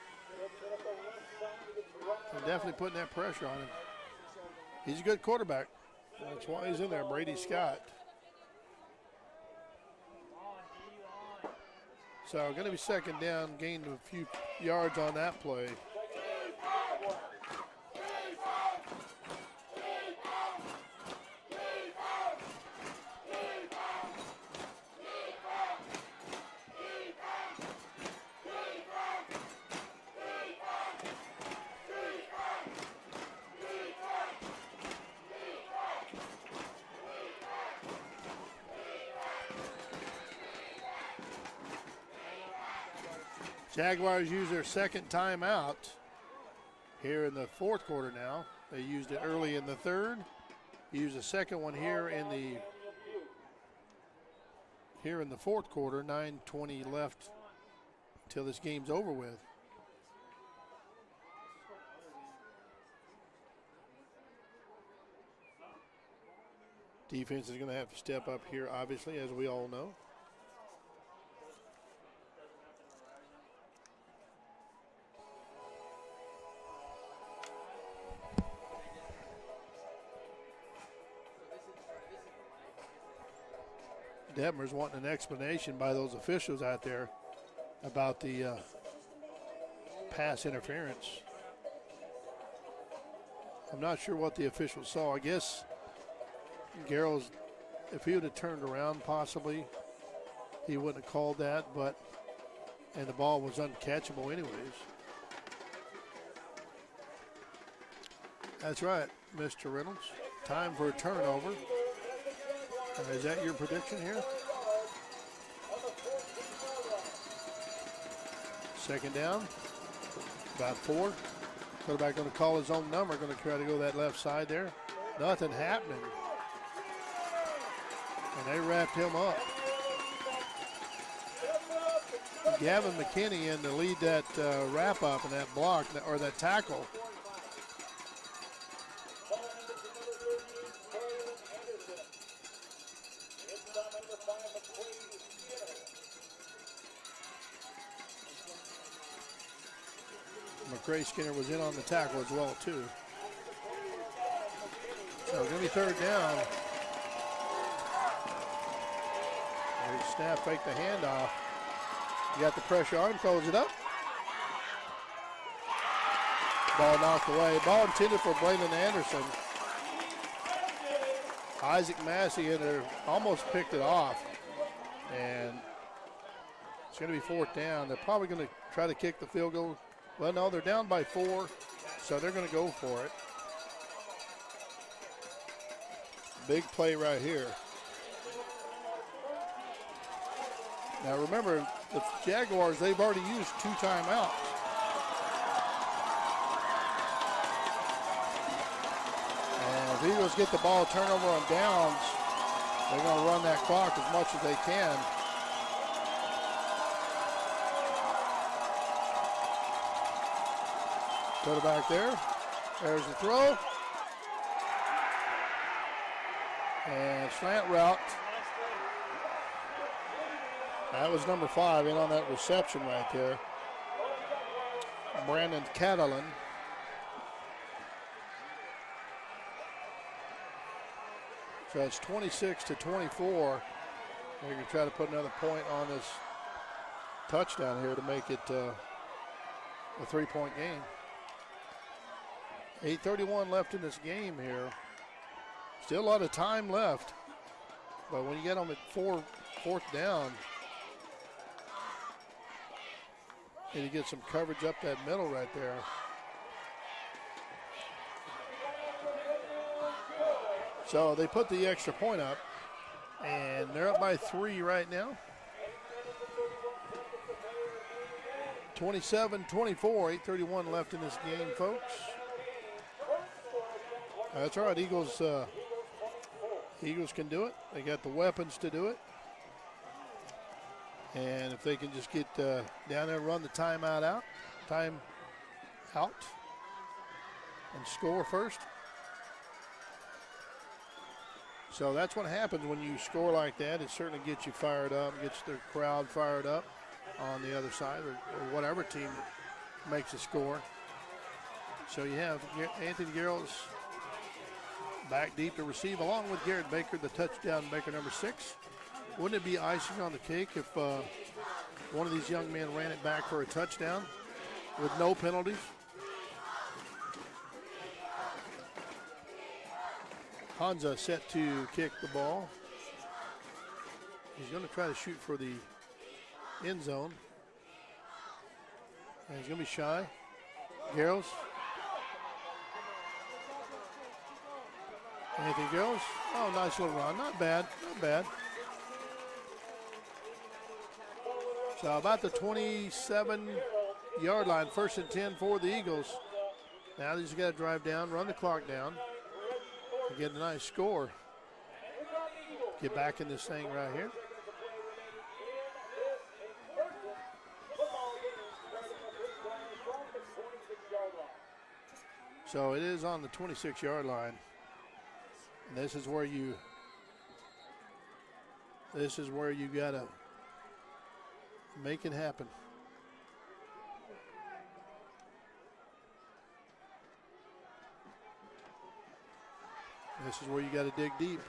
And definitely putting that pressure on him. He's a good quarterback. That's why he's in there, Brady Scott. So going to be second down, gained a few yards on that play. Jaguars use their second timeout here in the fourth quarter now. They used it early in the third. Use the second one here in the fourth quarter. 9:20 left till this game's over with. Defense is going to have to step up here, obviously, as we all know. Detmer's wanting an explanation by those officials out there about the pass interference. I'm not sure what the officials saw. I guess Garrels, if he would have turned around possibly, he wouldn't have called that, and the ball was uncatchable anyways. That's right, Mr. Reynolds. Time for a turnover. Is that your prediction here? Second down, about 4. Quarterback going to call his own number, going to try to go that left side there. Nothing happening. And they wrapped him up. Gavin McKinney in to lead that wrap up and that block, or that tackle. McCray Skinner was in on the tackle as well, too. So it's going to be third down. Snap, fake the handoff. You got the pressure on him, throws it up. Ball knocked away. Ball intended for Braylon Anderson. Isaac Massey in there almost picked it off. And it's going to be fourth down. They're probably going to try to kick the field goal. Well, no, they're down by 4, so they're going to go for it. Big play right here. Now remember, the Jaguars, they've already used 2 timeouts. And if Eagles get the ball turnover on downs, they're going to run that clock as much as they can. Quarterback there. There's the throw. And slant route. That was number 5 in on that reception right there. Brandon Catalan. So it's 26-24. They're going to try to put another point on this touchdown here to make it a 3-point game. 8:31 left in this game here. Still a lot of time left. But when you get them at fourth down, and you get some coverage up that middle right there. So they put the extra point up, and they're up by 3 right now. 27-24, 8:31 left in this game, folks. That's right, Eagles can do it. They got the weapons to do it. And if they can just get down there and run the time out, and score first. So that's what happens when you score like that. It certainly gets you fired up, gets the crowd fired up on the other side, or whatever team makes a score. So you have Anthony Garrels back deep to receive, along with Garrett Baker, the touchdown maker, number 6. Wouldn't it be icing on the cake if one of these young men ran it back for a touchdown with no penalties? Hansa set to kick the ball. He's going to try to shoot for the end zone. And he's going to be shy. Garrels. Anthony Garrels. Oh, nice little run. Not bad. Not bad. So about the 27-yard line, 1st and 10 for the Eagles. Now they just got to drive down, run the clock down. to get a nice score. Get back in this thing right here. So it is on the 26-yard line. And this is where you gotta make it happen. This is where you gotta dig deep.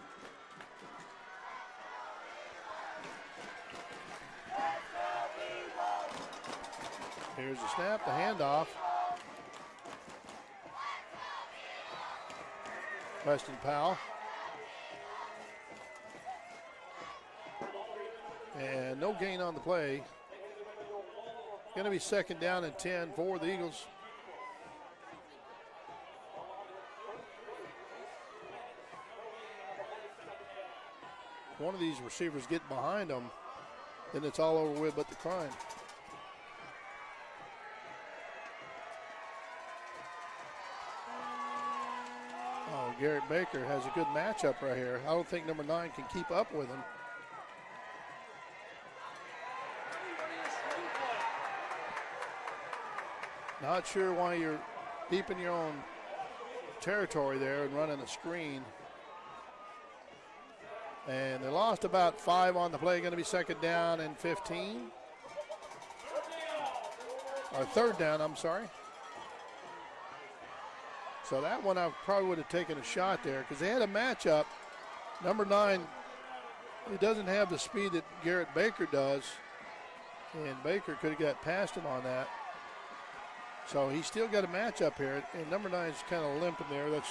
Here's the snap, the handoff. Weston Powell. And no gain on the play. Going to be 2nd down and 10 for the Eagles. One of these receivers get behind them, then it's all over with but the climb. Oh, Garrett Baker has a good matchup right here. I don't think number 9 can keep up with him. Not sure why you're deep in your own territory there and running a screen. And they lost about 5 on the play. Going to be 2nd down and 15. Or 3rd down, I'm sorry. So that one I probably would have taken a shot there because they had a matchup. Number 9, he doesn't have the speed that Garrett Baker does. And Baker could have got past him on that. So he's still got a matchup here. And number 9 is kind of limping there. That's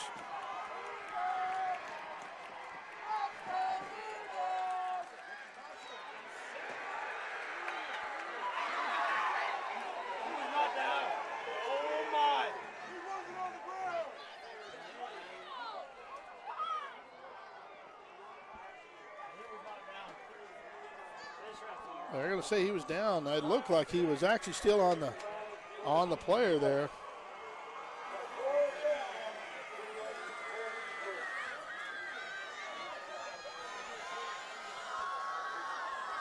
they're going to say he was down. It looked like he was actually still on the player there.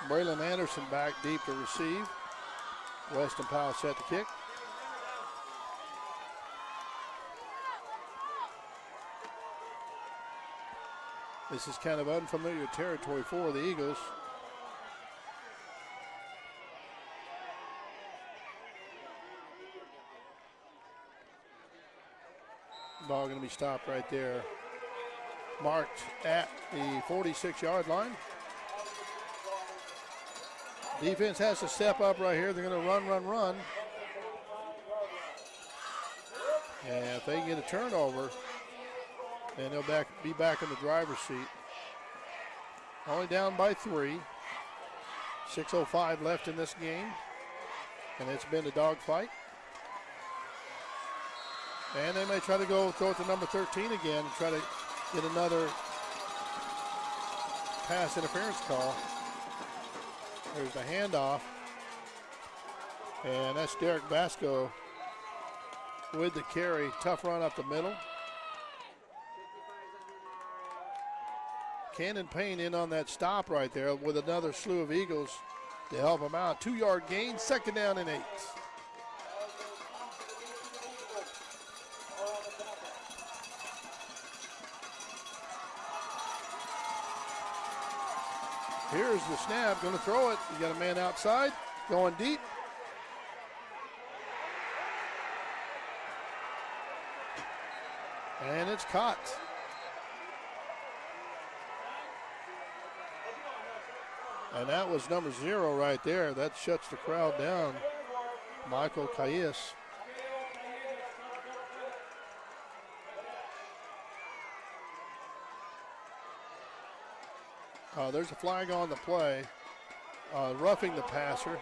Braylon Anderson back deep to receive. Weston Powell set the kick. This is kind of unfamiliar territory for the Eagles. Ball going to be stopped right there. Marked at the 46-yard line. Defense has to step up right here. They're going to run. And if they can get a turnover, then they'll be back in the driver's seat. Only down by 3. 6:05 left in this game. And it's been a dogfight. And they may try to go throw it to number 13 again and try to get another pass interference call. There's the handoff. And that's Derek Basco with the carry. Tough run up the middle. Cannon Payne in on that stop right there with another slew of Eagles to help him out. 2-yard gain, 2nd down and 8. Here's the snap, going to throw it. You got a man outside, going deep. And it's caught. And that was number 0 right there. That shuts the crowd down. Michael Cayes. There's a flag on the play. Roughing the passer.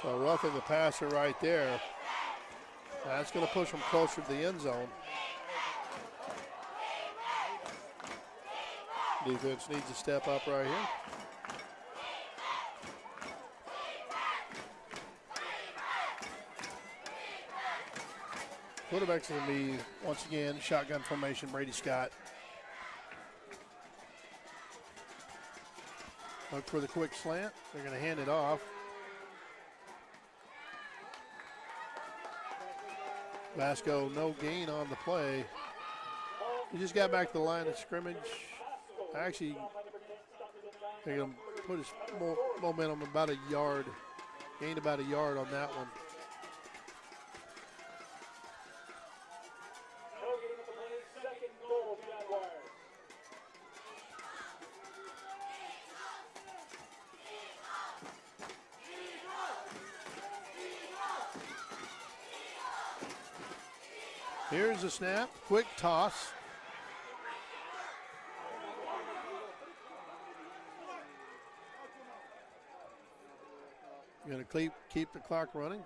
So roughing the passer right there. That's going to push him closer to the end zone. Defense needs to step up right here. Quarterback's going to be, once again, shotgun formation, Brady Scott. Look for the quick slant. They're going to hand it off. Vasco, no gain on the play. He just got back to the line of scrimmage. Actually, they're going to put his momentum about a yard. Gained about a yard on that one. Here's the snap, quick toss. Going to keep the clock running.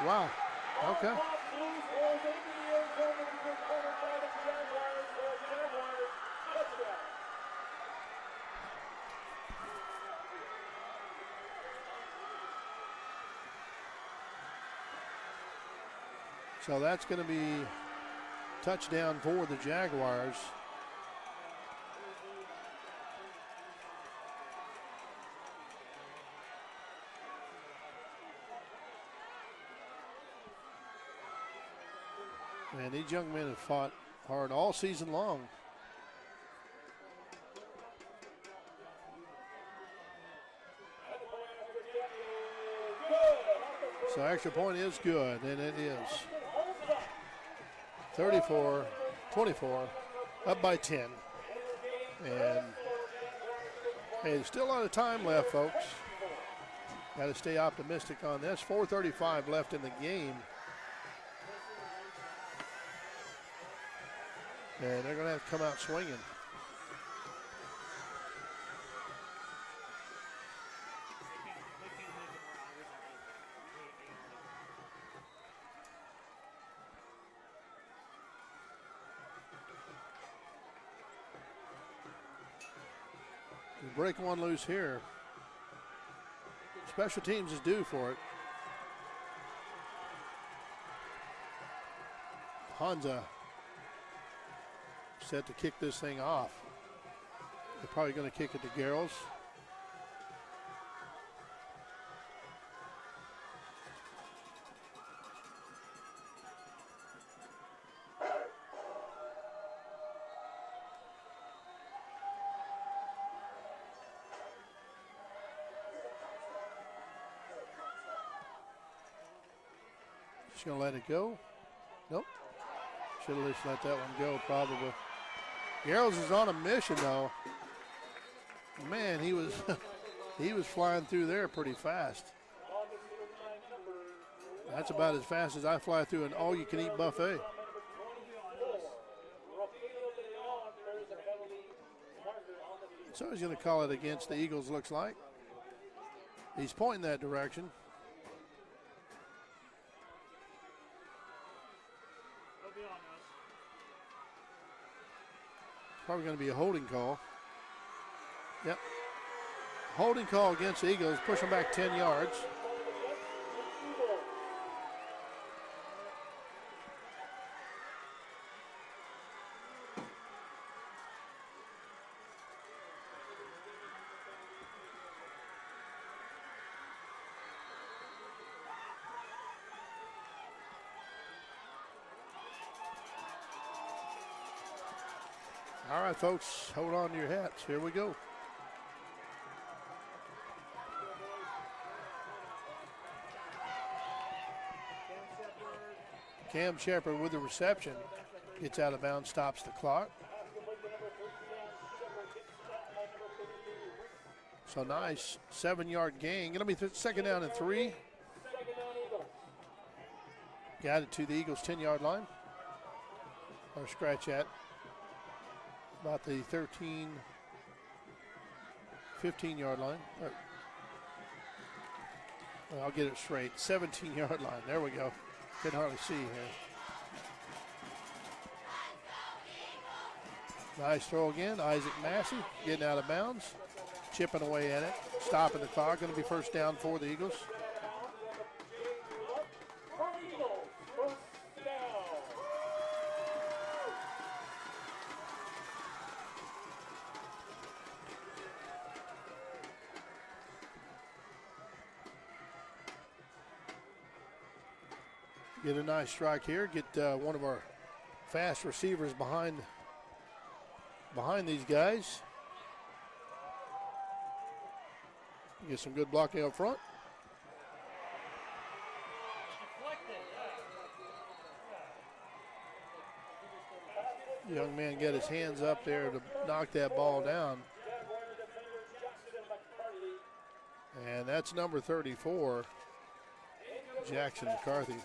Wow, okay. So that's going to be touchdown for the Jaguars. And these young men have fought hard all season long. So extra point is good, and it is. 34-24, up by 10. And hey, there's still a lot of time left, folks. Got to stay optimistic on this. 4:35 left in the game. And they're going to have to come out swinging. You break one loose here. Special teams is due for it. Hansa set to kick this thing off. They're probably going to kick it to Garrels. Just going to let it go. Nope. Should have just let that one go, probably. Garrels is on a mission, though. Man, he was he was flying through there pretty fast. That's about as fast as I fly through an all-you-can-eat buffet. So he's going to call it against the Eagles, looks like. He's pointing that direction. Probably going to be a holding call. Yep. Holding call against the Eagles, push them back 10 yards. All right, folks, hold on to your hats. Here we go. Cam Shepard with the reception. Gets out of bounds, stops the clock. So nice 7-yard gain. Going to be second down and 3. Got it to the Eagles' 10-yard line. Or scratch at about the 15-yard line. Well, I'll get it straight. 17-yard line. There we go. Couldn't hardly see here. Nice throw again. Isaac Massey getting out of bounds. Chipping away at it. Stopping the clock. Going to be first down for the Eagles. Get a nice strike here. Get one of our fast receivers behind these guys. Get some good blocking up front. Young man get his hands up there to knock that ball down. And that's number 34, Jackson McCarthy.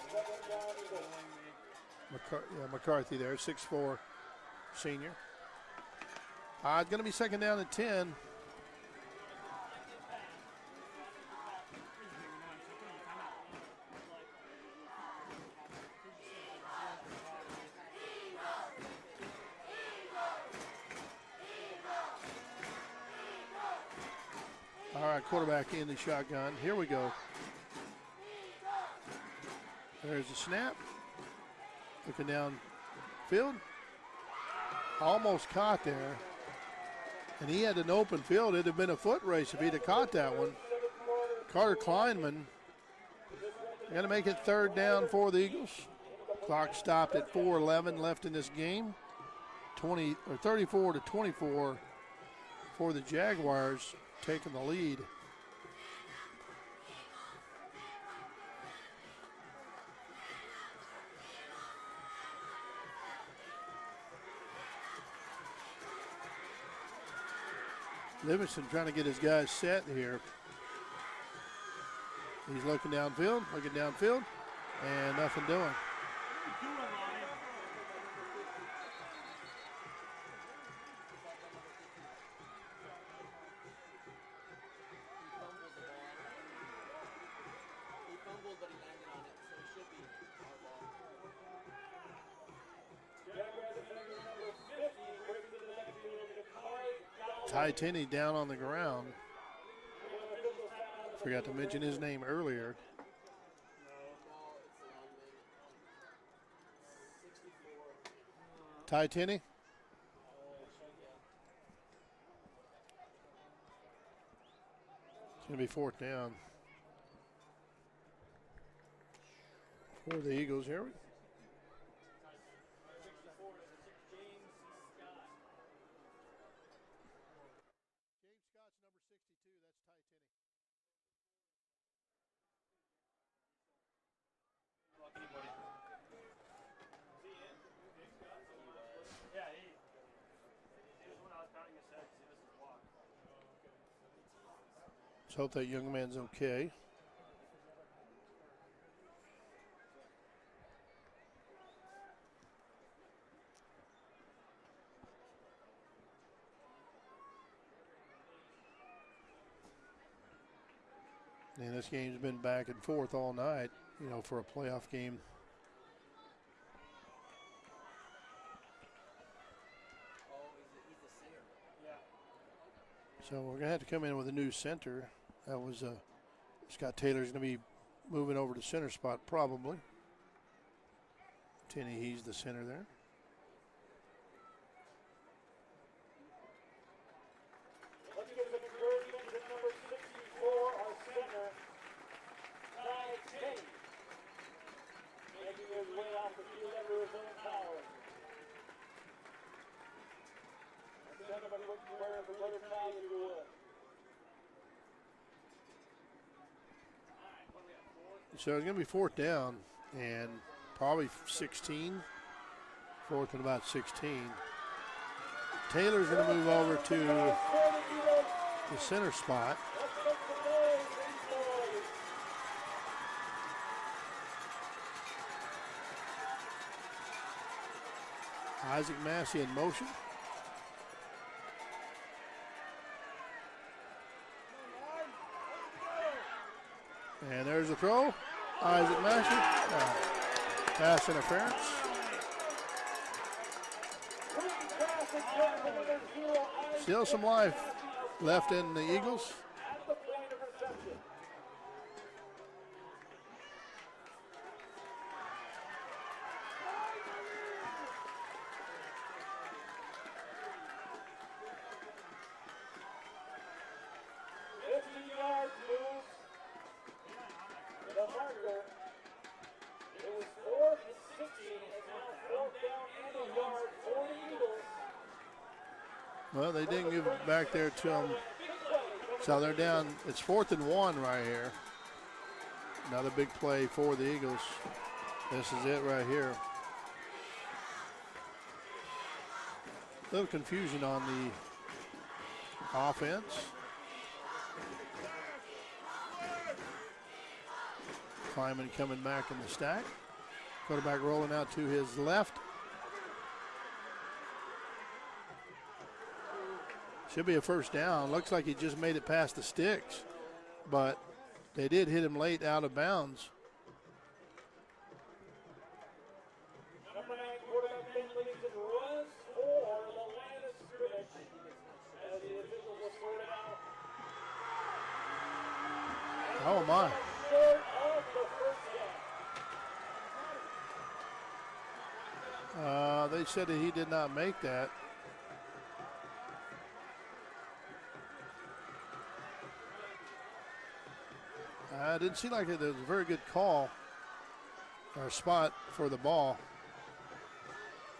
McCarthy there, 6'4", senior. It's going to be second down and 10. All right, quarterback in the shotgun. Here we go. There's the snap. Looking downfield. Almost caught there. And he had an open field. It'd have been a foot race if he'd have caught that one. Carter Kleinman. Going to make it third down for the Eagles. Clock stopped at 4:11 left in this game. 34-24 for the Jaguars, taking the lead. Livingston trying to get his guys set here. He's looking downfield, and nothing doing. Ty Tenney down on the ground. Forgot to mention his name earlier. Ty Tenney. It's going to be fourth down for the Eagles here. Let's hope that young man's okay. And this game's been back and forth all night, you know, for a playoff game. So we're going to have to come in with a new center. That was Scott Taylor's going to be moving over to center spot probably. Tenney, he's the center there. Let's give some encouragement to number 64, our center, Ty Tenney, making his way off the field under his own power. Center, but looking where the butterfly if you would. So it's going to be fourth down and probably 16. Fourth and about 16. Taylor's going to move over to the center spot. Isaac Massey in motion. And there's the throw. Isaac Massey. Pass interference. Still some life left in the Eagles. It was Well, they didn't give it back there to them. So they're down. It's 4th and 1 right here. Another big play for the Eagles. This is it right here. A little confusion on the offense. Kleiman coming back in the stack. Quarterback rolling out to his left. Should be a first down. Looks like he just made it past the sticks, but they did hit him late out of bounds. Number 9 quarterback Ben Lincoln runs for the line of scrimmage as the officials will score it out. Oh my. Short of the first down. They said that he did not make that. It didn't seem like it was a very good call or spot for the ball.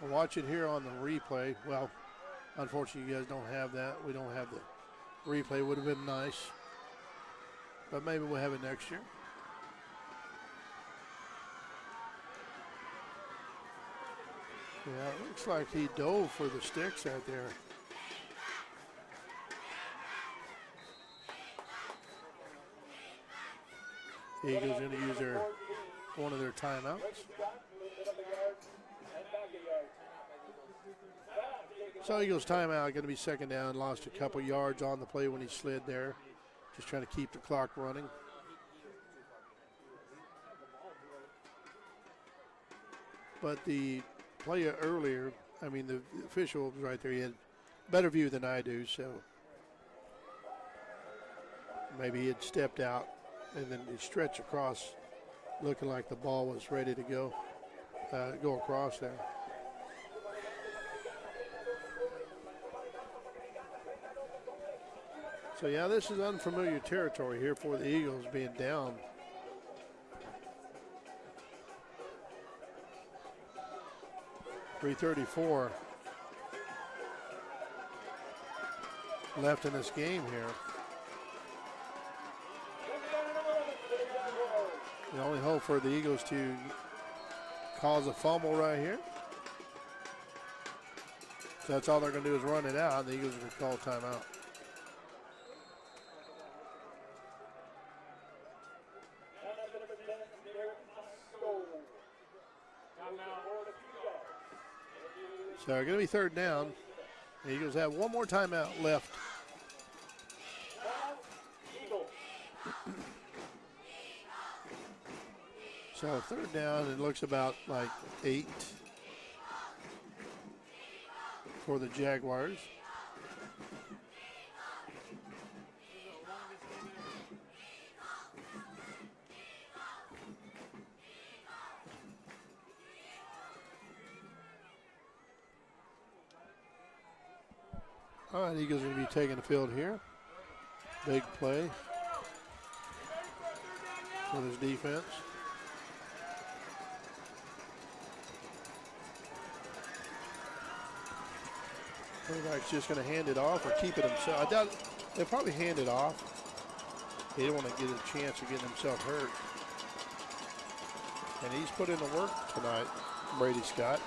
We'll watch it here on the replay. Well, unfortunately, you guys don't have that. We don't have the replay. Would have been nice, but maybe we'll have it next year. Yeah, it looks like he dove for the sticks out there. Eagles going to use one of their timeouts. So Eagles timeout, going to be second down. Lost a couple yards on the play when he slid there. Just trying to keep the clock running. But the player earlier, I mean the official was right there. He had better view than I do, so maybe he had stepped out and then he stretched across, looking like the ball was ready to go across there. So yeah, this is unfamiliar territory here for the Eagles, being down. .334 left in this game here. The only hope for the Eagles to cause a fumble right here. So that's all they're going to do is run it out. The Eagles are going to call timeout. So they're going to be third down. The Eagles have one more timeout left. So third down, it looks about like 8 for the Jaguars. All right, Eagles are going to be taking the field here. Big play for this defense. Quarterback's just going to hand it off or keep it himself. I doubt they'll probably hand it off. He don't want to get a chance of getting himself hurt. And he's put in the work tonight, Brady Scott.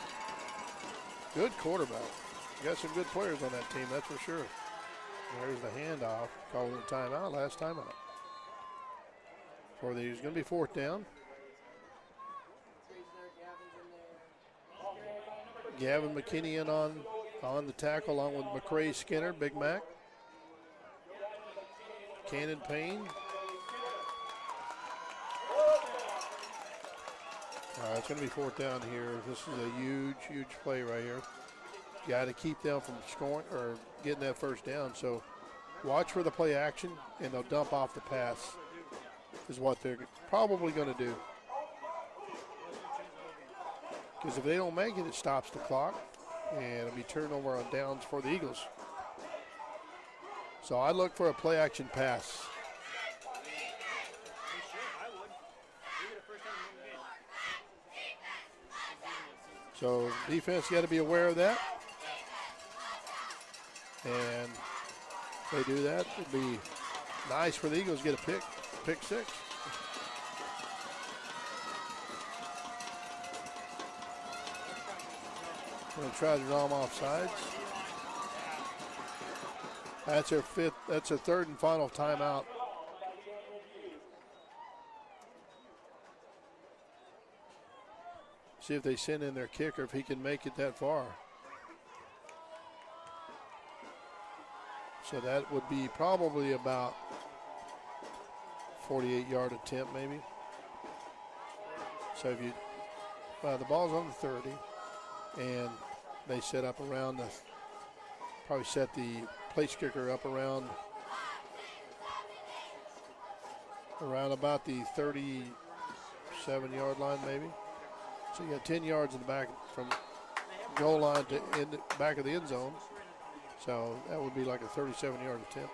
Good quarterback. Got some good players on that team, that's for sure. There's the handoff. Calling the timeout, last timeout. For these, going to be fourth down. Gavin McKinney in on the tackle along with McCray Skinner, Big Mac. Cannon Payne. It's going to be fourth down here. This is a huge, huge play right here. Got to keep them from scoring or getting that first down. So watch for the play action, and they'll dump off the pass is what they're probably going to do. Because if they don't make it, it stops the clock, and it'll be turnover on downs for the Eagles. So I look for a play action pass. So defense got to be aware of that. And if they do that, it'd be nice for the Eagles to get a pick six. Going to try to draw them off sides. That's their fifth. That's their third and final timeout. See if they send in their kicker, if he can make it that far. So that would be probably about 48-yard attempt, maybe. So if you, the ball's on the 30, and they set up around the, probably set the place kicker up around about the 37-yard line, maybe. So you got 10 yards in the back from goal line to in the back of the end zone. So that would be like a 37-yard attempt.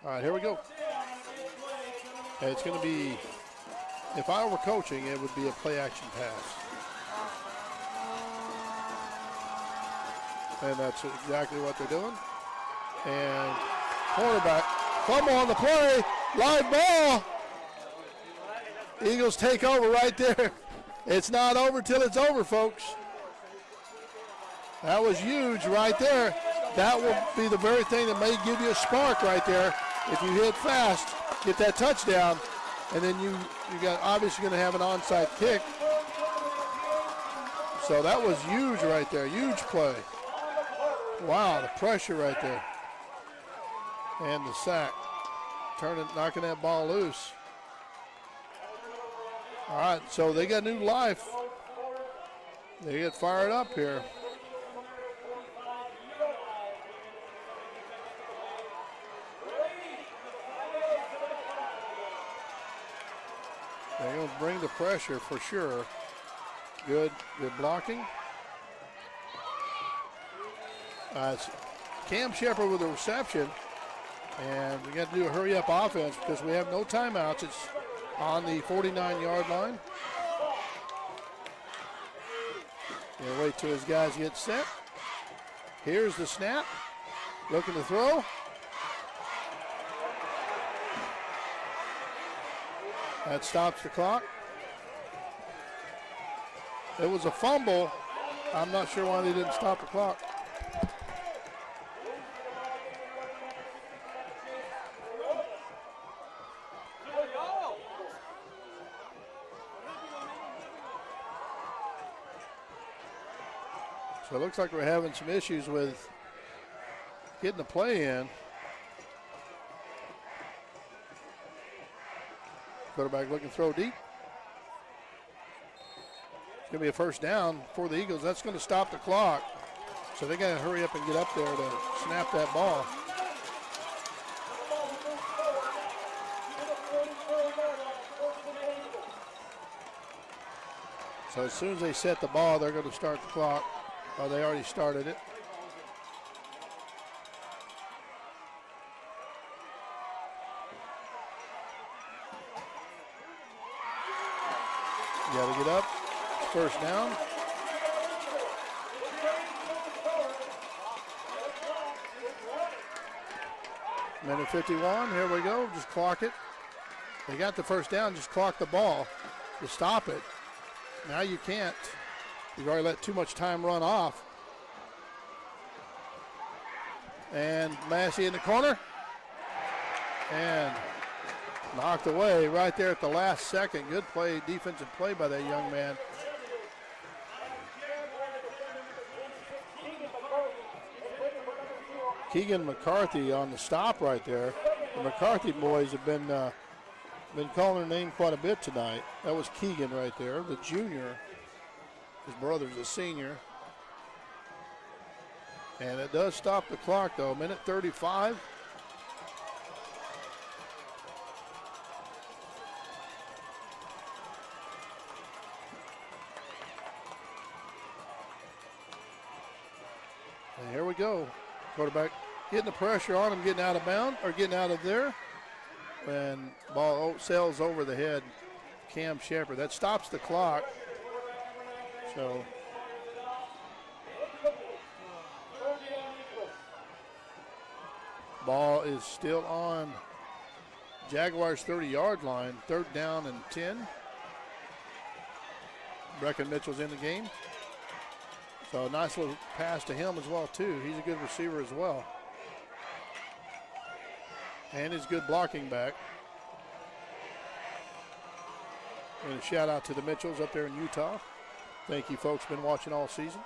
All right, here we go. And it's going to be, if I were coaching, it would be a play-action pass. And that's exactly what they're doing. And quarterback, fumble on the play, live ball. Eagles take over right there. It's not over till it's over, folks. That was huge right there. That will be the very thing that may give you a spark right there. If you hit fast, get that touchdown, and then you got obviously going to have an onside kick. So that was huge right there, huge play. Wow, the pressure right there. And the sack, knocking that ball loose. All right, so they got new life. They get fired up here. They're going to bring the pressure for sure. Good blocking. It's Cam Shepard with the reception. And we got to do a hurry-up offense because we have no timeouts. It's on the 49-yard line. He'll wait till his guys get set. Here's the snap. Looking to throw. That stops the clock. It was a fumble. I'm not sure why they didn't stop the clock. So it looks like we're having some issues with getting the play in. Quarterback looking to throw deep. It's going to be a first down for the Eagles. That's going to stop the clock. So they got to hurry up and get up there to snap that ball. So as soon as they set the ball, they're going to start the clock. Oh, they already started it. You got to get up. It's first down. Minute 51. Here we go. Just clock it. They got the first down. Just clock the ball to stop it. Now you can't. You've already let too much time run off. And Massey in the corner. And knocked away right there at the last second. Good play, defensive play by that young man. Keegan McCarthy on the stop right there. The McCarthy boys have been calling their name quite a bit tonight. That was Keegan right there, the junior. His brother's a senior. And it does stop the clock though, minute 35. And here we go. Quarterback getting the pressure on him, getting out of bounds, or getting out of there. And ball sails over the head. Cam Shepard. That stops the clock. So Ball is still on Jaguars 30-yard line, 3rd down and 10. Brecken Mitchell's in the game. So a nice little pass to him as well, too. He's a good receiver as well. And he's good blocking back. And a shout out to the Mitchells up there in Utah. Thank you folks, been watching all season.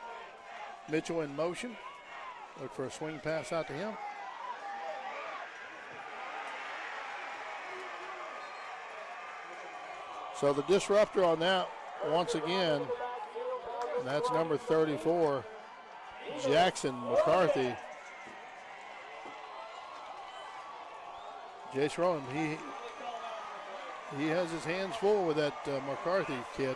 Mitchell in motion. Look for a swing pass out to him. So the disruptor on that once again, and that's number 34, Jackson McCarthy. Jace Rowan, he has his hands full with that McCarthy kid.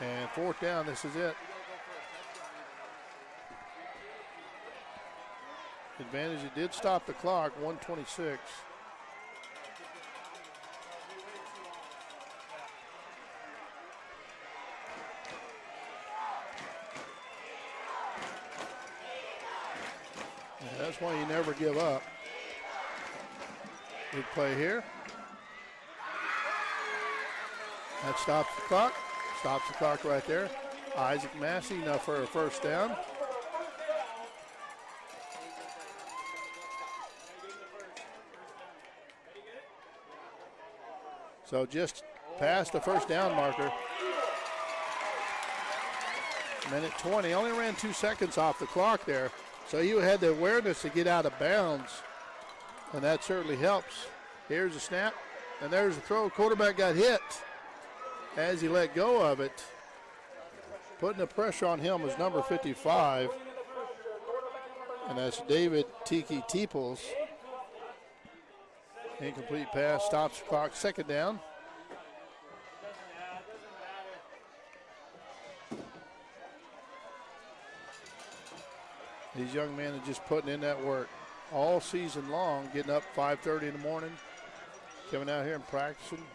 And 4th down, this is it. Advantage, it did stop the clock, 1:26. That's why you never give up. Big play here. That stops the clock. Stops the clock right there. Isaac Massey, enough for a 1st down. So just past the 1st down marker. Minute 20, only ran 2 seconds off the clock there. So you had the awareness to get out of bounds, and that certainly helps. Here's a snap, and there's a throw. Quarterback got hit as he let go of it. Putting the pressure on him was number 55, and that's David Tiki Teeples. Incomplete pass, stops the clock, 2nd down. These young men are just putting in that work all season long, getting up 5:30 in the morning, coming out here and practicing.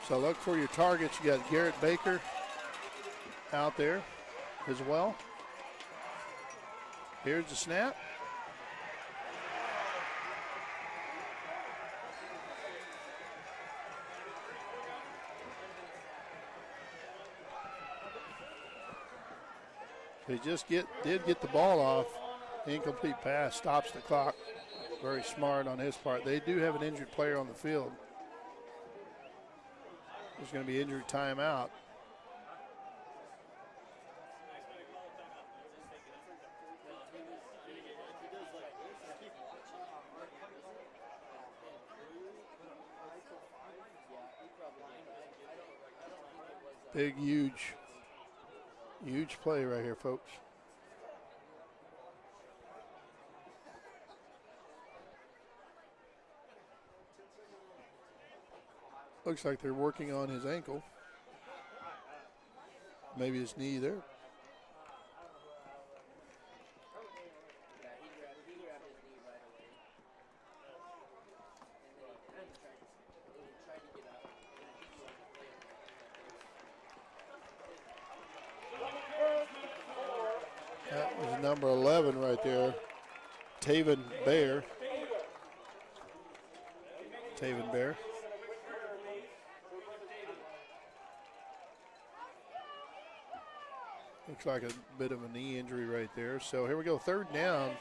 So look for your targets. You got Garrett Baker out there as well. Here's the snap. They just did get the ball off. Incomplete pass, stops the clock. Very smart on his part. They do have an injured player on the field. There's going to be injury timeout. Big, huge play right here, folks. Looks like they're working on his ankle. Maybe his knee there. That was number 11 right there, Taven Bear. Taven Bear. Looks like a bit of a knee injury right there. So here we go, 3rd down.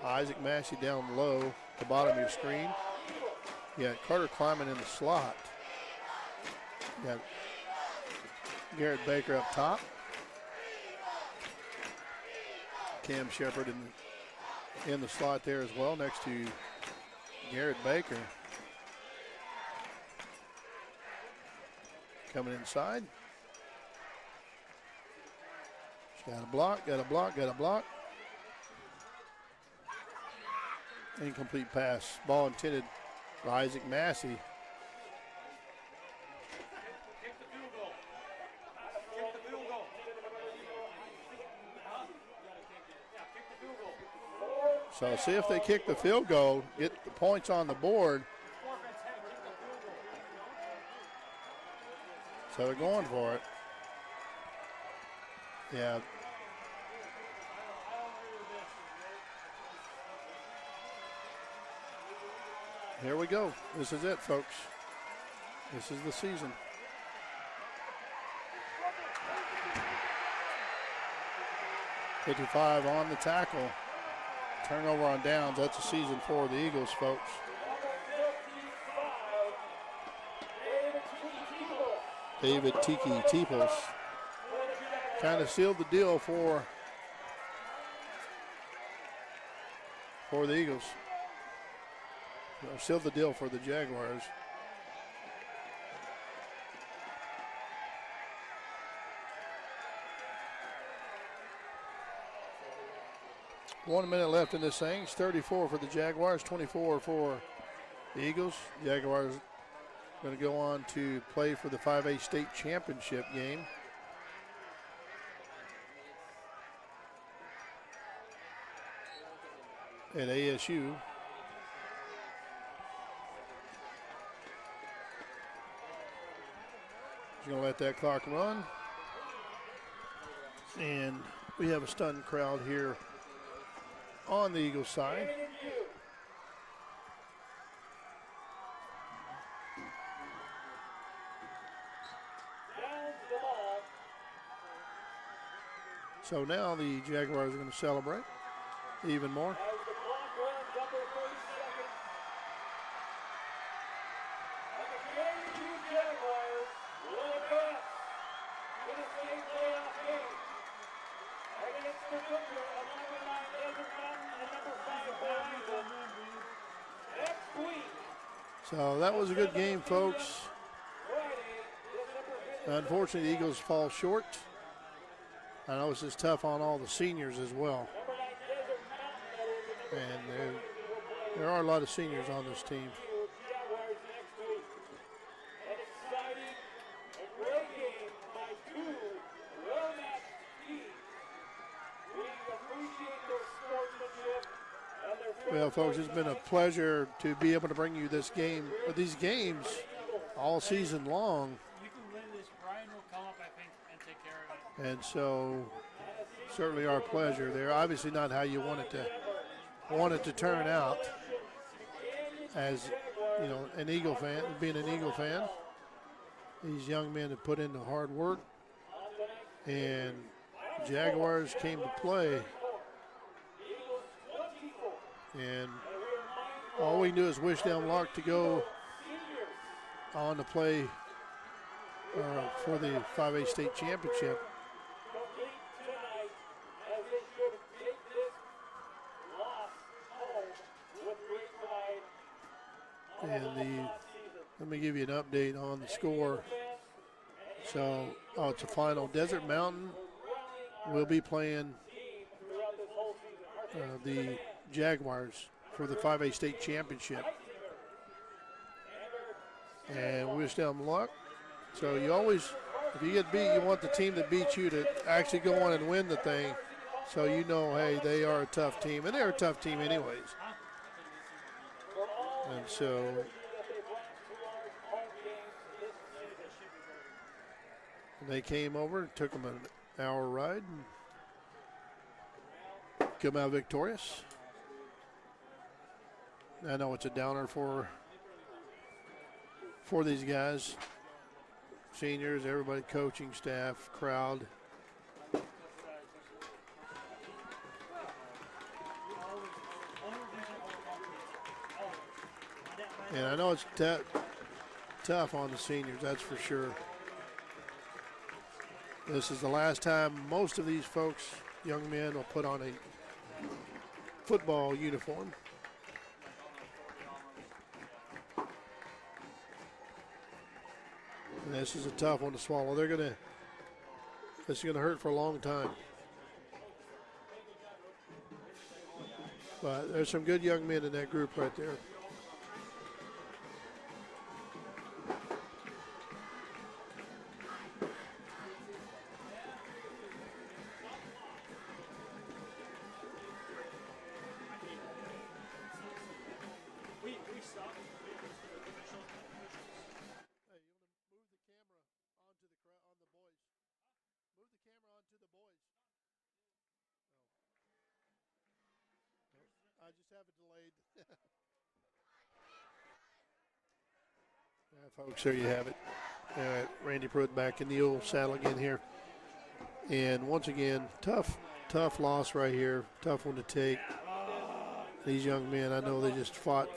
Isaac Massey down low at the bottom of your screen. You got Carter Kleiman in the slot. You got Garrett Baker up top. Cam Shepard in the slot there as well, next to Garrett Baker. Coming inside. Got a block, got a block, got a block. Incomplete pass. Ball intended for Isaac Massey. So see if they kick the field goal, get the points on the board. So they're going for it. Yeah. Here we go. This is it, folks. This is the season. .55 on the tackle. Turnover on downs. That's a season for the Eagles, folks. David Tiki Teeples kind of sealed the deal for the Eagles. Or sealed the deal for the Jaguars. One minute left in this thing. It's 34 for the Jaguars, 24 for the Eagles. Jaguars going to go on to play for the 5A state championship game. At ASU. Just going to let that clock run. And we have a stunned crowd here on the Eagles side. So now the Jaguars are going to celebrate even more. So that was a good game, folks. Unfortunately, the Eagles fall short. I know this is tough on all the seniors as well. And there are a lot of seniors on this team. Well, folks, it's been a pleasure to be able to bring you this game, or these games, all season long. You can win this. Brian will come up, I think, and take care of it. And so, certainly our pleasure. They're obviously not how you want it to turn out. As you know, an Eagle fan, being an Eagle fan, these young men have put in the hard work, and Jaguars came to play. And all we can do is wish them luck to go on to play for the 5A state championship. And let me give you an update on the score. So, it's a final. Desert Mountain will be playing the Jaguars for the 5A state championship. And wish them luck. So you always, if you get beat, you want the team that beats you to actually go on and win the thing. So you know, hey, they are a tough team. And they're a tough team anyways. And so they came over, took them an hour ride, and come out victorious. I know it's a downer for these guys, seniors, everybody, coaching staff, crowd. And I know it's tough on the seniors, that's for sure. This is the last time most of these folks, young men, will put on a football uniform. And this is a tough one to swallow. This is gonna hurt for a long time. But there's some good young men in that group right there. just have it delayed. All right, folks, there you have it. All right, Randy Pruitt back in the old saddle again here. And once again, tough loss right here. Tough one to take. These young men, I know they just fought.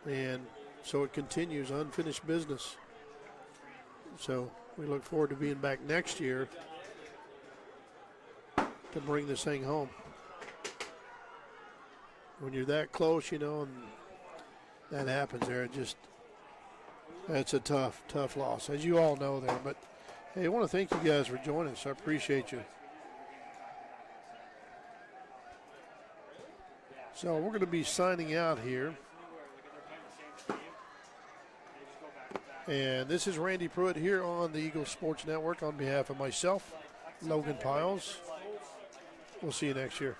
And so it continues, unfinished business. So we look forward to being back next year to bring this thing home. When you're that close, you know, and that happens there, it's a tough loss, as you all know there. But, hey, I want to thank you guys for joining us. I appreciate you. So we're going to be signing out here. And this is Randy Pruitt here on the Eagles Sports Network on behalf of myself, Logan Piles. We'll see you next year.